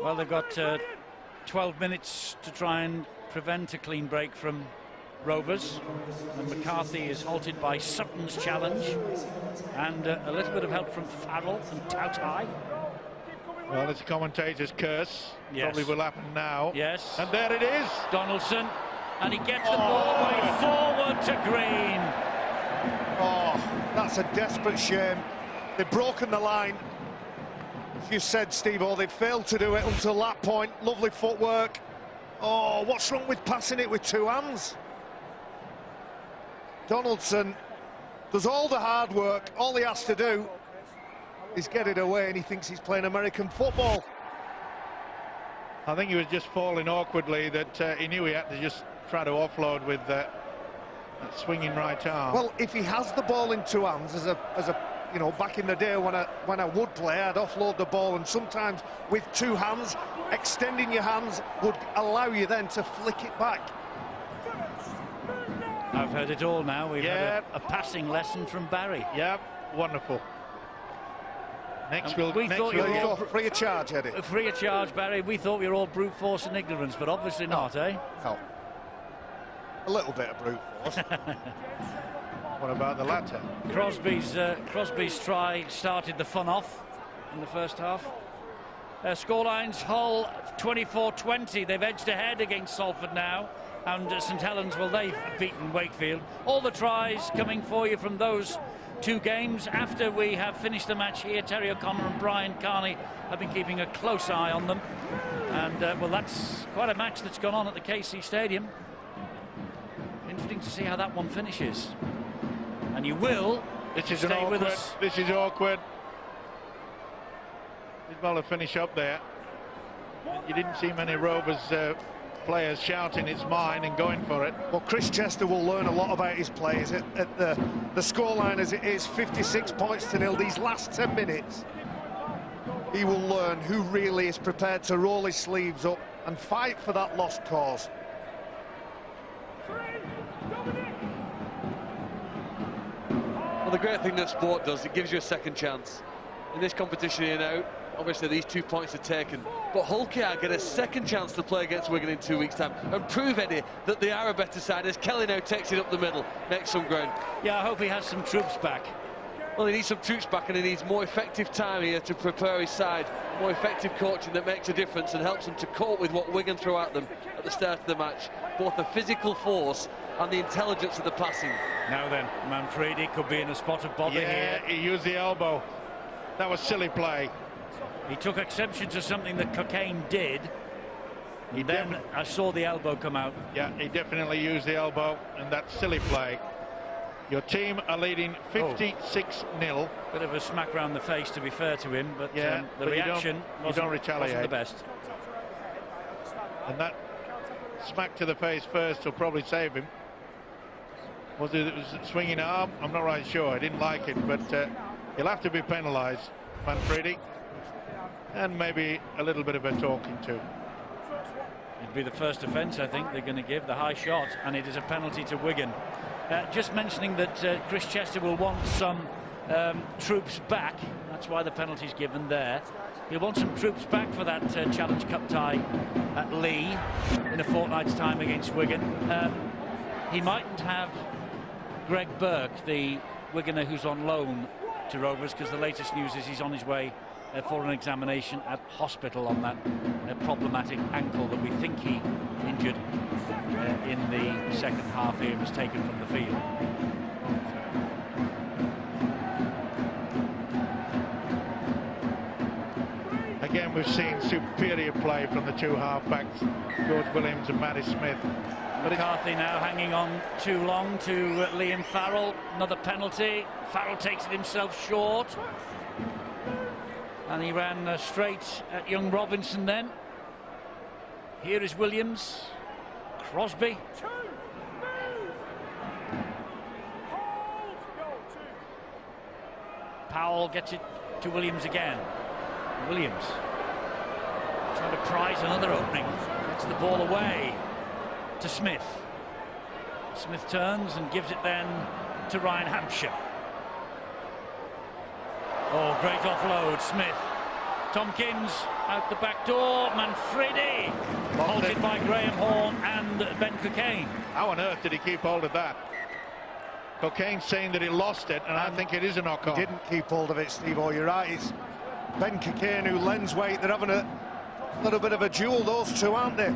Well, they've got 12 minutes to try and prevent a clean break from Rovers, and McCarthy is halted by Sutton's challenge, and a little bit of help from Farrell and Tautai. Well, it's a commentator's curse. Yes. Probably will happen now. Yes. And there it is. Donaldson, and he gets the ball way forward to Green. Oh, that's a desperate shame. They've broken the line. As you said, Steve-O, they've failed to do it until that point. Lovely footwork. Oh, what's wrong with passing it with two hands? Donaldson does all the hard work. All he has to do is get it away, and he thinks he's playing American football. I think he was just falling awkwardly, that he knew he had to just try to offload with that swinging right arm. Well, if he has the ball in two hands, as a you know, back in the day when I would play, I'd offload the ball, and sometimes with two hands, extending your hands would allow you then to flick it back. I've heard it all now. We've had a passing lesson from Barry. Yeah, wonderful. Next we'll go free of charge, Eddie. Free of charge, Barry. We thought we were all brute force and ignorance, but obviously not, eh? No. A little bit of brute force. What about the latter? Crosby's try started the fun off in the first half. Scorelines: Hull 24-20. They've edged ahead against Salford now, and St Helens, well, they've beaten Wakefield. All the tries coming for you from those two games. After we have finished the match here, Terry O'Connor and Brian Carney have been keeping a close eye on them, and well, that's quite a match that's gone on at the KC Stadium. Interesting to see how that one finishes. And you will stay with us. This is awkward. Did well to finish up there. You didn't see many Rovers players shouting it's mine and going for it. Well, Chris Chester will learn a lot about his players at the scoreline as it is 56-0. These last 10 minutes, he will learn who really is prepared to roll his sleeves up and fight for that lost cause. Well, the great thing that sport does, it gives you a second chance. In this competition here now, obviously these 2 points are taken, but Hull KR get a second chance to play against Wigan in 2 weeks' time and prove, Eddie, that they are a better side as Kelly now takes it up the middle, makes some ground. Yeah, I hope he has some troops back. Well, he needs some troops back, and he needs more effective time here to prepare his side, more effective coaching that makes a difference and helps them to cope with what Wigan threw at them at the start of the match, both the physical force and the intelligence of the passing. Now then, Manfredi could be in a spot of bother here. He used the elbow. That was silly play. He took exception to something that Cocaine did. Then I saw the elbow come out. Yeah, he definitely used the elbow, and that's silly play. Your team are leading 56-0. Bit of a smack round the face, to be fair to him, but yeah, the reaction wasn't the best. And that smack to the face first will probably save him. Was it a swinging arm? I'm not right sure. I didn't like it, but he'll have to be penalised, Manfredi. And maybe a little bit of a talking to. It'd be the first offence, I think, they're going to give, the high shot, and it is a penalty to Wigan. Just mentioning that Chris Chester will want some troops back. That's why the penalty's given there. He'll want some troops back for that Challenge Cup tie at Lee in a fortnight's time against Wigan. He mightn't have Greg Burke, the Wiganer who's on loan to Rovers, because the latest news is he's on his way for an examination at hospital on that problematic ankle that we think he injured in the second half here, was taken from the field. Again, we've seen superior play from the two half-backs, George Williams and Matty Smith. McCarthy now hanging on too long to Liam Farrell. Another penalty. Farrell takes it himself short. And he ran straight at young Robinson then. Here is Williams. Crosby. Powell gets it to Williams again. Williams trying to prize another opening. Gets the ball away to Smith. Smith turns and gives it then to Ryan Hampshire. Oh, great offload, Smith. Tompkins out the back door. Manfredi halted by Graham Horne and Ben Cockayne. How on earth did he keep hold of that? Cockayne's saying that he lost it, and I think it is a knock-on. He didn't keep hold of it, Steve. Oh, you're right. It's Ben Cockayne who lends weight. They're having a little bit of a duel, those two, aren't they?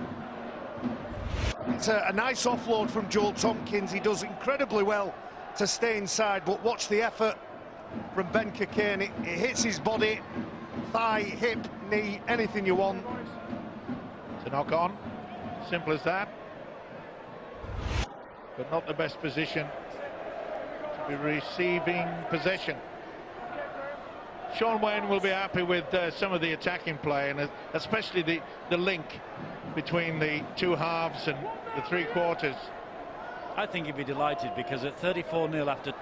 It's a nice offload from Joel Tompkins. He does incredibly well to stay inside, but watch the effort from Ben Cockayne. It hits his body, thigh, hip, knee, anything you want. It's a knock-on, simple as that. But not the best position to be receiving possession. Sean Wayne will be happy with some of the attacking play, and especially the link between the two halves and the three quarters. I think he'd be delighted, because at 34-0 after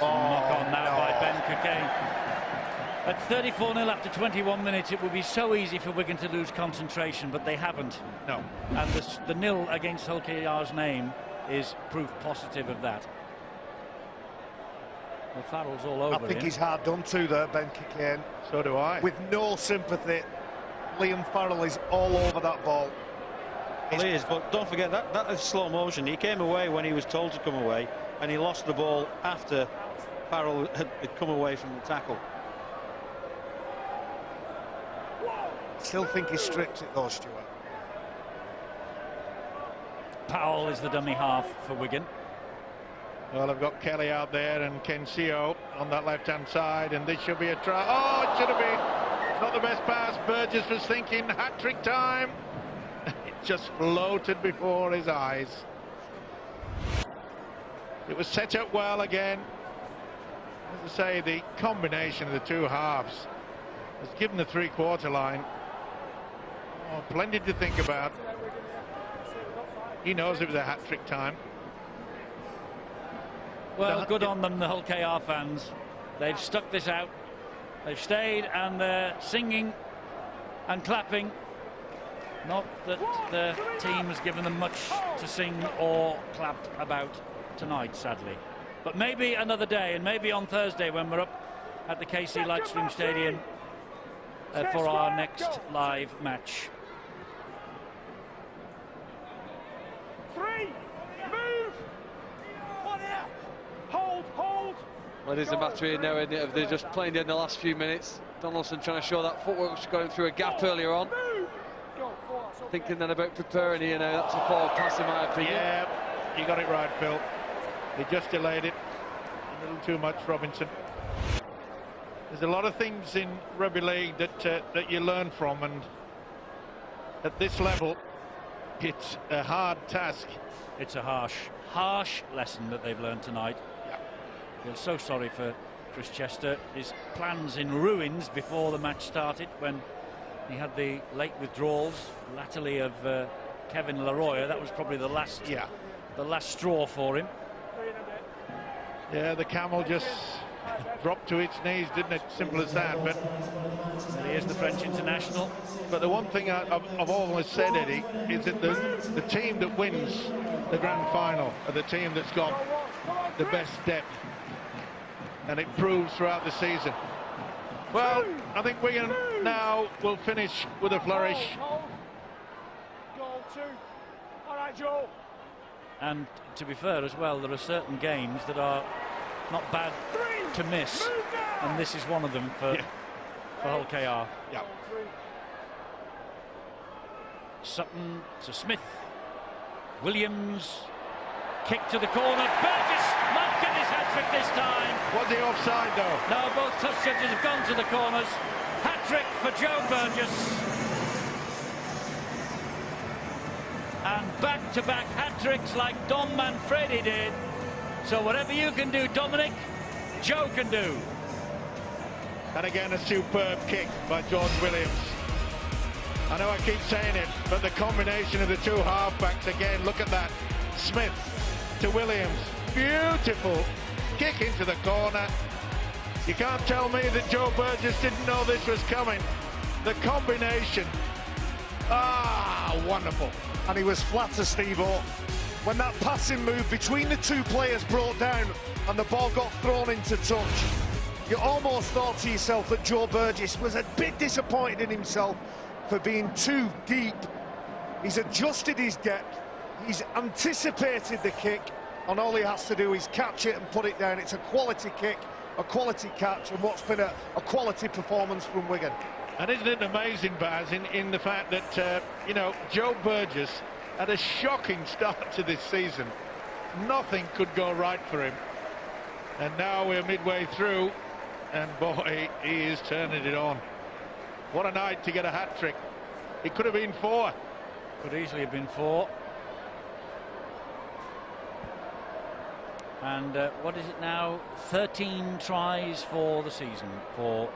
knock on now by Ben Cockayne. At 34-0 after 21 minutes, it would be so easy for Wigan to lose concentration, but they haven't. No. And the nil against Hull KR's name is proof positive of that. Well, Farrell's all over. I think he's hard done to there, Ben Cockayne. So do I. With no sympathy. Liam Farrell is all over that ball. Well, he is, but don't forget that is slow motion. He came away when he was told to come away, and he lost the ball after Farrell had come away from the tackle. Still think he stripped it though, Stuart. Powell is the dummy half for Wigan. Well, I've got Kelly out there and Kensio on that left-hand side, and this should be a try. Oh, it should have been. It's not the best pass. Burgess was thinking hat-trick time. It just floated before his eyes. It was set up well again. As I say, the combination of the two halves has given the three-quarter line plenty to think about. He knows it was a hat-trick time. Well, good on them, the Hull KR fans. They've stuck this out. They've stayed, and they're singing and clapping. Not that the team has given them much to sing or clap about tonight, sadly. But maybe another day, and maybe on Thursday when we're up at the KC Lightstream Stadium for our next live match. Well, it is a matter here now, isn't it, of they're just playing in the last few minutes. Donaldson trying to show that footwork, which got him through a gap earlier on. Thinking then about preparing here now. That's a forward pass, in my opinion. Yeah, you got it right, Phil. They just delayed it a little too much, Robinson. There's a lot of things in rugby league that you learn from, and at this level, it's a hard task. It's a harsh lesson that they've learned tonight. I feel so sorry for Chris Chester. His plans in ruins before the match started, when he had the late withdrawals latterly of Kevin Leroy. That was probably the last straw for him. Yeah, the camel just dropped to its knees, didn't it? Simple as that. But he is the French international. But the one thing I've always said, Eddie, is that the team that wins the grand final are the team that's got the best depth. and it proves throughout the season. Well, I think Wigan now will finish with a flourish. Goal 2. All right, Joel. And to be fair as well, there are certain games that are not bad to miss, and this is one of them for Hull KR. Yeah. Sutton to Smith. Williams, kick to the corner. Burgess might get his hat-trick this time. Was he offside though? No, both touch judges have gone to the corners. Hat-trick for Joe Burgess. And back-to-back hat-tricks like Dom Manfredi did. So whatever you can do, Dominic, Joe can do. And again, a superb kick by George Williams. I know I keep saying it, but the combination of the two halfbacks again, look at that. Smith to Williams. Beautiful kick into the corner. You can't tell me that Joe Burgess didn't know this was coming. The combination. Wonderful. And he was flat to Steve-O. When that passing move between the two players broke down and the ball got thrown into touch, you almost thought to yourself that Joe Burgess was a bit disappointed in himself for being too deep. He's adjusted his depth, he's anticipated the kick, and all he has to do is catch it and put it down. It's a quality kick, a quality catch, and what's been a quality performance from Wigan. And isn't it amazing, Baz, in the fact that, you know, Joe Burgess had a shocking start to this season. Nothing could go right for him. And now we're midway through, and boy, he is turning it on. What a night to get a hat-trick. It could have been 4. Could easily have been 4. And what is it now? 13 tries for the season for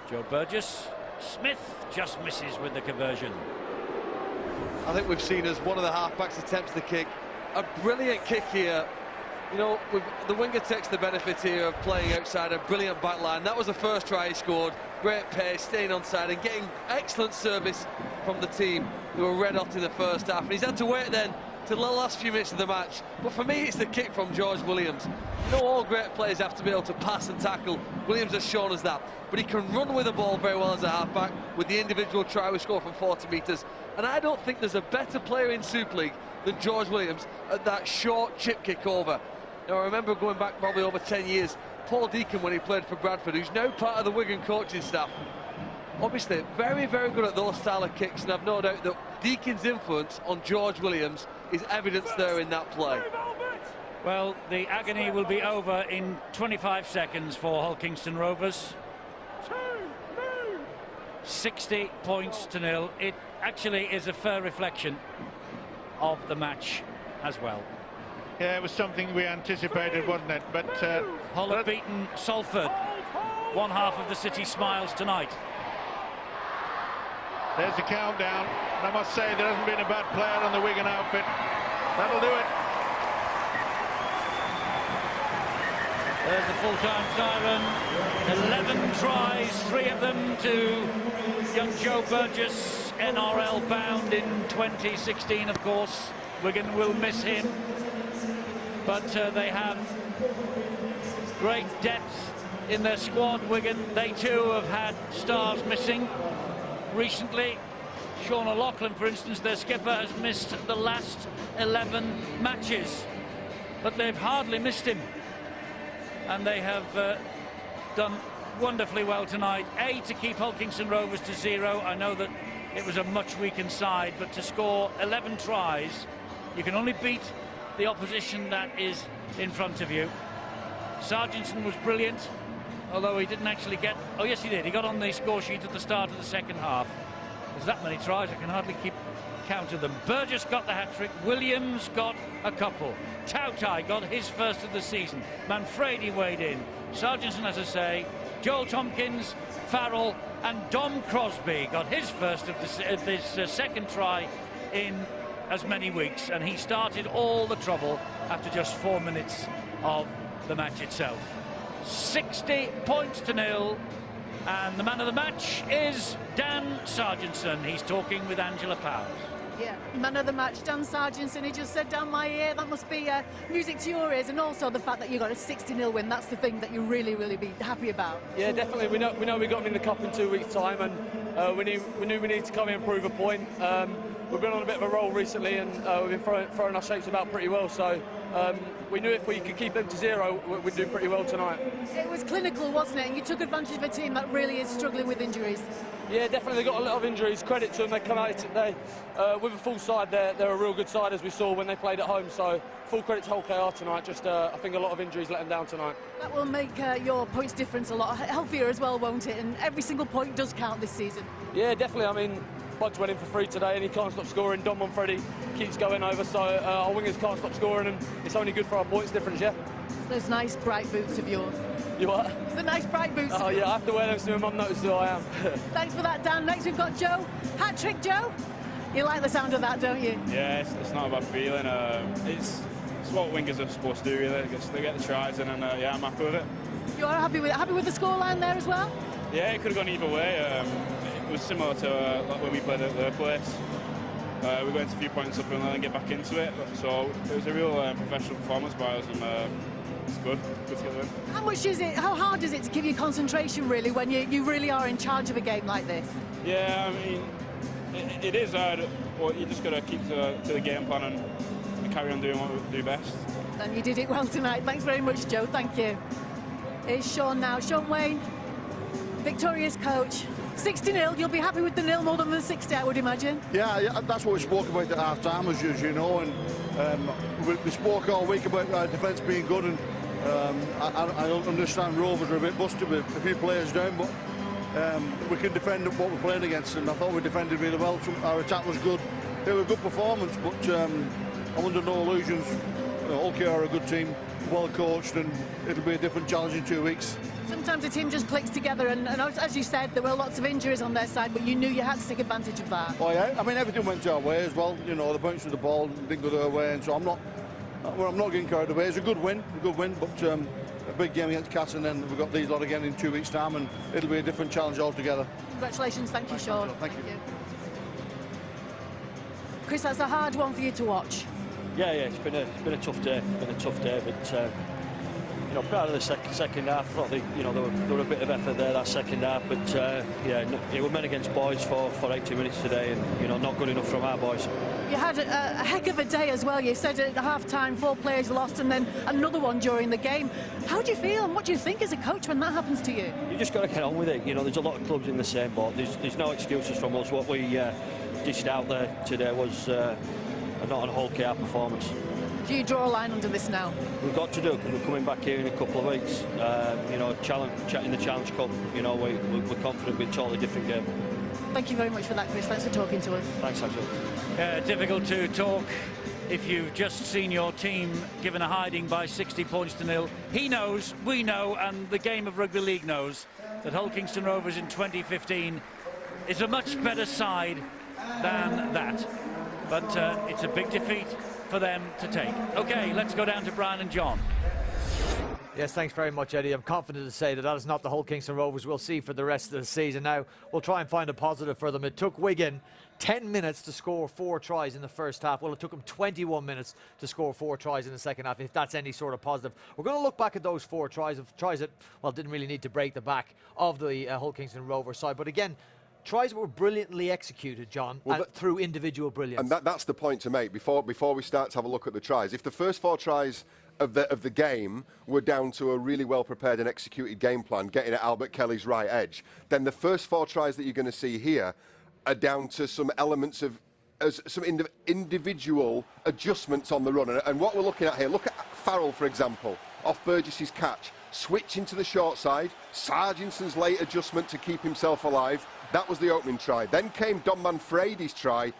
Joe Burgess. Smith just misses with the conversion. I think we've seen as one of the halfbacks attempts the kick. A brilliant kick here. You know, the winger takes the benefit here of playing outside a brilliant back line. That was the first try he scored. Great pace, staying onside and getting excellent service from the team who were red hot in the first half. And he's had to wait then to the last few minutes of the match. But for me, it's the kick from George Williams. You know, all great players have to be able to pass and tackle. Williams has shown us that. But he can run with the ball very well as a halfback with the individual try we score from 40 metres. And I don't think there's a better player in Super League than George Williams at that short chip kick over. Now, I remember going back probably over 10 years, Paul Deacon, when he played for Bradford, who's now part of the Wigan coaching staff, obviously very, very good at those style of kicks, and I've no doubt that Deacon's influence on George Williams is evidence there in that play. Well, the agony will be over in 25 seconds for Hull Kingston Rovers. 60 points to 0. It actually is a fair reflection of the match as well. Yeah, it was something we anticipated, wasn't it? But Hull have beaten Salford. One half of the city smiles tonight. There's the countdown. And I must say, there hasn't been a bad player on the Wigan outfit. That'll do it. There's the full-time siren. 11 tries, 3 of them to young Joe Burgess, NRL bound in 2016, of course. Wigan will miss him. But they have great depth in their squad, Wigan. They too have had stars missing recently. Sean O'Loughlin, for instance, their skipper, has missed the last 11 matches. But they've hardly missed him. And they have done wonderfully well tonight. To keep Hull Kingston Rovers to 0. I know that it was a much weakened side, but to score 11 tries, you can only beat the opposition that is in front of you. Sargentson was brilliant, although he didn't actually get... Oh, yes, he did. He got on the score sheet at the start of the second half. There's that many tries, I can hardly keep count of them. Burgess got the hat-trick. Williams got a couple. Tautai got his first of the season. Manfredi weighed in. Sargentson, as I say. Joel Tompkins, Farrell, and Dom Crosby got his first of this second try in as many weeks, and he started all the trouble after just 4 minutes of the match itself. 60 points to 0, and the man of the match is Dan Sargentson. He's talking with Angela Powers. Yeah, man of the match, Dan Sargentson, he just said down my ear, that must be music to your ears, and also the fact that you got a 60-0 win, that's the thing that you really be happy about. Yeah, definitely. We know we got them in the cup in 2 weeks' time, and we knew we needed to come in and prove a point. We've been on a bit of a roll recently, and we've been throwing our shapes about pretty well, so we knew if we could keep them to 0, we'd do pretty well tonight. It was clinical, wasn't it? And you took advantage of a team that really is struggling with injuries. Yeah, definitely. They got a lot of injuries. Credit to them. They come out today with a full side. They're a real good side, as we saw when they played at home. So full credit to Hull KR tonight. Just I think a lot of injuries let them down tonight. That will make your points difference a lot healthier as well, won't it? And every single point does count this season. Yeah, definitely. I mean, Bugs went in for 3 today and he can't stop scoring. Dom Manfredi keeps going over, so our wingers can't stop scoring, and it's only good for our points difference, yeah. It's those nice bright boots of yours. You what? It's the nice bright boots. Oh yeah, I have to wear them so my mum knows who I am. Thanks for that, Dan. Next we've got Joe. Hat-trick, Joe. You like the sound of that, don't you? Yeah, it's not a bad feeling. It's what wingers are supposed to do, really. They get the tries, and yeah, I'm happy with it. You are happy with the scoreline there as well? Yeah, it could have gone either way. It was similar to like when we played at their place. We went a few points up and then get back into it. So it was a real professional performance by us, and it's good to get the win. How hard is it to keep your concentration really when you really are in charge of a game like this? Yeah, I mean, it is hard, but you just got to keep to the game plan and carry on doing what we do best. And you did it well tonight. Thanks very much, Joe. Thank you. Here's Sean now. Sean Wayne, victorious coach. 60-0, you'll be happy with the nil more than the 60, I would imagine. Yeah, that's what we spoke about at half-time, as you know, and we spoke all week about our defence being good, and I don't understand Rovers are a bit busted with a few players down, but we can defend what we're playing against, and I thought we defended really well. Our attack was good. It was a good performance, but I'm under no illusions. Hull KR are a good team, well coached, and it'll be a different challenge in 2 weeks. Sometimes a team just clicks together, and as you said, there were lots of injuries on their side, but you knew you had to take advantage of that. Oh yeah, I mean everything went our way as well. You know, the bounce of the ball didn't go their way, and so I'm not getting carried away. It's a good win, but a big game against Cass, and then we've got these lot again in 2 weeks' time, and it'll be a different challenge altogether. Congratulations, thank you, Sean. Thank you. Chris, that's a hard one for you to watch. Yeah, it's been a tough day. But you know, part of the second half, I thought there were a bit of effort there that second half, but yeah, it was men against boys for 80 minutes today, and not good enough from our boys. You had a heck of a day as well. You said at half-time 4 players lost, and then another one during the game. How do you feel, and what do you think as a coach when that happens to you? You just got to get on with it. There's a lot of clubs in the same boat. There's no excuses from us. What we dished out there today was not a Hull KR performance. Do you draw a line under this now? We've got to do, because we're coming back here in a couple of weeks. In the Challenge Cup, we're confident with a totally different game. Thank you very much for that, Chris. Thanks for talking to us. Thanks, Axel. Difficult to talk if you've just seen your team given a hiding by 60 points to 0. He knows, we know, and the game of rugby league knows that Hull Kingston Rovers in 2015 is a much better side than that. But it's a big defeat for them to take. OK, let's go down to Brian and John. Yes, thanks very much, Eddie. I'm confident to say that is not the Hull Kingston Rovers we'll see for the rest of the season. Now, we'll try and find a positive for them. It took Wigan 10 minutes to score 4 tries in the first half. Well, it took them 21 minutes to score 4 tries in the second half, if that's any sort of positive. We're going to look back at those 4 tries that, well, didn't really need to break the back of the Hull Kingston Rovers side. But again, tries were brilliantly executed, John, through individual brilliance. And that's the point to make before we start to have a look at the tries. If the first 4 tries of the game were down to a really well prepared and executed game plan, getting at Albert Kelly's right edge, then the first 4 tries that you're going to see here are down to some elements of some individual adjustments on the run. And what we're looking at here, look at Farrell, for example, off Burgess's catch, switching to the short side, Sargentson's late adjustment to keep himself alive. That was the opening try. Then came Dom Manfredi's try.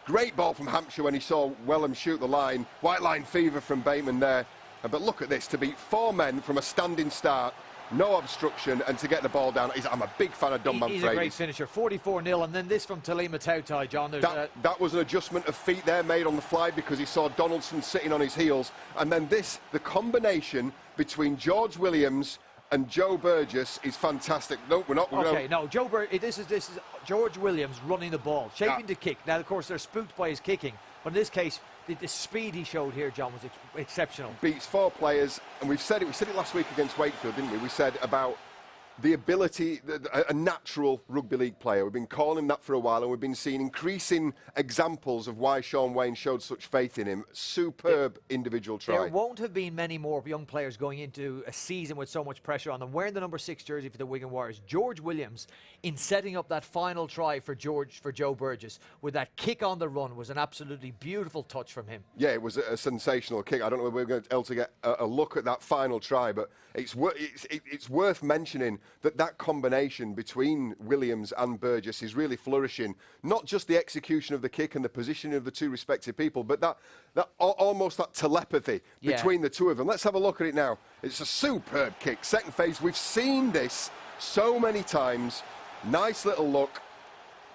Great ball from Hampshire when he saw Wellham shoot the line. White line fever from Bateman there. But look at this, to beat 4 men from a standing start, no obstruction, and to get the ball down. I'm a big fan of Dom Manfredi. He's a great finisher. 44-0, and then this from Talima Tautai, John. That was an adjustment of feet there made on the fly because he saw Donaldson sitting on his heels. And then this, the combination between George Williams And Joe Burgess is fantastic. No, we're not. Okay, no, this is George Williams running the ball, shaping to kick. Now, of course, they're spooked by his kicking, but in this case, the speed he showed here, John, was exceptional. Beats 4 players, and we said it last week against Wakefield, didn't we? We said about the ability, a natural rugby league player. We've been calling him that for a while, and we've been seeing increasing examples of why Sean Wayne showed such faith in him. Superb individual try. There won't have been many more young players going into a season with so much pressure on them. Wearing the number 6 jersey for the Wigan Warriors, George Williams, in setting up that final try for Joe Burgess with that kick on the run, was an absolutely beautiful touch from him. Yeah, it was a sensational kick. I don't know if we're going to be able to get a look at that final try, but it's worth mentioning that combination between Williams and Burgess is really flourishing. Not just the execution of the kick and the positioning of the two respective people, but that almost that telepathy between the two of them. Let's have a look at it now. It's a superb kick. Second phase. We've seen this so many times. Nice little look.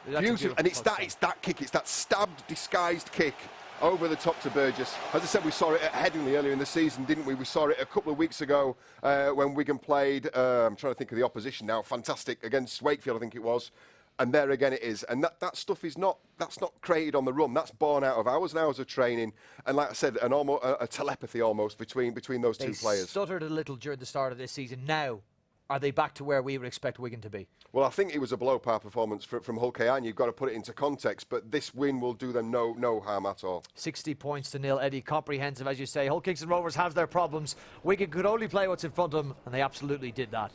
Beautiful. And it's that kick. It's that stabbed, disguised kick over the top to Burgess. As I said, we saw it at Headingley earlier in the season, didn't we? We saw it a couple of weeks ago when Wigan played, I'm trying to think of the opposition now, fantastic, against Wakefield, I think it was. And there again it is. And that stuff is that's not created on the run. That's born out of hours and hours of training. And like I said, a telepathy almost between those two players. They stuttered a little during the start of this season. Now, are they back to where we would expect Wigan to be? Well, I think it was a below-par performance from Hull KR, and you've got to put it into context, but this win will do them no harm at all. 60 points to nil, Eddie. Comprehensive, as you say. Hull Kingston Rovers have their problems. Wigan could only play what's in front of them, and they absolutely did that.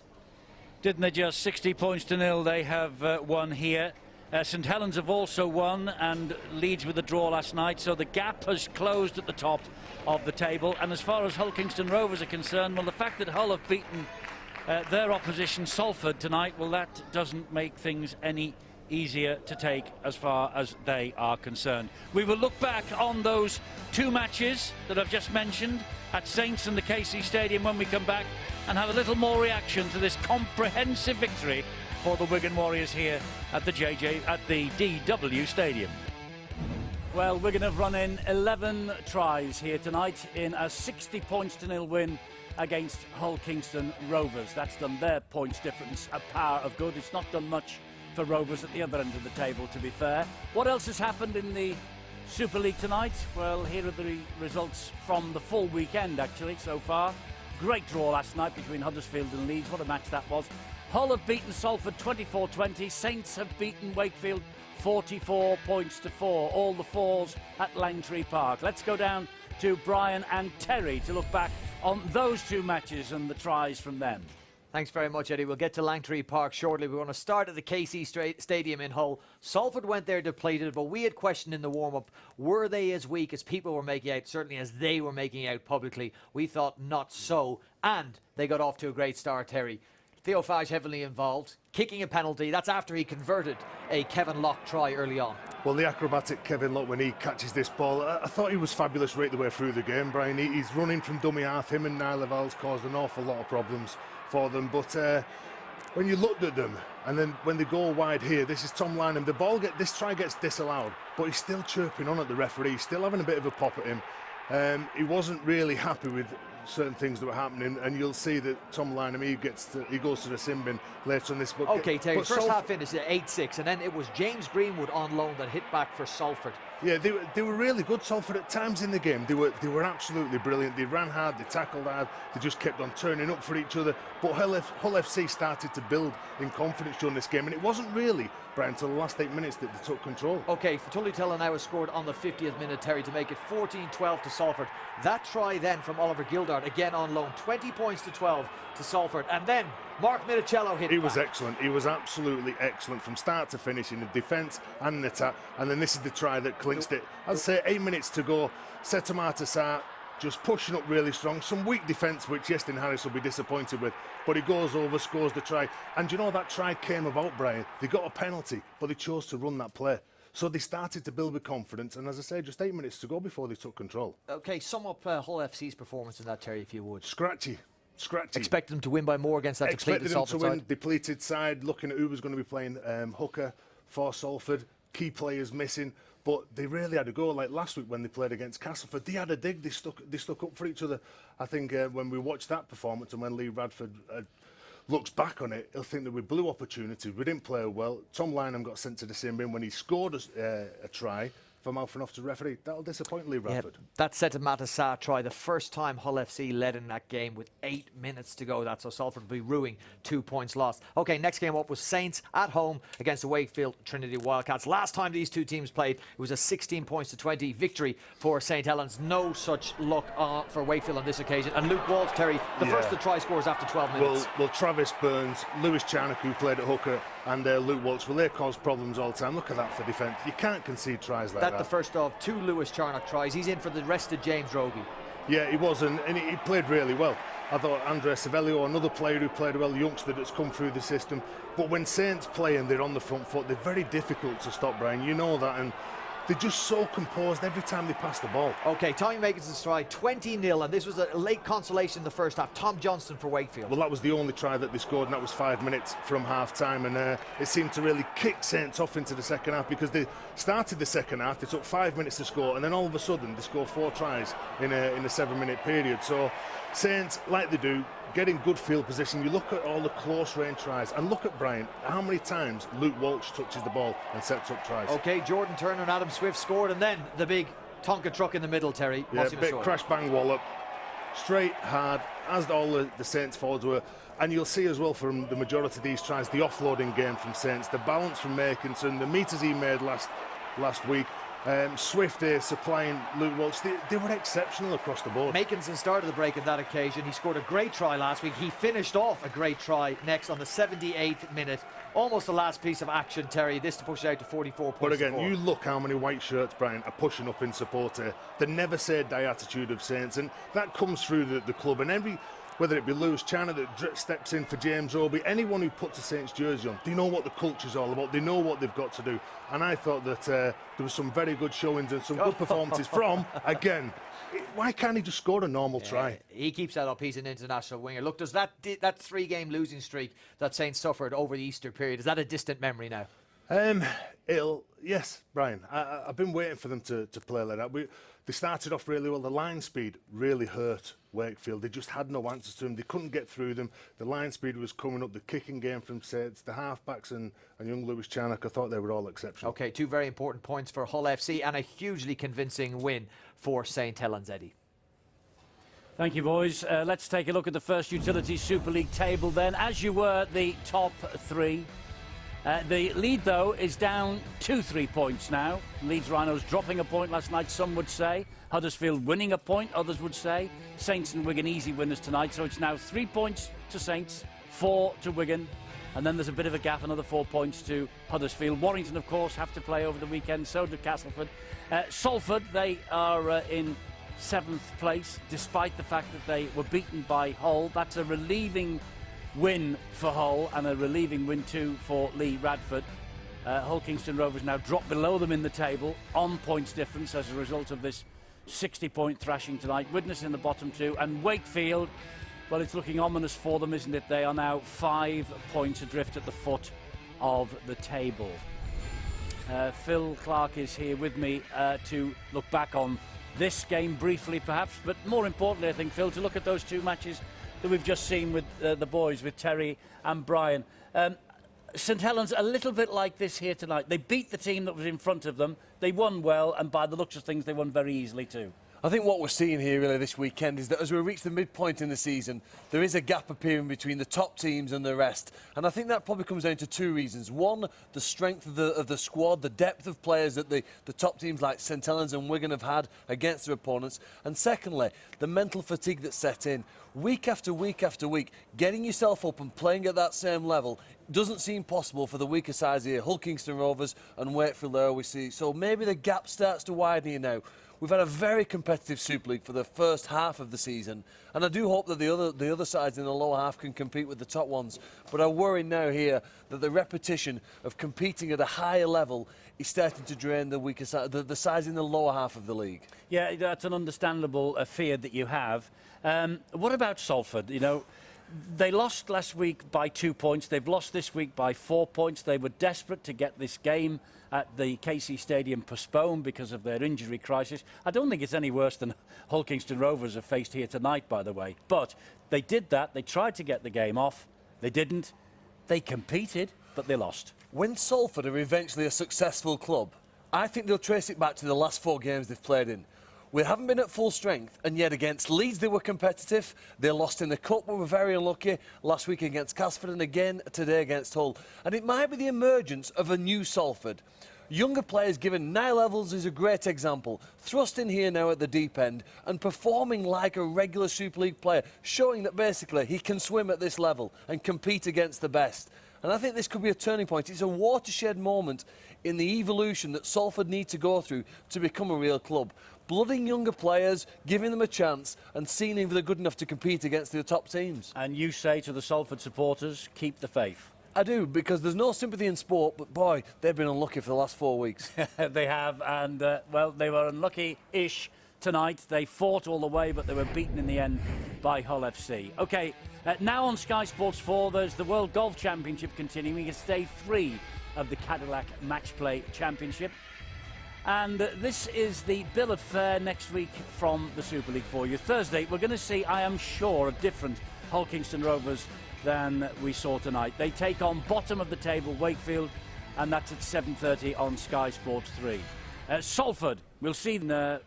Didn't they just? 60 points to nil they have won here. St Helens have also won, and Leeds with a draw last night, so the gap has closed at the top of the table. And as far as Hull Kingston Rovers are concerned, well, the fact that Hull have beaten their opposition Salford tonight, well, that doesn't make things any easier to take as far as they are concerned. We will look back on those 2 matches that I've just mentioned at Saints and the KC Stadium when we come back, and have a little more reaction to this comprehensive victory for the Wigan Warriors here at the DW Stadium. Well, Wigan have run in 11 tries here tonight in a 60 points to nil win against Hull Kingston Rovers. That's done their points difference a power of good. It's not done much for Rovers at the other end of the table, to be fair. What else has happened in the Super League tonight? Well, here are the results from the full weekend, actually, so far. Great draw last night between Huddersfield and Leeds. What a match that was. Hull have beaten Salford 24-20. Saints have beaten Wakefield 44 points to 4. All the 4s at Langtree Park. Let's go down to Brian and Terry to look back on those 2 matches and the tries from them. Thanks very much, Eddie. We'll get to Langtree Park shortly. We're going to start at the KC Stadium in Hull. Salford went there depleted, but we had questioned in the warm-up, were they as weak as people were making out, certainly as they were making out publicly? We thought not so, and they got off to a great start, Terry. Theo Fage heavily involved, kicking a penalty. That's after he converted a Kevin Locke try early on. Well, the acrobatic Kevin Locke, when he catches this ball, I thought he was fabulous right the way through the game, Brian. He's running from dummy half. Him and Niall Laval's caused an awful lot of problems for them. But when you looked at them, and then when they go wide here, this is Tom Lynham. This try gets disallowed, but he's still chirping on at the referee. He's still having a bit of a pop at him. He wasn't really happy with certain things that were happening, and you'll see that Tom Lynham, he goes to the sin bin later on this. But okay, Terry, first half finished at 8-6, and then it was James Greenwood on loan that hit back for Salford. Yeah, they were really good, Salford, at times in the game. They were absolutely brilliant. They ran hard, they tackled hard, they just kept on turning up for each other. But Hull FC started to build in confidence during this game, and it wasn't really, Brian, until the last 8 minutes that they took control. Okay, Tully now has scored on the 50th minute, Terry, to make it 14-12 to Salford. That try then from Oliver Gildart, again on loan, 20 points to 12 to Salford. And then Mark Minicello hit. He was excellent. He was absolutely excellent from start to finish in the defence and in attack. And then this is the try that clinched it. I'd say 8 minutes to go. Setamata Sarr just pushing up really strong. Some weak defence, which Justin Harris will be disappointed with. But he goes over, scores the try. And you know that try came about, Brian. They got a penalty, but they chose to run that play. So they started to build with confidence, and as I say, just 8 minutes to go before they took control. Okay, sum up Hull FC's performance in that, Terry, if you would. Scratchy. Expected them to win by more against that depleted Salford side. Expected them to win, depleted side, looking at who was going to be playing hooker for Salford. Key players missing, but they really had a go. Like last week when they played against Castleford, they had a dig, they stuck up for each other. I think when we watched that performance and when Lee Radford looks back on it, he'll think that we blew opportunities, we didn't play well. Tom Lynham got sent to the sin bin when he scored a try for mouthing off to the referee. That'll disappoint Lee Radford. Yeah, that set of Matassa try, the first time Hull FC led in that game with 8 minutes to go. That's so Salford will be ruining 2 points lost. Okay, next game up was Saints at home against the Wakefield Trinity Wildcats. Last time these two teams played, it was a 16 points to 20 victory for St Helens. No such luck for Wakefield on this occasion. And Luke Walsh, Terry, the first of the try scores after 12 minutes. Well, Travis Burns, Lewis Charnock, who played at hooker, and Luke Walsh, well, they cause problems all the time. Look at that for defence. You can't concede tries like that. That's the first of 2 Lewis Charnock tries. He's in for the rest of James Roby. Yeah, he was, and he played really well. I thought Andrea Savelio, another player who played well, youngster that's come through the system. But when Saints play and they're on the front foot, they're very difficult to stop, Brian. You know that, and they're just so composed every time they pass the ball. Okay, Tommy Makinson's try, 20-0, and this was a late consolation in the first half. Tom Johnston for Wakefield. Well, that was the only try that they scored, and that was 5 minutes from half-time, and it seemed to really kick Saints off into the second half, because they started the second half, they took 5 minutes to score, and then all of a sudden they scored 4 tries in a 7-minute period. So Saints, like they do, getting good field position. You look at all the close range tries, and look at Brian, how many times Luke Walsh touches the ball and sets up tries. Okay, Jordan Turner and Adam Swift scored, and then the big Tonka truck in the middle, Terry. Yeah, big crash bang wallop, straight hard, as all the Saints forwards were. And you'll see as well from the majority of these tries, the offloading game from Saints, the balance from Makinson, the meters he made last week. Swift supplying Luke Walsh. They were exceptional across the board. Makinson started the break on that occasion. He scored a great try last week. He finished off a great try next on the 78th minute. Almost the last piece of action, Terry. This to push it out to 44 points. But again, you look how many white shirts, Brian, are pushing up in support here. The never say die attitude of Saints, and that comes through the club. And whether it be Lewis Chana that steps in for James Roby, anyone who puts a Saints jersey on, they know what the culture's all about. They know what they've got to do. And I thought that there was some very good showings and some good performances from, again, why can't he just score a normal try? He keeps that up. He's an international winger. Look, does that 3-game losing streak that Saints suffered over the Easter period, is that a distant memory now? Yes, Brian. I've been waiting for them to play like that. They started off really well. The line speed really hurt Wakefield. They just had no answers to them. They couldn't get through them. The line speed was coming up. The kicking game from Saints, the halfbacks and young Lewis Charnock, I thought they were all exceptional. Okay, 2 very important points for Hull FC and a hugely convincing win for St Helens, Eddie. Thank you, boys. Let's take a look at the First Utility Super League table then. As you were, the top 3. The lead, though, is down 2-3 points now. Leeds Rhinos dropping a point last night, some would say. Huddersfield winning a point, others would say. Saints and Wigan easy winners tonight, so it's now 3 points to Saints, 4 to Wigan. And then there's a bit of a gap, another 4 points to Huddersfield. Warrington, of course, have to play over the weekend, so do Castleford. Salford, they are in 7th place, despite the fact that they were beaten by Hull. That's a relieving win for Hull and a relieving win too for Lee Radford. Hull Kingston Rovers now drop below them in the table on points difference as a result of this 60-point thrashing tonight. Widnes in the bottom 2, and Wakefield, well, it's looking ominous for them, isn't it? They are now 5 points adrift at the foot of the table. Phil Clark is here with me to look back on this game briefly perhaps, but more importantly I think, Phil, to look at those 2 matches that we've just seen with the boys, with Terry and Brian. St Helens, a little bit like this here tonight. They beat the team that was in front of them. They won well, and by the looks of things, they won very easily too. I think what we're seeing here really this weekend is that as we reach the midpoint in the season, there is a gap appearing between the top teams and the rest. And I think that probably comes down to 2 reasons. One, the strength of the squad, the depth of players that the top teams like St Helens and Wigan have had against their opponents. And secondly, the mental fatigue that's set in. Week after week after week, getting yourself up and playing at that same level doesn't seem possible for the weaker sides here. Hull Kingston Rovers and Wakefield there we see. So maybe the gap starts to widen here now. We've had a very competitive Super League for the first half of the season, and I do hope that the other sides in the lower half can compete with the top ones. But I worry now here that the repetition of competing at a higher level is starting to drain the weaker side, the sides in the lower half of the league. Yeah, that's an understandable fear that you have. What about Salford? You know, they lost last week by 2 points. They've lost this week by 4 points. They were desperate to get this game at the KC Stadium postponed because of their injury crisis. I don't think it's any worse than Hull Kingston Rovers have faced here tonight, by the way. But they did that. They tried to get the game off. They didn't. They competed, but they lost. When Salford are eventually a successful club, I think they'll trace it back to the last 4 games they've played in. We haven't been at full strength, and yet against Leeds they were competitive. They lost in the Cup, we were very unlucky. Last week against Casford, and again today against Hull. And it might be the emergence of a new Salford. Younger players given Niall Evans is a great example. Thrust in here now at the deep end and performing like a regular Super League player, showing that basically he can swim at this level and compete against the best. And I think this could be a turning point. It's a watershed moment in the evolution that Salford need to go through to become a real club. Blooding younger players, giving them a chance and seeing if they're good enough to compete against the top teams. And you say to the Salford supporters, keep the faith. I do, because there's no sympathy in sport, but boy, they've been unlucky for the last 4 weeks. They have, and well, they were unlucky-ish tonight. They fought all the way, but they were beaten in the end by Hull FC. OK, now on Sky Sports 4, there's the World Golf Championship continuing. It's day 3 of the Cadillac Match Play Championship. And this is the bill of fare next week from the Super League for you. Thursday, we're going to see, I am sure, a different Hull Kingston Rovers than we saw tonight. They take on bottom of the table Wakefield, and that's at 7:30 on Sky Sports 3. Salford, we'll see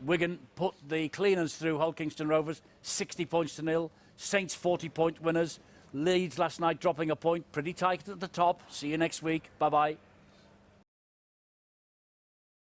Wigan put the cleaners through Hull Kingston Rovers, 60 points to 0. Saints 40-point winners. Leeds last night dropping a point, pretty tight at the top. See you next week. Bye-bye.